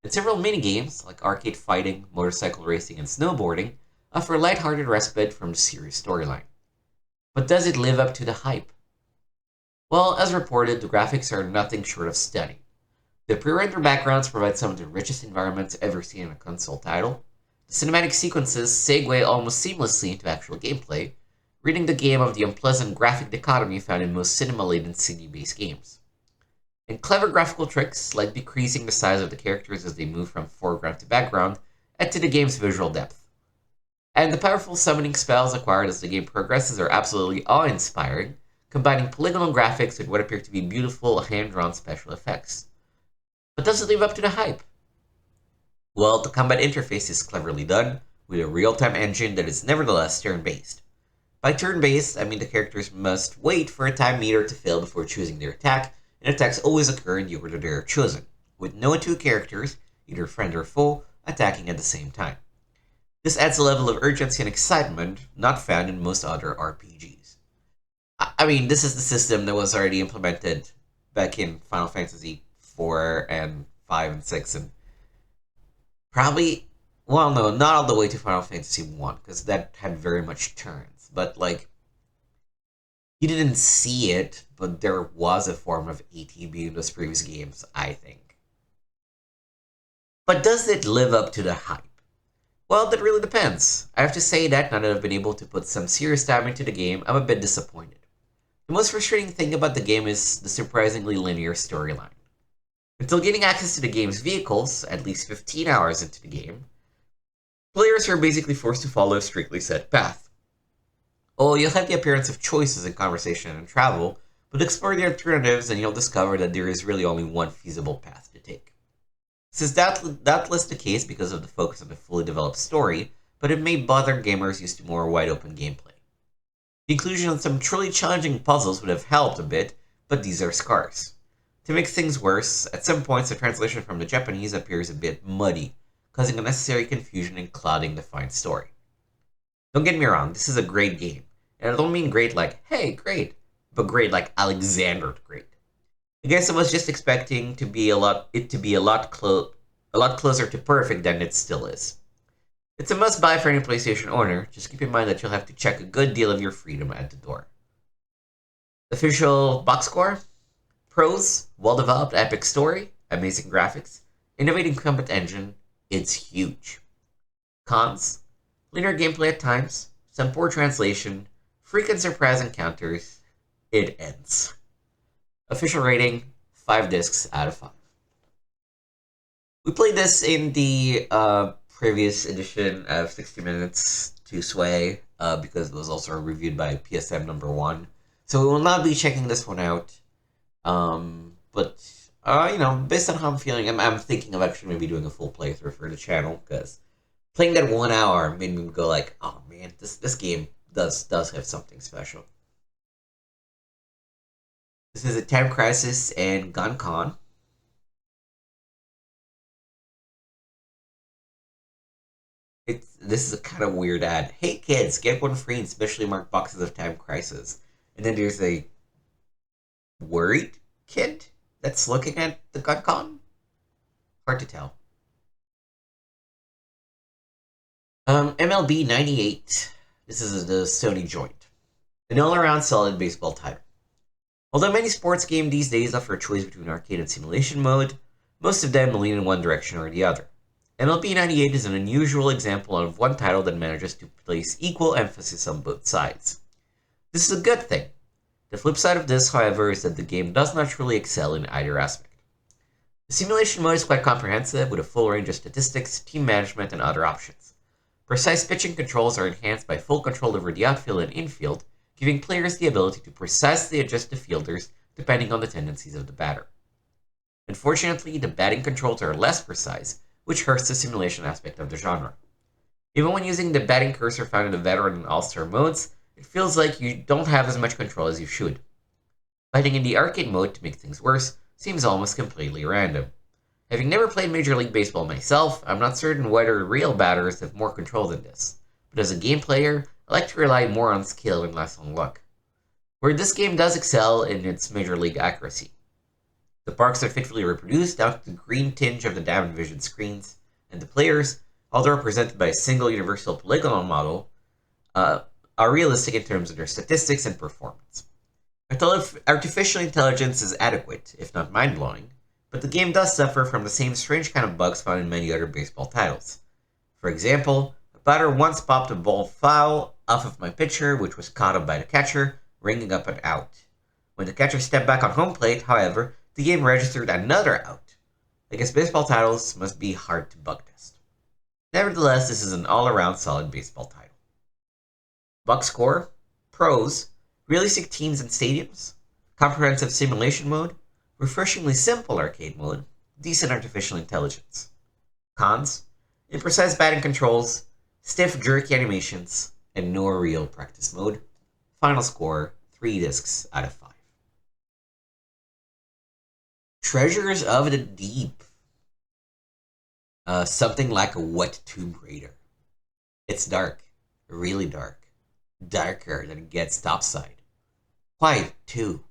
And several minigames, like arcade fighting, motorcycle racing, and snowboarding, offer a lighthearted respite from the serious storyline. But does it live up to the hype? Well, as reported, the graphics are nothing short of stunning. The pre-rendered backgrounds provide some of the richest environments ever seen in a console title. The cinematic sequences segue almost seamlessly into actual gameplay, ridding the game of the unpleasant graphic dichotomy found in most cinema-laden CD-based games. And clever graphical tricks, like decreasing the size of the characters as they move from foreground to background, add to the game's visual depth. And the powerful summoning spells acquired as the game progresses are absolutely awe-inspiring, combining polygonal graphics with what appear to be beautiful hand-drawn special effects. But does it live up to the hype? Well, the combat interface is cleverly done, with a real-time engine that is nevertheless turn-based. By turn-based, I mean the characters must wait for a time meter to fill before choosing their attack, and attacks always occur in the order they are chosen, with no 2 characters, either friend or foe, attacking at the same time. This adds a level of urgency and excitement not found in most other RPGs. I mean, this is the system that was already implemented back in Final Fantasy 4 and 5 and 6, and probably, well, no, not all the way to Final Fantasy 1, because that had very much turns, but like, you didn't see it, but there was a form of ATB in those previous games, I think. But does it live up to the hype? Well, that really depends. I have to say that now that I've been able to put some serious time into the game, I'm a bit disappointed. The most frustrating thing about the game is the surprisingly linear storyline. Until getting access to the game's vehicles, at least 15 hours into the game, players are basically forced to follow a strictly set path. Oh, you'll have the appearance of choices in conversation and travel, but explore the alternatives and you'll discover that there is really only one feasible path to take. This is doubtless the case because of the focus on the fully developed story, but it may bother gamers used to more wide-open gameplay. The inclusion of some truly challenging puzzles would have helped a bit, but these are scarce. To make things worse, at some points the translation from the Japanese appears a bit muddy, causing unnecessary confusion and clouding the fine story. Don't get me wrong, this is a great game, and I don't mean great like, hey, great, but great like Alexander the Great. I guess I was just expecting it to be a lot closer to perfect than it still is. It's a must-buy for any PlayStation owner, just keep in mind that you'll have to check a good deal of your freedom at the door. Official box score: pros, well developed, epic story, amazing graphics, innovating combat engine, it's huge. Cons: linear gameplay at times, some poor translation, frequent surprise encounters, it ends. Official rating: 5 discs out of 5. We played this in the previous edition of 60 Minutes to Sway because it was also reviewed by PSM number 1. So we will not be checking this one out. But, based on how I'm feeling, I'm thinking of actually maybe doing a full playthrough for the channel because playing that 1 hour made me go like, oh man, this game does have something special. This is a Time Crisis and Gun Con. This is a kind of weird ad. Hey kids, get one free in specially marked boxes of Time Crisis. And then there's a worried kid that's looking at the gun con. Hard to tell. MLB 98. This is the Sony joint. An all-around solid baseball title. Although many sports games these days offer a choice between arcade and simulation mode, most of them lean in one direction or the other. MLB 98 is an unusual example of one title that manages to place equal emphasis on both sides. This is a good thing. The flip side of this, however, is that the game does not truly excel in either aspect. The simulation mode is quite comprehensive with a full range of statistics, team management, and other options. Precise pitching controls are enhanced by full control over the outfield and infield, giving players the ability to precisely adjust the fielders depending on the tendencies of the batter. Unfortunately, the batting controls are less precise, which hurts the simulation aspect of the genre. Even when using the batting cursor found in the veteran and all-star modes, it feels like you don't have as much control as you should. Fighting in the arcade mode to make things worse seems almost completely random. Having never played Major League Baseball myself, I'm not certain whether real batters have more control than this, but as a game player, I like to rely more on skill and less on luck. Where this game does excel in its Major League accuracy. The parks are fitfully reproduced down to the green tinge of the down vision screens, and the players, although represented by a single universal polygonal model, are realistic in terms of their statistics and performance. Artificial intelligence is adequate, if not mind-blowing, but the game does suffer from the same strange kind of bugs found in many other baseball titles. For example, a batter once popped a ball foul off of my pitcher, which was caught up by the catcher, ringing up an out. When the catcher stepped back on home plate, however, the game registered another out. I guess baseball titles must be hard to bug test. Nevertheless, this is an all-around solid baseball title. Box score: pros, realistic teams and stadiums, comprehensive simulation mode, refreshingly simple arcade mode, decent artificial intelligence. Cons: imprecise batting controls, stiff jerky animations, and no real practice mode. Final score: 3 discs out of 5. Treasures of the Deep. Something like a wet Tomb Raider. It's dark, really dark. Darker than it gets topside. Quiet, too.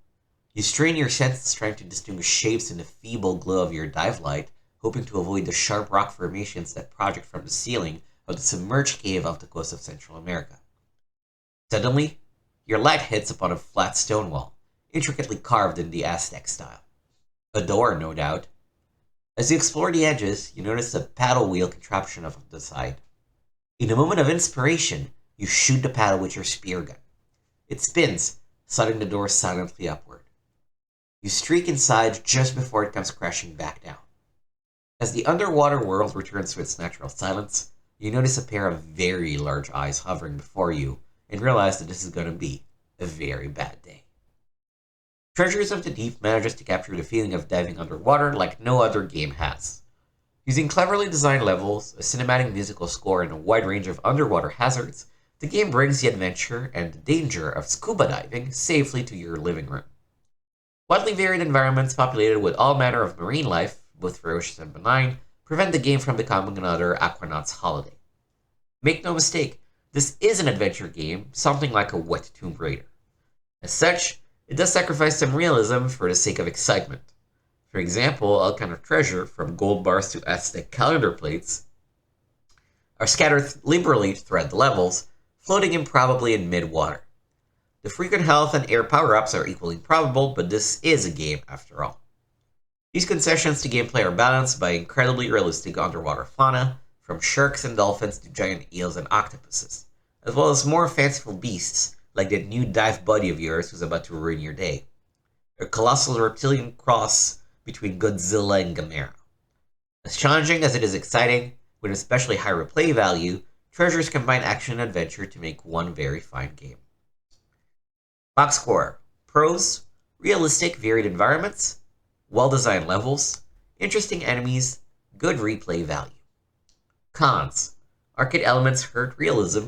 You strain your senses trying to distinguish shapes in the feeble glow of your dive light, hoping to avoid the sharp rock formations that project from the ceiling of the submerged cave off the coast of Central America. Suddenly, your light hits upon a flat stone wall, intricately carved in the Aztec style. A door, no doubt. As you explore the edges, you notice a paddle wheel contraption off the side. In a moment of inspiration, you shoot the paddle with your spear gun. It spins, sliding the door silently upward. You streak inside just before it comes crashing back down. As the underwater world returns to its natural silence, you notice a pair of very large eyes hovering before you and realize that this is going to be a very bad day. Treasures of the Deep manages to capture the feeling of diving underwater like no other game has. Using cleverly designed levels, a cinematic musical score, and a wide range of underwater hazards, the game brings the adventure and the danger of scuba diving safely to your living room. Widely varied environments populated with all manner of marine life, both ferocious and benign, prevent the game from becoming another Aquanaut's holiday. Make no mistake, this is an adventure game, something like a wet Tomb Raider. As such, it does sacrifice some realism for the sake of excitement. For example, all kind of treasure, from gold bars to Aztec calendar plates, are scattered liberally throughout the levels, floating improbably in mid-water. The frequent health and air power-ups are equally probable, but this is a game after all. These concessions to gameplay are balanced by incredibly realistic underwater fauna, from sharks and dolphins to giant eels and octopuses, as well as more fanciful beasts like that new dive buddy of yours who's about to ruin your day. A colossal reptilian cross between Godzilla and Gamera. As challenging as it is exciting, with especially high replay value, Treasures combine action and adventure to make one very fine game. Box score: pros, realistic, varied environments, well-designed levels, interesting enemies, good replay value. Cons: arcade elements hurt realism,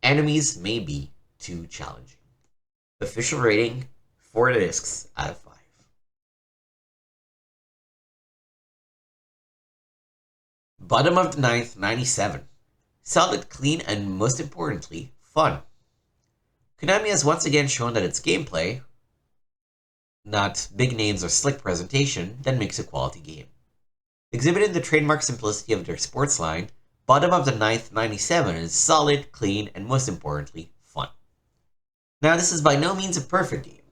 enemies may be too challenging. Official rating: 4 discs out of 5. Bottom of the ninth, 97. Solid, clean, and most importantly, fun. Konami has once again shown that its gameplay, not big names or slick presentation, that makes a quality game. Exhibiting the trademark simplicity of their sports line, Bottom of the ninth, 97 is solid, clean, and most importantly, fun. Now, this is by no means a perfect game.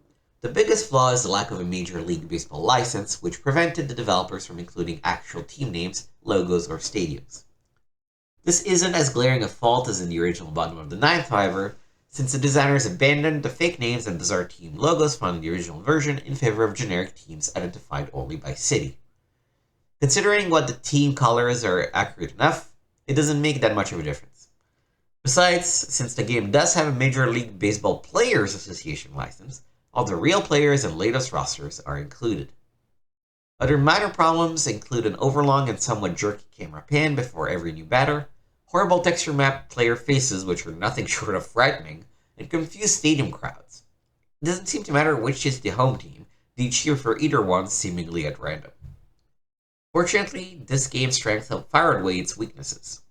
The biggest flaw is the lack of a Major League Baseball license, which prevented the developers from including actual team names, logos, or stadiums. This isn't as glaring a fault as in the original Bottom of the Ninth, however, since the designers abandoned the fake names and bizarre team logos found in the original version in favor of generic teams identified only by city. Considering what the team colors are accurate enough, it doesn't make that much of a difference. Besides, since the game does have a Major League Baseball Players Association license, all the real players and latest rosters are included. Other minor problems include an overlong and somewhat jerky camera pan before every new batter, horrible texture map player faces which are nothing short of frightening, and confused stadium crowds. It doesn't seem to matter which is the home team, they cheer for either one seemingly at random. Fortunately, this game's strengths help far outweigh its weaknesses.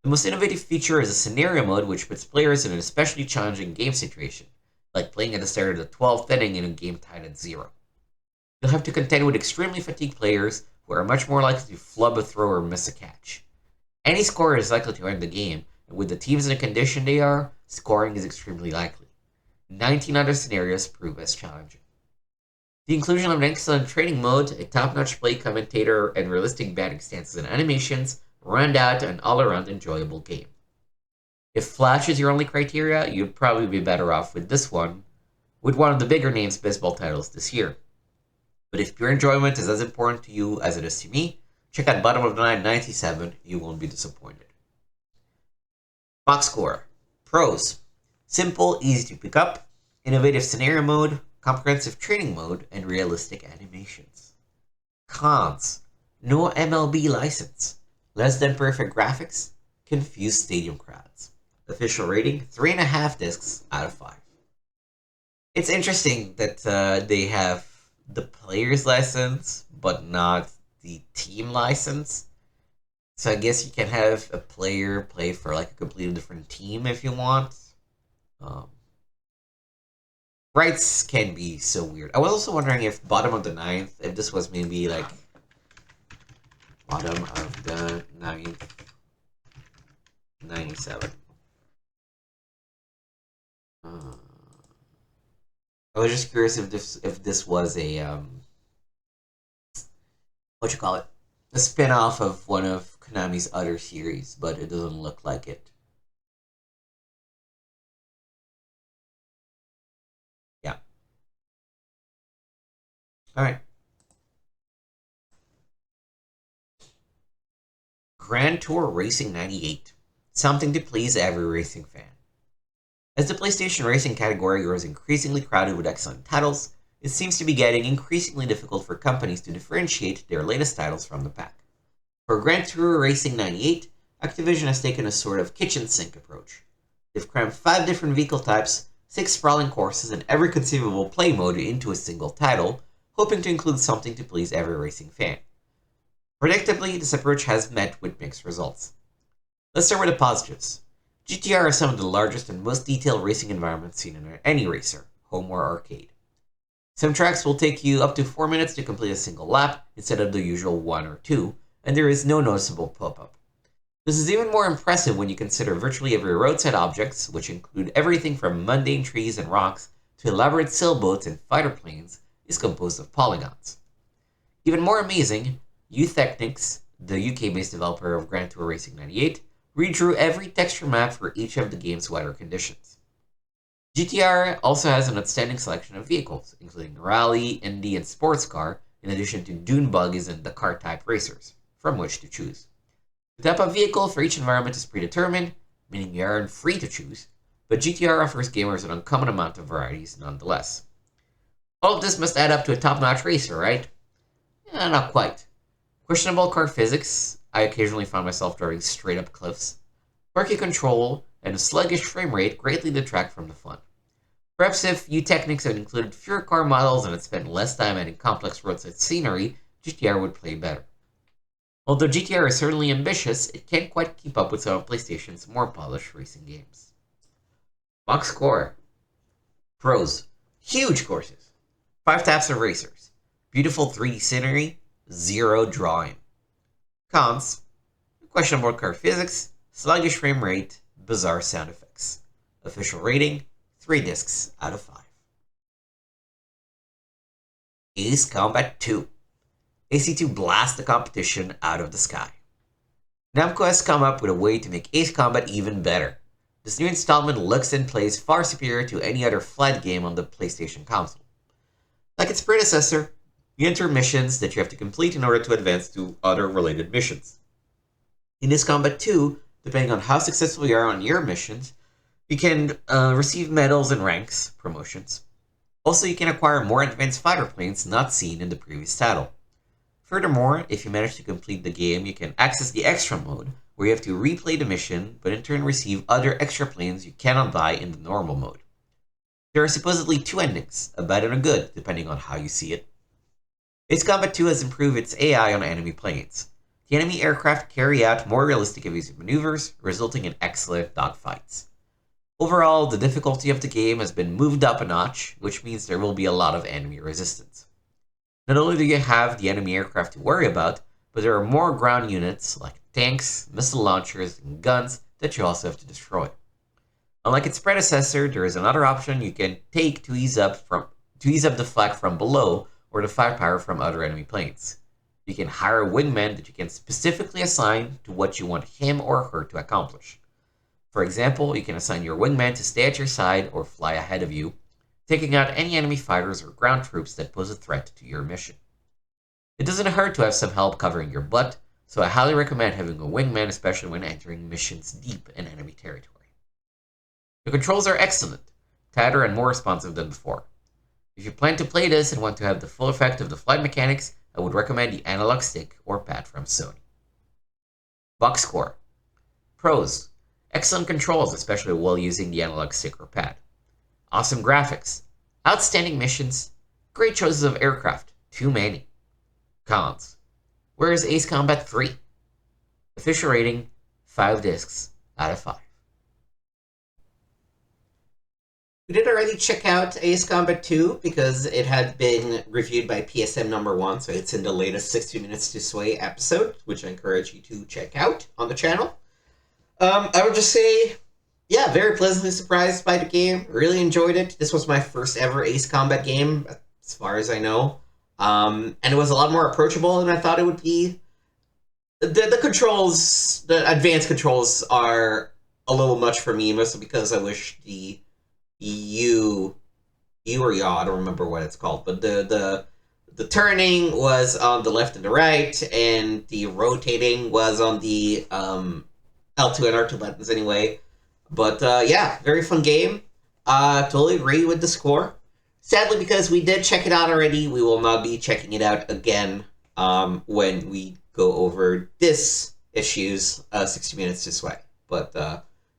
The most innovative feature is a scenario mode which puts players in an especially challenging game situation, like playing at the start of the 12th inning in a game tied at 0. You'll have to contend with extremely fatigued players who are much more likely to flub a throw or miss a catch. Any scorer is likely to end the game, and with the teams in the condition they are, scoring is extremely likely. 19 other scenarios prove as challenging. The inclusion of an excellent training mode, a top-notch play commentator, and realistic batting stances and animations round out an all-around enjoyable game. If Flash is your only criteria, you'd probably be better off with this one, with one of the bigger names baseball titles this year. But if pure enjoyment is as important to you as it is to me, check out Bottom of the Nine 97, you won't be disappointed. Box score: pros, simple, easy to pick up, innovative scenario mode, comprehensive training mode, and realistic animations. Cons: no MLB license, less than perfect graphics, confused stadium crowds. Official rating: 3.5 discs out of 5. It's interesting that they have the player's license, but not the team license. So I guess you can have a player play for like a completely different team if you want. Rights can be so weird. I was also wondering if Bottom of the Ninth, if this was maybe like Bottom of the Ninth 97. I was just curious if this was a what you call it, a spin-off of one of Konami's other series, but it doesn't look like it. Yeah. All right. Grand Tour Racing 98. Something to please every racing fan. As the PlayStation racing category grows increasingly crowded with excellent titles, it seems to be getting increasingly difficult for companies to differentiate their latest titles from the pack. For Gran Turismo Racing 98, Activision has taken a sort of kitchen sink approach. They've crammed 5 different vehicle types, 6 sprawling courses, and every conceivable play mode into a single title, hoping to include something to please every racing fan. Predictably, this approach has met with mixed results. Let's start with the positives. GTR is some of the largest and most detailed racing environments seen in any racer, home or arcade. Some tracks will take you up to 4 minutes to complete a single lap instead of the usual 1 or 2, and there is no noticeable pop-up. This is even more impressive when you consider virtually every roadside objects, which include everything from mundane trees and rocks to elaborate sailboats and fighter planes is composed of polygons. Even more amazing, Technics, the UK-based developer of Grand Tour Racing 98, redrew every texture map for each of the game's weather conditions. GTR also has an outstanding selection of vehicles, including rally, Indy, and sports car, in addition to dune buggies and Dakar-type racers, from which to choose. The type of vehicle for each environment is predetermined, meaning you aren't free to choose, but GTR offers gamers an uncommon amount of varieties nonetheless. All of this must add up to a top-notch racer, right? Not quite. Questionable car physics, I occasionally find myself driving straight up cliffs, quirky control, and a sluggish frame rate greatly detract from the fun. Perhaps if Technics had included fewer car models and had spent less time adding complex roadside scenery, GTR would play better. Although GTR is certainly ambitious, it can't quite keep up with some of PlayStation's more polished racing games. Box score. Pros. Huge courses. 5 taps of racers. Beautiful 3D scenery. 0 drawing. Cons. Questionable car physics. Sluggish frame rate. Bizarre sound effects. Official rating. 3 discs out of 5. Ace Combat 2. AC2 blasts the competition out of the sky. Namco has come up with a way to make Ace Combat even better. This new installment looks and plays far superior to any other flight game on the PlayStation console. Like its predecessor, you enter missions that you have to complete in order to advance to other related missions. In Ace Combat 2, depending on how successful you are on your missions, you can receive medals and ranks, promotions. Also, you can acquire more advanced fighter planes not seen in the previous title. Furthermore, if you manage to complete the game, you can access the extra mode, where you have to replay the mission, but in turn receive other extra planes you cannot buy in the normal mode. There are supposedly 2 endings, a bad and a good, depending on how you see it. Ace Combat 2 has improved its AI on enemy planes. The enemy aircraft carry out more realistic evasive maneuvers, resulting in excellent dogfights. Overall, the difficulty of the game has been moved up a notch, which means there will be a lot of enemy resistance. Not only do you have the enemy aircraft to worry about, but there are more ground units like tanks, missile launchers, and guns that you also have to destroy. Unlike its predecessor, there is another option you can take to ease up the flak from below or the firepower from other enemy planes. You can hire a wingman that you can specifically assign to what you want him or her to accomplish. For example, you can assign your wingman to stay at your side or fly ahead of you, taking out any enemy fighters or ground troops that pose a threat to your mission. It doesn't hurt to have some help covering your butt, so I highly recommend having a wingman, especially when entering missions deep in enemy territory. The controls are excellent, tighter and more responsive than before. If you plan to play this and want to have the full effect of the flight mechanics, I would recommend the analog stick or pad from Sony. Box score. Pros. Excellent controls, especially while using the analog stick or pad. Awesome graphics. Outstanding missions. Great choices of aircraft. Too many. Cons. Where is Ace Combat 3? Official rating, 5 discs out of 5. We did already check out Ace Combat 2 because it had been reviewed by PSM number 1, so it's in the latest 60 Minutes to Sway episode, which I encourage you to check out on the channel. I would just say, yeah, very pleasantly surprised by the game. Really enjoyed it. This was my first ever Ace Combat game, as far as I know. And it was a lot more approachable than I thought it would be. The controls, the advanced controls are a little much for me, mostly because I wish the U or yaw, I don't remember what it's called, but the turning was on the left and the right, and the rotating was on the L2 and R2 buttons anyway. But yeah, very fun game. Totally agree with the score. Sadly, because we did check it out already, we will not be checking it out again when we go over this issue's 60 Minutes to Sway. But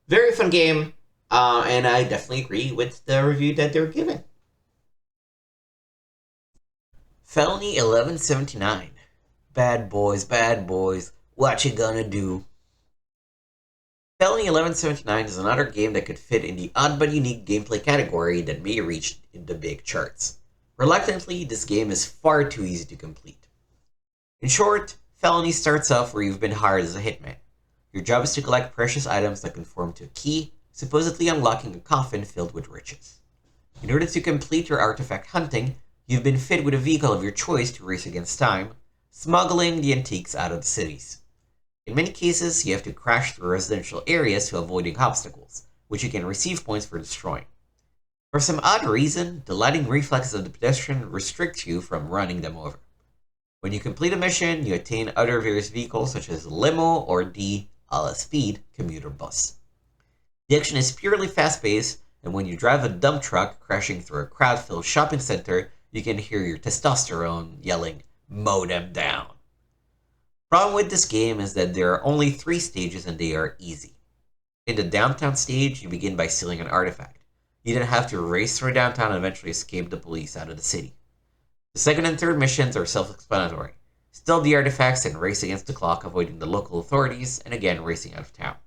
very fun game, and I definitely agree with the review that they're giving. Felony 1179. Bad boys, what you gonna do? Felony 1179 is another game that could fit in the odd but unique gameplay category that may reach the big charts. Reluctantly, this game is far too easy to complete. In short, Felony starts off where you've been hired as a hitman. Your job is to collect precious items that conform to a key, supposedly unlocking a coffin filled with riches. In order to complete your artifact hunting, you've been fit with a vehicle of your choice to race against time, smuggling the antiques out of the cities. In many cases, you have to crash through residential areas to avoiding obstacles, which you can receive points for destroying. For some odd reason, the lightning reflexes of the pedestrian restrict you from running them over. When you complete a mission, you attain other various vehicles such as limo or the speed commuter bus. The action is purely fast-paced, and when you drive a dump truck crashing through a crowd-filled shopping center, you can hear your testosterone yelling, "Mow them down." Problem with this game is that there are only 3 stages and they are easy. In the downtown stage, you begin by stealing an artifact. You then have to race through downtown and eventually escape the police out of the city. The second and third missions are self-explanatory. Steal the artifacts and race against the clock, avoiding the local authorities, and again racing out of town.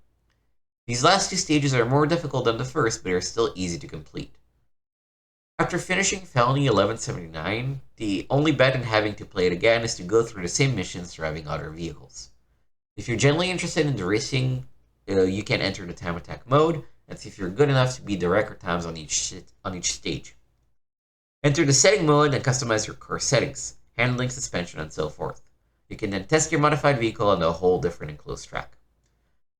These last 2 stages are more difficult than the first, but are still easy to complete. After finishing Felony 1179, the only bet in having to play it again is to go through the same missions driving other vehicles. If you're generally interested in the racing, you can enter the time attack mode and see if you're good enough to beat the record times on each stage. Enter the setting mode and customize your car settings, handling, suspension, and so forth. You can then test your modified vehicle on a whole different enclosed track.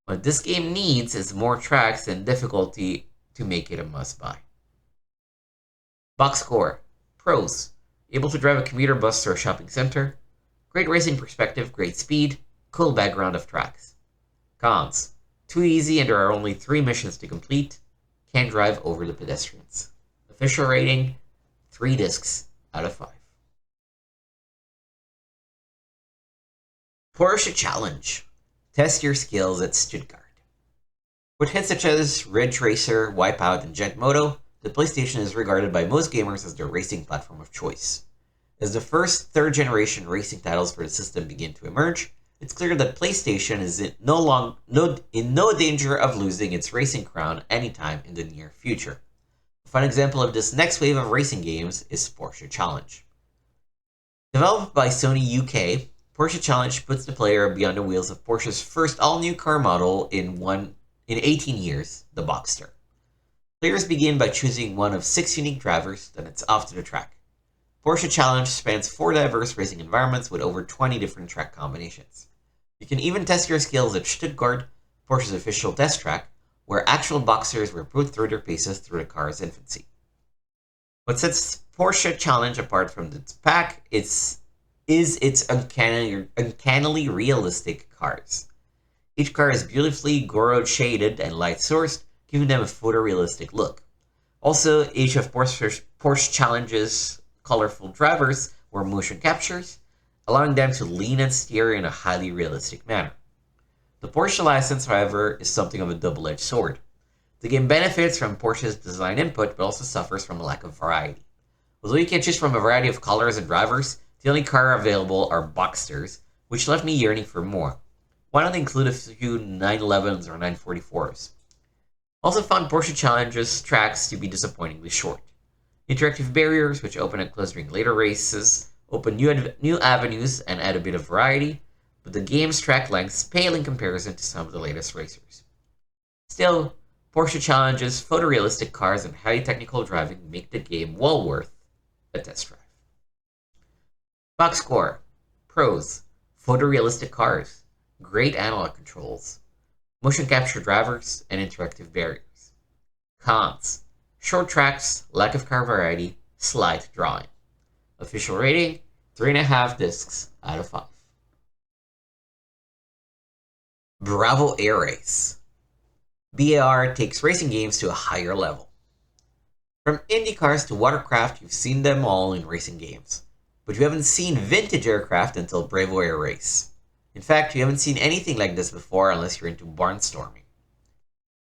What this game needs is more tracks and difficulty to make it a must-buy. Box score. Pros. Able to drive a commuter bus through a shopping center. Great racing perspective, great speed, cool background of tracks. Cons. Too easy and there are only 3 missions to complete. Can't drive over the pedestrians. Official rating, 3 discs out of 5. Porsche Challenge. Test your skills at Stuttgart. With hits such as Ridge Racer, Wipeout, and Jet Moto, the PlayStation is regarded by most gamers as their racing platform of choice. As the first third-generation racing titles for the system begin to emerge, it's clear that PlayStation is in no danger of losing its racing crown anytime in the near future. A fun example of this next wave of racing games is Porsche Challenge. Developed by Sony UK, Porsche Challenge puts the player beyond the wheels of Porsche's first all-new car model in 18 years, the Boxster. Players begin by choosing one of 6 unique drivers, then it's off to the track. Porsche Challenge spans 4 diverse racing environments with over 20 different track combinations. You can even test your skills at Stuttgart, Porsche's official test track, where actual Boxsters were put through their paces through the car's infancy. What sets Porsche Challenge apart from its pack is its uncannily realistic cars. Each car is beautifully Goro shaded and light sourced, giving them a photorealistic look. Also, each of Porsche Challenge's colorful drivers were motion captures, allowing them to lean and steer in a highly realistic manner. The Porsche license, however, is something of a double-edged sword. The game benefits from Porsche's design input, but also suffers from a lack of variety. Although you can choose from a variety of colors and drivers, the only car available are Boxsters, which left me yearning for more. Why not include a few 911s or 944s? Also found Porsche Challenge's tracks to be disappointingly short. Interactive barriers, which open and close during later races, open new avenues and add a bit of variety, but the game's track lengths pale in comparison to some of the latest racers. Still, Porsche Challenge's photorealistic cars and highly technical driving make the game well worth a test drive. Box score. Pros. Photorealistic cars, great analog controls, motion capture drivers, and interactive barriers. Cons. Short tracks, lack of car variety, slight drawing. Official rating, 3.5 discs out of 5. Bravo Air Race. BAR takes racing games to a higher level. From Indy cars to watercraft, you've seen them all in racing games. But you haven't seen vintage aircraft until Bravo Air Race. In fact, you haven't seen anything like this before unless you're into barnstorming.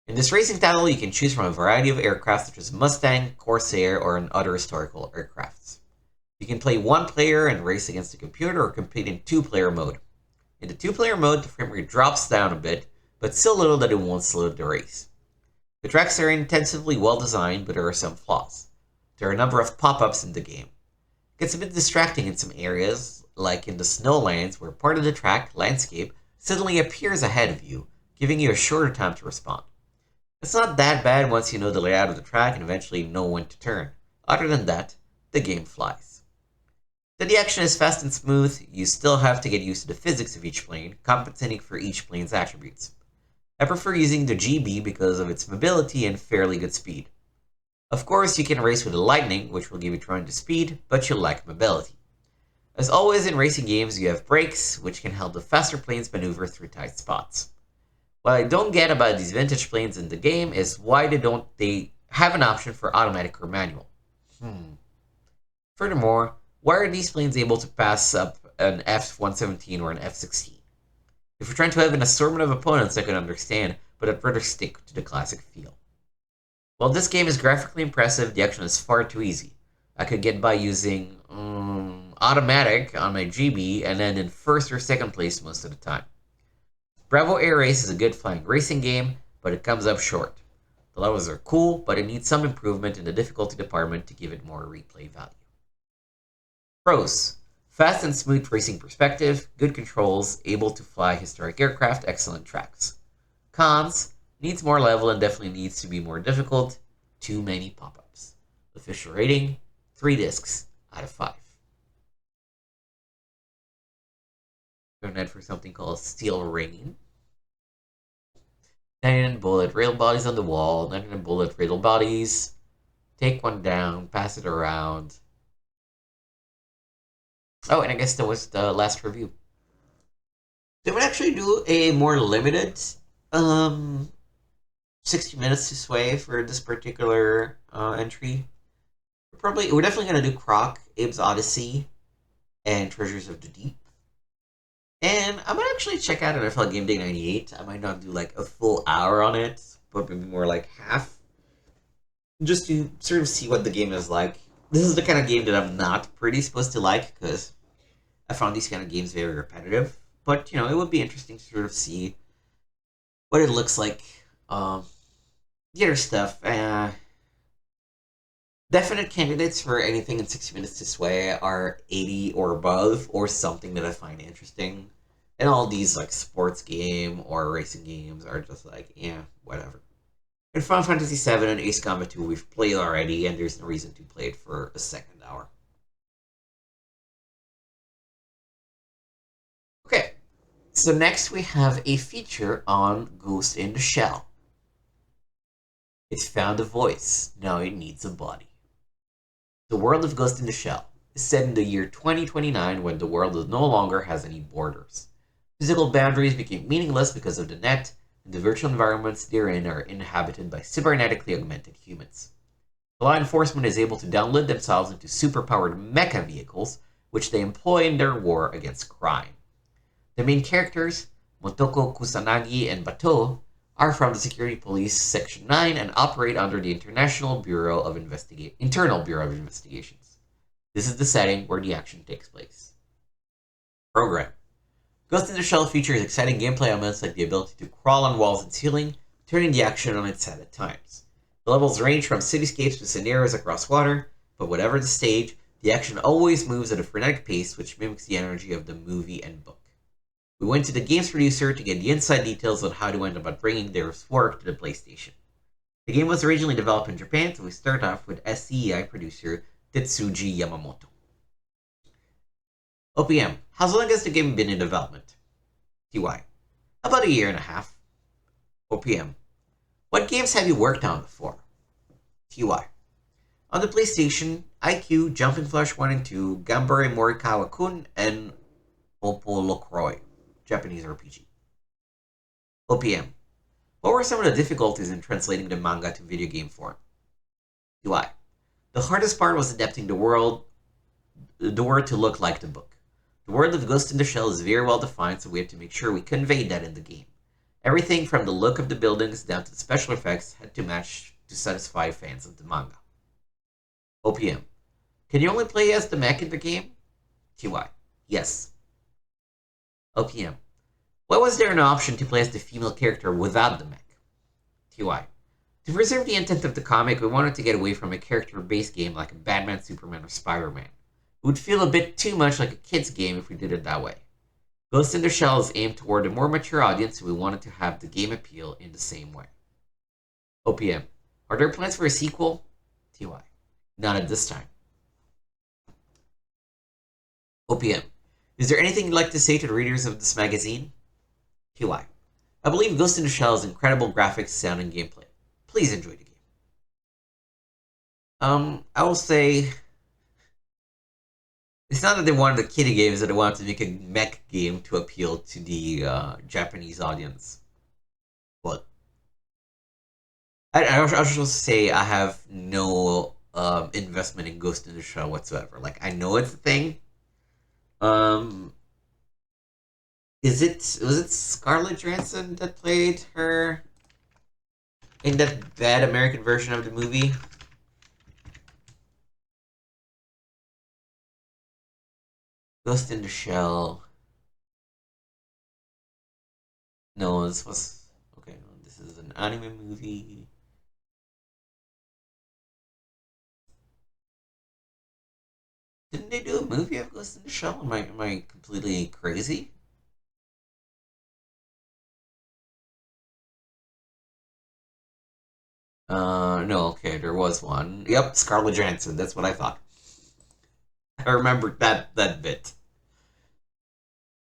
In this racing title, you can choose from a variety of aircraft such as Mustang, Corsair, or other historical aircrafts. You can play 1 player and race against the computer or compete in 2-player mode. In the 2-player mode, the frame rate drops down a bit, but still little that it won't slow the race. The tracks are intensively well designed, but there are some flaws. There are a number of pop-ups in the game. It gets a bit distracting in some areas, like in the snowlands where part of the track landscape suddenly appears ahead of you, giving you a shorter time to respond. It's not that bad once you know the layout of the track and eventually know when to turn. Other than that, the game flies. Though the action is fast and smooth, you still have to get used to the physics of each plane, compensating for each plane's attributes. I prefer using the GB because of its mobility and fairly good speed. Of course, you can race with the Lightning, which will give you tremendous speed, but you'll lack mobility. As always in racing games, you have brakes, which can help the faster planes maneuver through tight spots. What I don't get about these vintage planes in the game is why they have an option for automatic or manual. Furthermore, why are these planes able to pass up an F-117 or an F-16? If you're trying to have an assortment of opponents, I can understand, but I'd rather stick to the classic feel. While this game is graphically impressive, the action is far too easy. I could get by using automatic on my GB and then in first or second place most of the time. Bravo Air Race is a good flying racing game, but it comes up short. The levels are cool, but it needs some improvement in the difficulty department to give it more replay value. Pros: fast and smooth racing perspective, good controls, able to fly historic aircraft, excellent tracks. Cons: needs more level and definitely needs to be more difficult, too many pop-ups. Official rating: 3 discs out of 5. Going ahead for something called Steel Rain. 99 bullet rail bodies on the wall, 99 bullet rail bodies. Take one down, pass it around. Oh, and I guess that was the last review. They would actually do a more limited 60 minutes to sway for this particular entry. We're definitely going to do Croc, Abe's Odyssey, and Treasures of the Deep. And I might actually check out NFL Game Day 98. I might not do like a full hour on it, but maybe more like half. Just to sort of see what the game is like. This is the kind of game that I'm not pretty supposed to like, because I found these kind of games very repetitive. But, it would be interesting to sort of see what it looks like. The other stuff. Definite candidates for anything in 60 minutes to sway are 80 or above, or something that I find interesting. And all these like sports game or racing games are just like, yeah, whatever. And Final Fantasy VII and Ace Combat 2 we've played already, and there's no reason to play it for a second hour. Okay, so next we have a feature on Ghost in the Shell. It's found a voice, now it needs a body. The world of Ghost in the Shell is set in the year 2029 when the world no longer has any borders. Physical boundaries became meaningless because of the net, and the virtual environments therein are inhabited by cybernetically augmented humans. The law enforcement is able to download themselves into superpowered mecha vehicles, which they employ in their war against crime. The main characters, Motoko Kusanagi and Bato, are from the Security Police Section 9 and operate under the Internal Bureau of Investigations. This is the setting where the action takes place. Program. Ghost in the Shell features exciting gameplay elements like the ability to crawl on walls and ceiling, turning the action on its head at times. The levels range from cityscapes to scenarios across water, but whatever the stage, the action always moves at a frenetic pace which mimics the energy of the movie and book. We went to the game's producer to get the inside details on how to end up bringing their work to the PlayStation. The game was originally developed in Japan, so we start off with SCEI producer Tetsuji Yamamoto. OPM. How long has the game been in development? TY. About a year and a half. OPM. What games have you worked on before? TY. On the PlayStation, IQ, Jumping Flash 1 and 2, Gambare Morikawa-kun, and Oppo Locroix, Japanese RPG. OPM. What were some of the difficulties in translating the manga to video game form? TY. The hardest part was adapting the word to look like the book. The world of Ghost in the Shell is very well defined, so we have to make sure we convey that in the game. Everything from the look of the buildings down to the special effects had to match to satisfy fans of the manga. OPM. Can you only play as the mech in the game? TY. Yes. OPM. Why was there an option to play as the female character without the mech? TY. To preserve the intent of the comic, we wanted to get away from a character-based game like a Batman, Superman, or Spider-Man. It would feel a bit too much like a kid's game if we did it that way. Ghost in the Shell is aimed toward a more mature audience, so we wanted to have the game appeal in the same way. OPM. Are there plans for a sequel? TY. Not at this time. OPM. Is there anything you'd like to say to the readers of this magazine? TY. I believe Ghost in the Shell has incredible graphics, sound, and gameplay. Please enjoy the game. I will say it's not that they wanted a kiddie game, it's that they wanted to make a mech game to appeal to the Japanese audience. But I was just supposed to say I have no investment in Ghost in the Shell whatsoever. Like I know it's a thing. Um, was it Scarlett Johansson that played her in that bad American version of the movie? Ghost in the Shell. No, this was okay. No, this is an anime movie. Didn't they do a movie of Ghost in the Shell? Am I completely crazy? No. Okay, there was one. Yep, Scarlett Johansson. That's what I thought. I remembered that bit.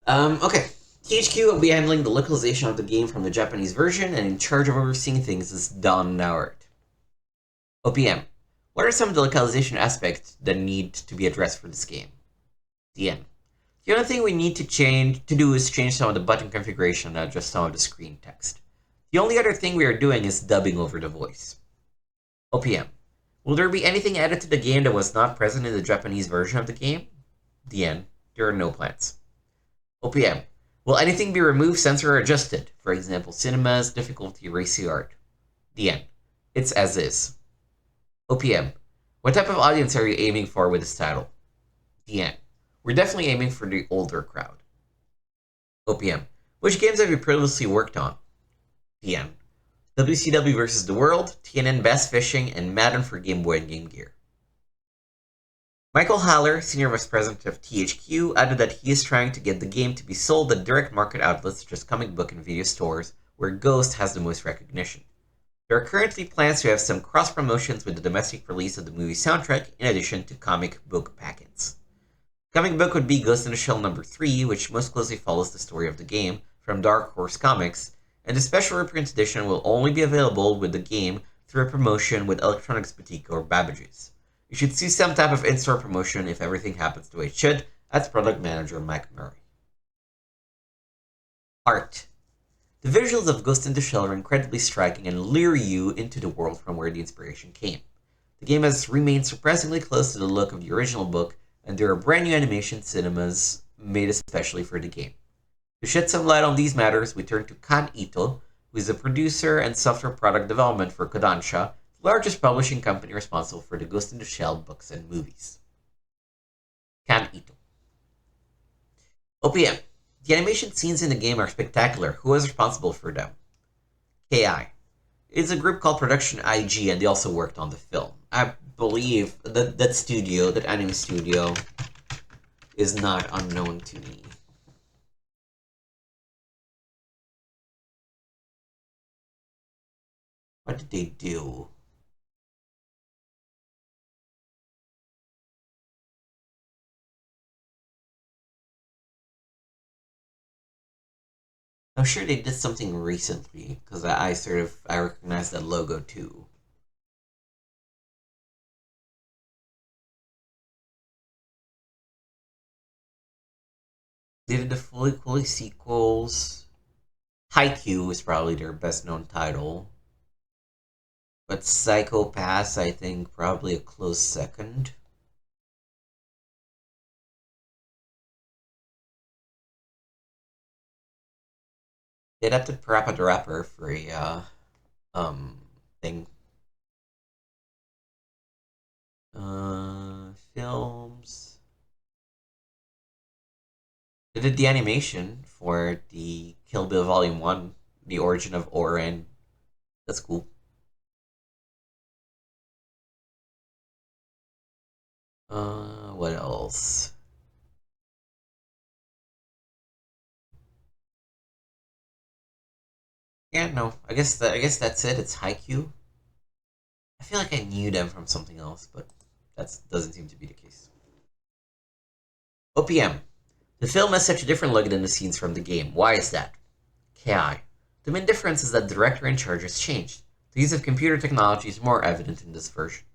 Okay. THQ will be handling the localization of the game from the Japanese version, and in charge of overseeing things is Don Nauert. OPM. What are some of the localization aspects that need to be addressed for this game? DN. The only thing we need to do is change some of the button configuration, not just some of the screen text. The only other thing we are doing is dubbing over the voice. OPM. Will there be anything added to the game that was not present in the Japanese version of the game? DN. There are no plans. OPM. Will anything be removed, censored, or adjusted? For example, cinemas, difficulty, racy art. DN. It's as is. OPM. What type of audience are you aiming for with this title? DN. We're definitely aiming for the older crowd. OPM. Which games have you previously worked on? DN. WCW vs. The World, TNN Bass Fishing, and Madden for Game Boy and Game Gear. Michael Haller, Senior Vice President of THQ, added that he is trying to get the game to be sold at direct market outlets such as comic book and video stores, where Ghost has the most recognition. There are currently plans to have some cross-promotions with the domestic release of the movie soundtrack, in addition to comic book packets. Comic book would be Ghost in the Shell number 3, which most closely follows the story of the game, from Dark Horse Comics, and the special reprint edition will only be available with the game through a promotion with Electronics Boutique or Babbage's. You should see some type of in-store promotion if everything happens the way it should, as product manager Mike Murray. Art. The visuals of Ghost in the Shell are incredibly striking and lure you into the world from where the inspiration came. The game has remained surprisingly close to the look of the original book, and there are brand new animation cinemas made especially for the game. To shed some light on these matters, we turn to Kan Ito, who is a producer and software product development for Kodansha, the largest publishing company responsible for the Ghost in the Shell books and movies. Kan Ito. OPM. The animation scenes in the game are spectacular. Who is responsible for them? KI. It's a group called Production IG, and they also worked on the film. I believe that studio, that anime studio, is not unknown to me. What did they do? I'm sure they did something recently because I recognize that logo too. They did the fully sequels. Haikyuu is probably their best known title, but Psycho Pass I think probably a close second. They adapted Parappa the Rapper for a thing. Films. They did the animation for the Kill Bill Volume 1, The Origin of Oren. That's cool. What else? Yeah, no. I guess that's it. It's Haikyuu. I feel like I knew them from something else, but that doesn't seem to be the case. OPM. The film has such a different look than the scenes from the game. Why is that? KI. The main difference is that the director in charge has changed. The use of computer technology is more evident in this version.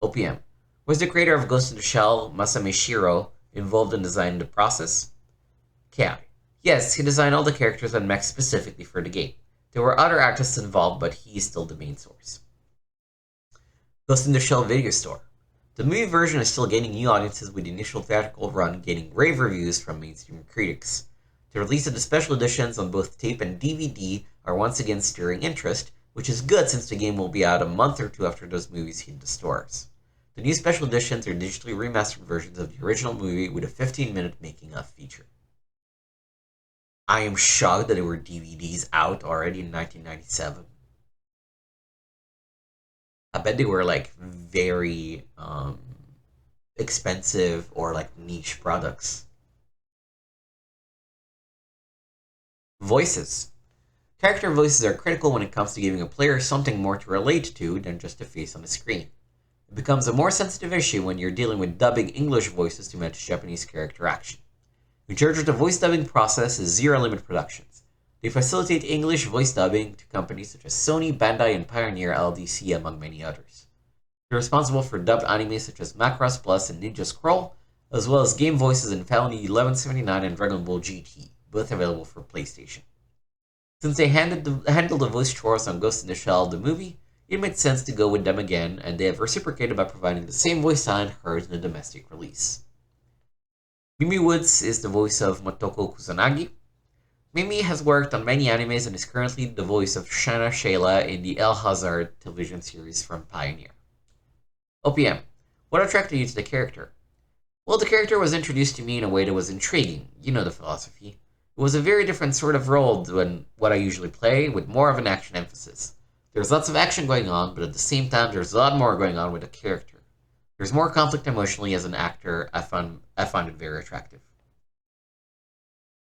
OPM. Was the creator of Ghost in the Shell, Masami Shiro, involved in designing the process? KI. Yes, he designed all the characters and mechs specifically for the game. There were other artists involved, but he is still the main source. Ghost in the Shell video store. The movie version is still gaining new audiences with the initial theatrical run gaining rave reviews from mainstream critics. The release of the special editions on both tape and DVD are once again stirring interest, which is good since the game will be out a month or two after those movies hit the stores. The new special editions are digitally remastered versions of the original movie with a 15-minute making of feature. I am shocked that there were DVDs out already in 1997. I bet they were like very expensive or like niche products. Voices. Character voices are critical when it comes to giving a player something more to relate to than just a face on the screen. It becomes a more sensitive issue when you're dealing with dubbing English voices to match Japanese character action. In charge of the voice dubbing process is Zero Limit Productions. They facilitate English voice dubbing to companies such as Sony, Bandai, and Pioneer LDC, among many others. They're responsible for dubbed anime such as Macross Plus and Ninja Scroll, as well as game voices in Felony 1179 and Dragon Ball GT, both available for PlayStation. Since they handled the voice chores on Ghost in the Shell, the movie, it made sense to go with them again, and they have reciprocated by providing the same voice talent heard in the domestic release. Mimi Woods is the voice of Motoko Kusanagi. Mimi has worked on many animes and is currently the voice of Shanna Shayla in the El Hazard television series from Pioneer. OPM. What attracted you to the character? Well, the character was introduced to me in a way that was intriguing. You know the philosophy. It was a very different sort of role than what I usually play, with more of an action emphasis. There's lots of action going on, but at the same time, there's a lot more going on with the character. There's more conflict emotionally as an actor. I found it very attractive.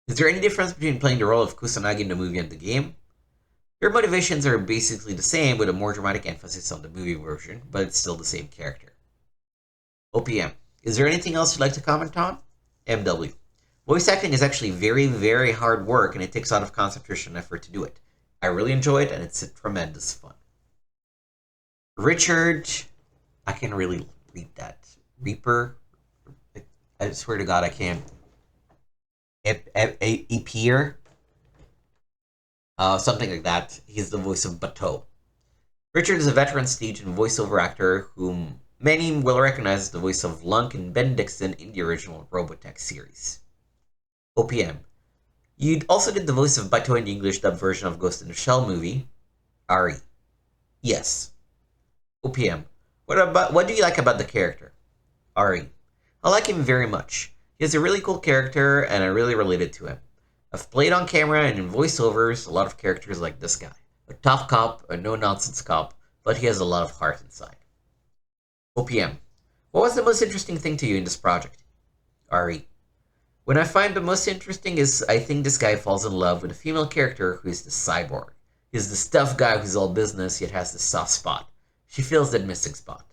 Is there any difference between playing the role of Kusanagi in the movie and the game? Their motivations are basically the same, with a more dramatic emphasis on the movie version, but it's still the same character. OPM. Is there anything else you'd like to comment on? MW. Voice acting is actually very, very hard work, and it takes a lot of concentration and effort to do it. I really enjoy it, and it's a tremendous fun. Richard, I can really read that. Reaper, I swear to God, I can't. Epier, something like that. He's the voice of Bateau. Richard is a veteran stage and voiceover actor whom many will recognize as the voice of Lunk and Ben Dixon in the original Robotech series. OPM. You also did the voice of Bateau in the English dub version of Ghost in the Shell movie. Ari. Yes. OPM. What do you like about the character? Ari. I like him very much. He has a really cool character and I really related to him. I've played on camera and in voiceovers a lot of characters like this guy. A tough cop, a no-nonsense cop, but he has a lot of heart inside. OPM. What was the most interesting thing to you in this project? Ari. What I find the most interesting is I think this guy falls in love with a female character who is the cyborg. He's the tough guy who's all business yet has this soft spot. She feels that missing spot.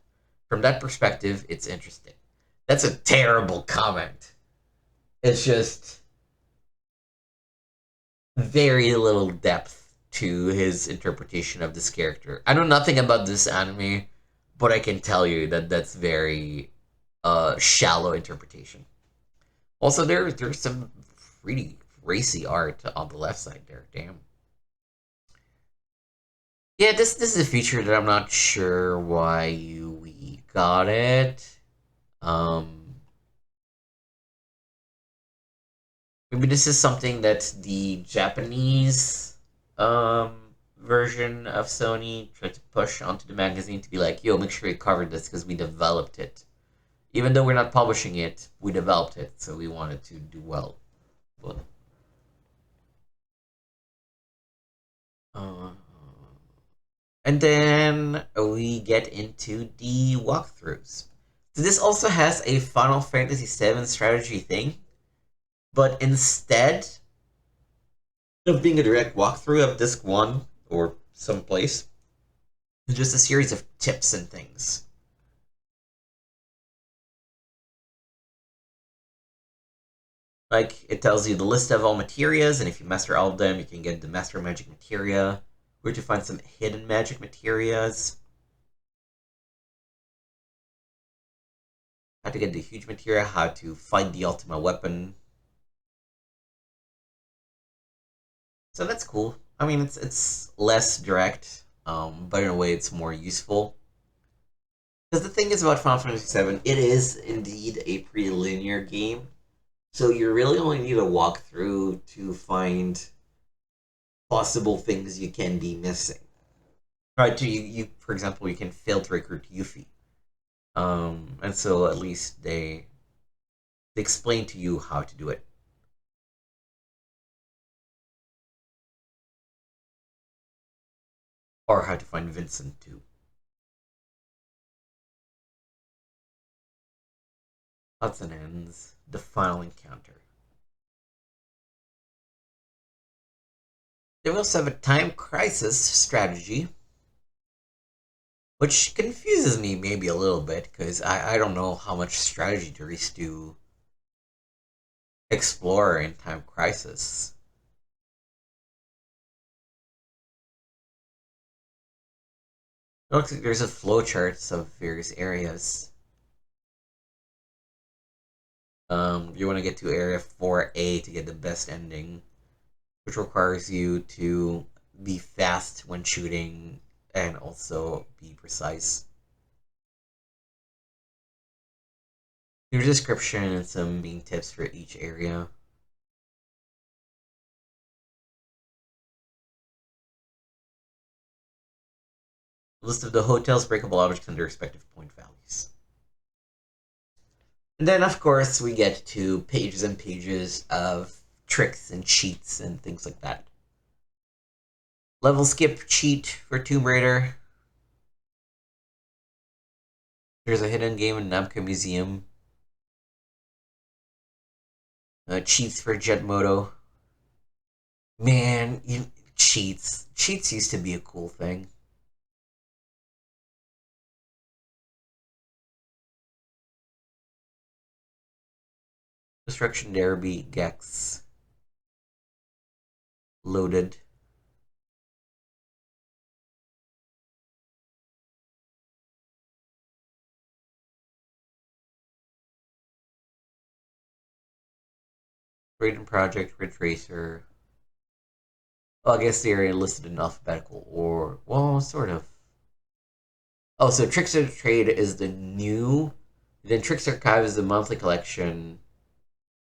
From that perspective, it's interesting. That's a terrible comment. It's just very little depth to his interpretation of this character. I know nothing about this anime, but I can tell you that that's very shallow interpretation. Also, there's some pretty racy art on the left side there. Damn. Yeah, this is a feature that I'm not sure why we got it. Maybe this is something that the Japanese version of Sony tried to push onto the magazine to be like, yo, make sure you cover this because we developed it. Even though we're not publishing it, we developed it, so we wanted to do well. But, uh, and then we get into the walkthroughs. So this also has a Final Fantasy VII strategy thing, but instead Of being a direct walkthrough of disc one or someplace. It's just a series of tips and things. Like it tells you the list of all materias, and if you master all of them, you can get the master magic materia. Where to find some hidden magic materias. How to get the huge materia, how to find the ultimate weapon. So that's cool. I mean, it's less direct, but in a way, it's more useful. Because the thing is about Final Fantasy VII, it is indeed a pretty linear game. So you really only need to walk through to find possible things you can be missing. Right? So you for example, you can fail to recruit Yuffie. And so at least they explain to you how to do it. Or how to find Vincent too. Odds and ends. The final encounter. They also have a time crisis strategy, which confuses me maybe a little bit because I don't know how much strategy there is to explore in time crisis. It looks like there's a flowcharts of various areas. You want to get to area 4A to get the best ending, which requires you to be fast when shooting and also be precise. Your description and some main tips for each area. List of the hotel's breakable objects and their respective point values. And then, of course, we get to pages and pages of tricks and cheats and things like that. Level skip cheat for Tomb Raider. There's a hidden game in Namco Museum. Cheats for Jet Moto. Man, cheats. Cheats used to be a cool thing. Destruction Derby, Gex. Loaded. Raiden Project, Ridge Racer. Well, I guess they are listed in alphabetical or, well, sort of. Oh, so Trickster Trade is the new. Then Trickster Archive is the monthly collection,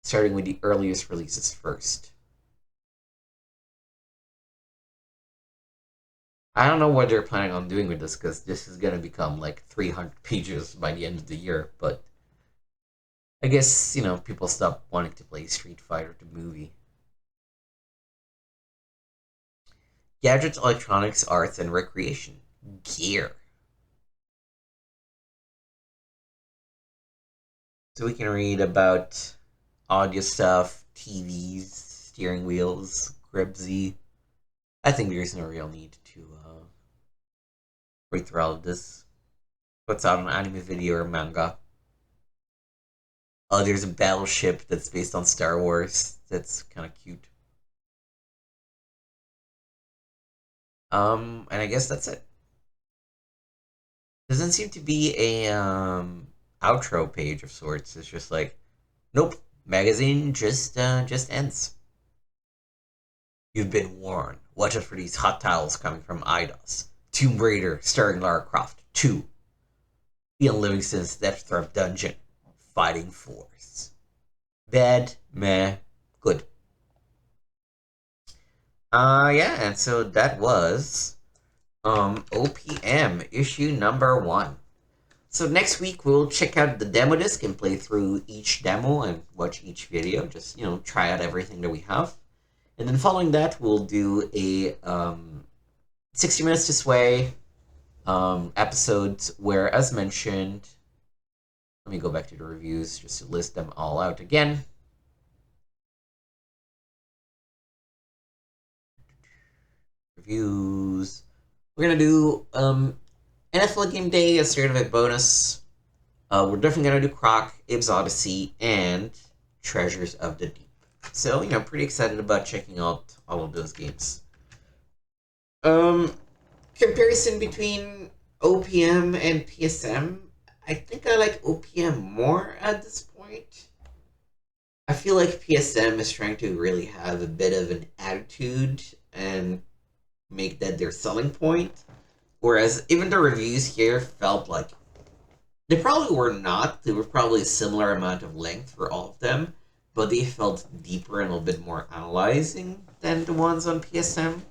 starting with the earliest releases first. I don't know what they're planning on doing with this because this is going to become like 300 pages by the end of the year. But I guess, people stop wanting to play Street Fighter the movie. Gadgets, electronics, arts, and recreation. Gear. So we can read about audio stuff, TVs, steering wheels, Gribsy. I think there's no real need to read through all of this. What's out an anime video or manga? Oh, there's a battleship that's based on Star Wars. That's kind of cute. And I guess that's it. Doesn't seem to be a outro page of sorts. It's just like, nope, magazine just ends. You've been warned. Watch out for these hot towels coming from IDOS. Tomb Raider starring Lara Croft 2. Ian Livingston's Death Trap Dungeon. Fighting Force. Bad, meh, good. Yeah, and so that was OPM issue number 1. So next week we'll check out the demo disc and play through each demo and watch each video. Just try out everything that we have, and then following that we'll do a 60 minutes to sway episodes where, as mentioned, let me go back to the reviews just to list them all out again. reviews. We're gonna do NFL Game Day as sort of a bonus. We're definitely gonna do Croc, Ib's Odyssey, and Treasures of the Deep. So, pretty excited about checking out all of those games. Um, Comparison between OPM and PSM. I think I like OPM more at this point. I feel like PSM is trying to really have a bit of an attitude and make that their selling point. Whereas even the reviews here felt like they probably were not. They were probably a similar amount of length for all of them, but they felt deeper and a little bit more analyzing than the ones on PSM.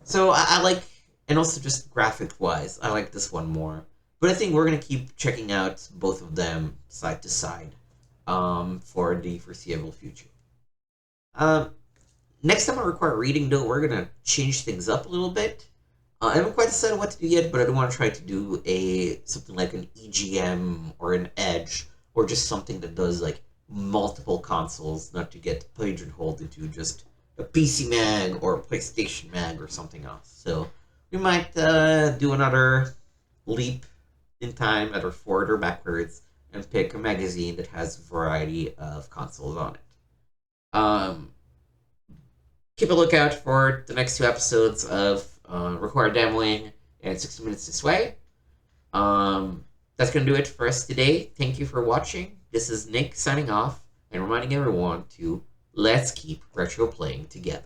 So I like, and also just graphic wise, I like this one more. But I think we're gonna keep checking out both of them side to side, for the foreseeable future. Um, Next time I require reading, though, we're gonna change things up a little bit. I haven't quite decided what to do yet, but I don't want to try to do something like an EGM or an Edge, or just something that does like multiple consoles, not to get pigeonholed into just a PC mag or a PlayStation mag or something else. So we might do another leap in time, either forward or backwards, and pick a magazine that has a variety of consoles on it. Keep a lookout for the next two episodes of Required Demoing and 60 Minutes This Way. That's going to do it for us today. Thank you for watching. This is Nick signing off and reminding everyone to let's keep retro playing together.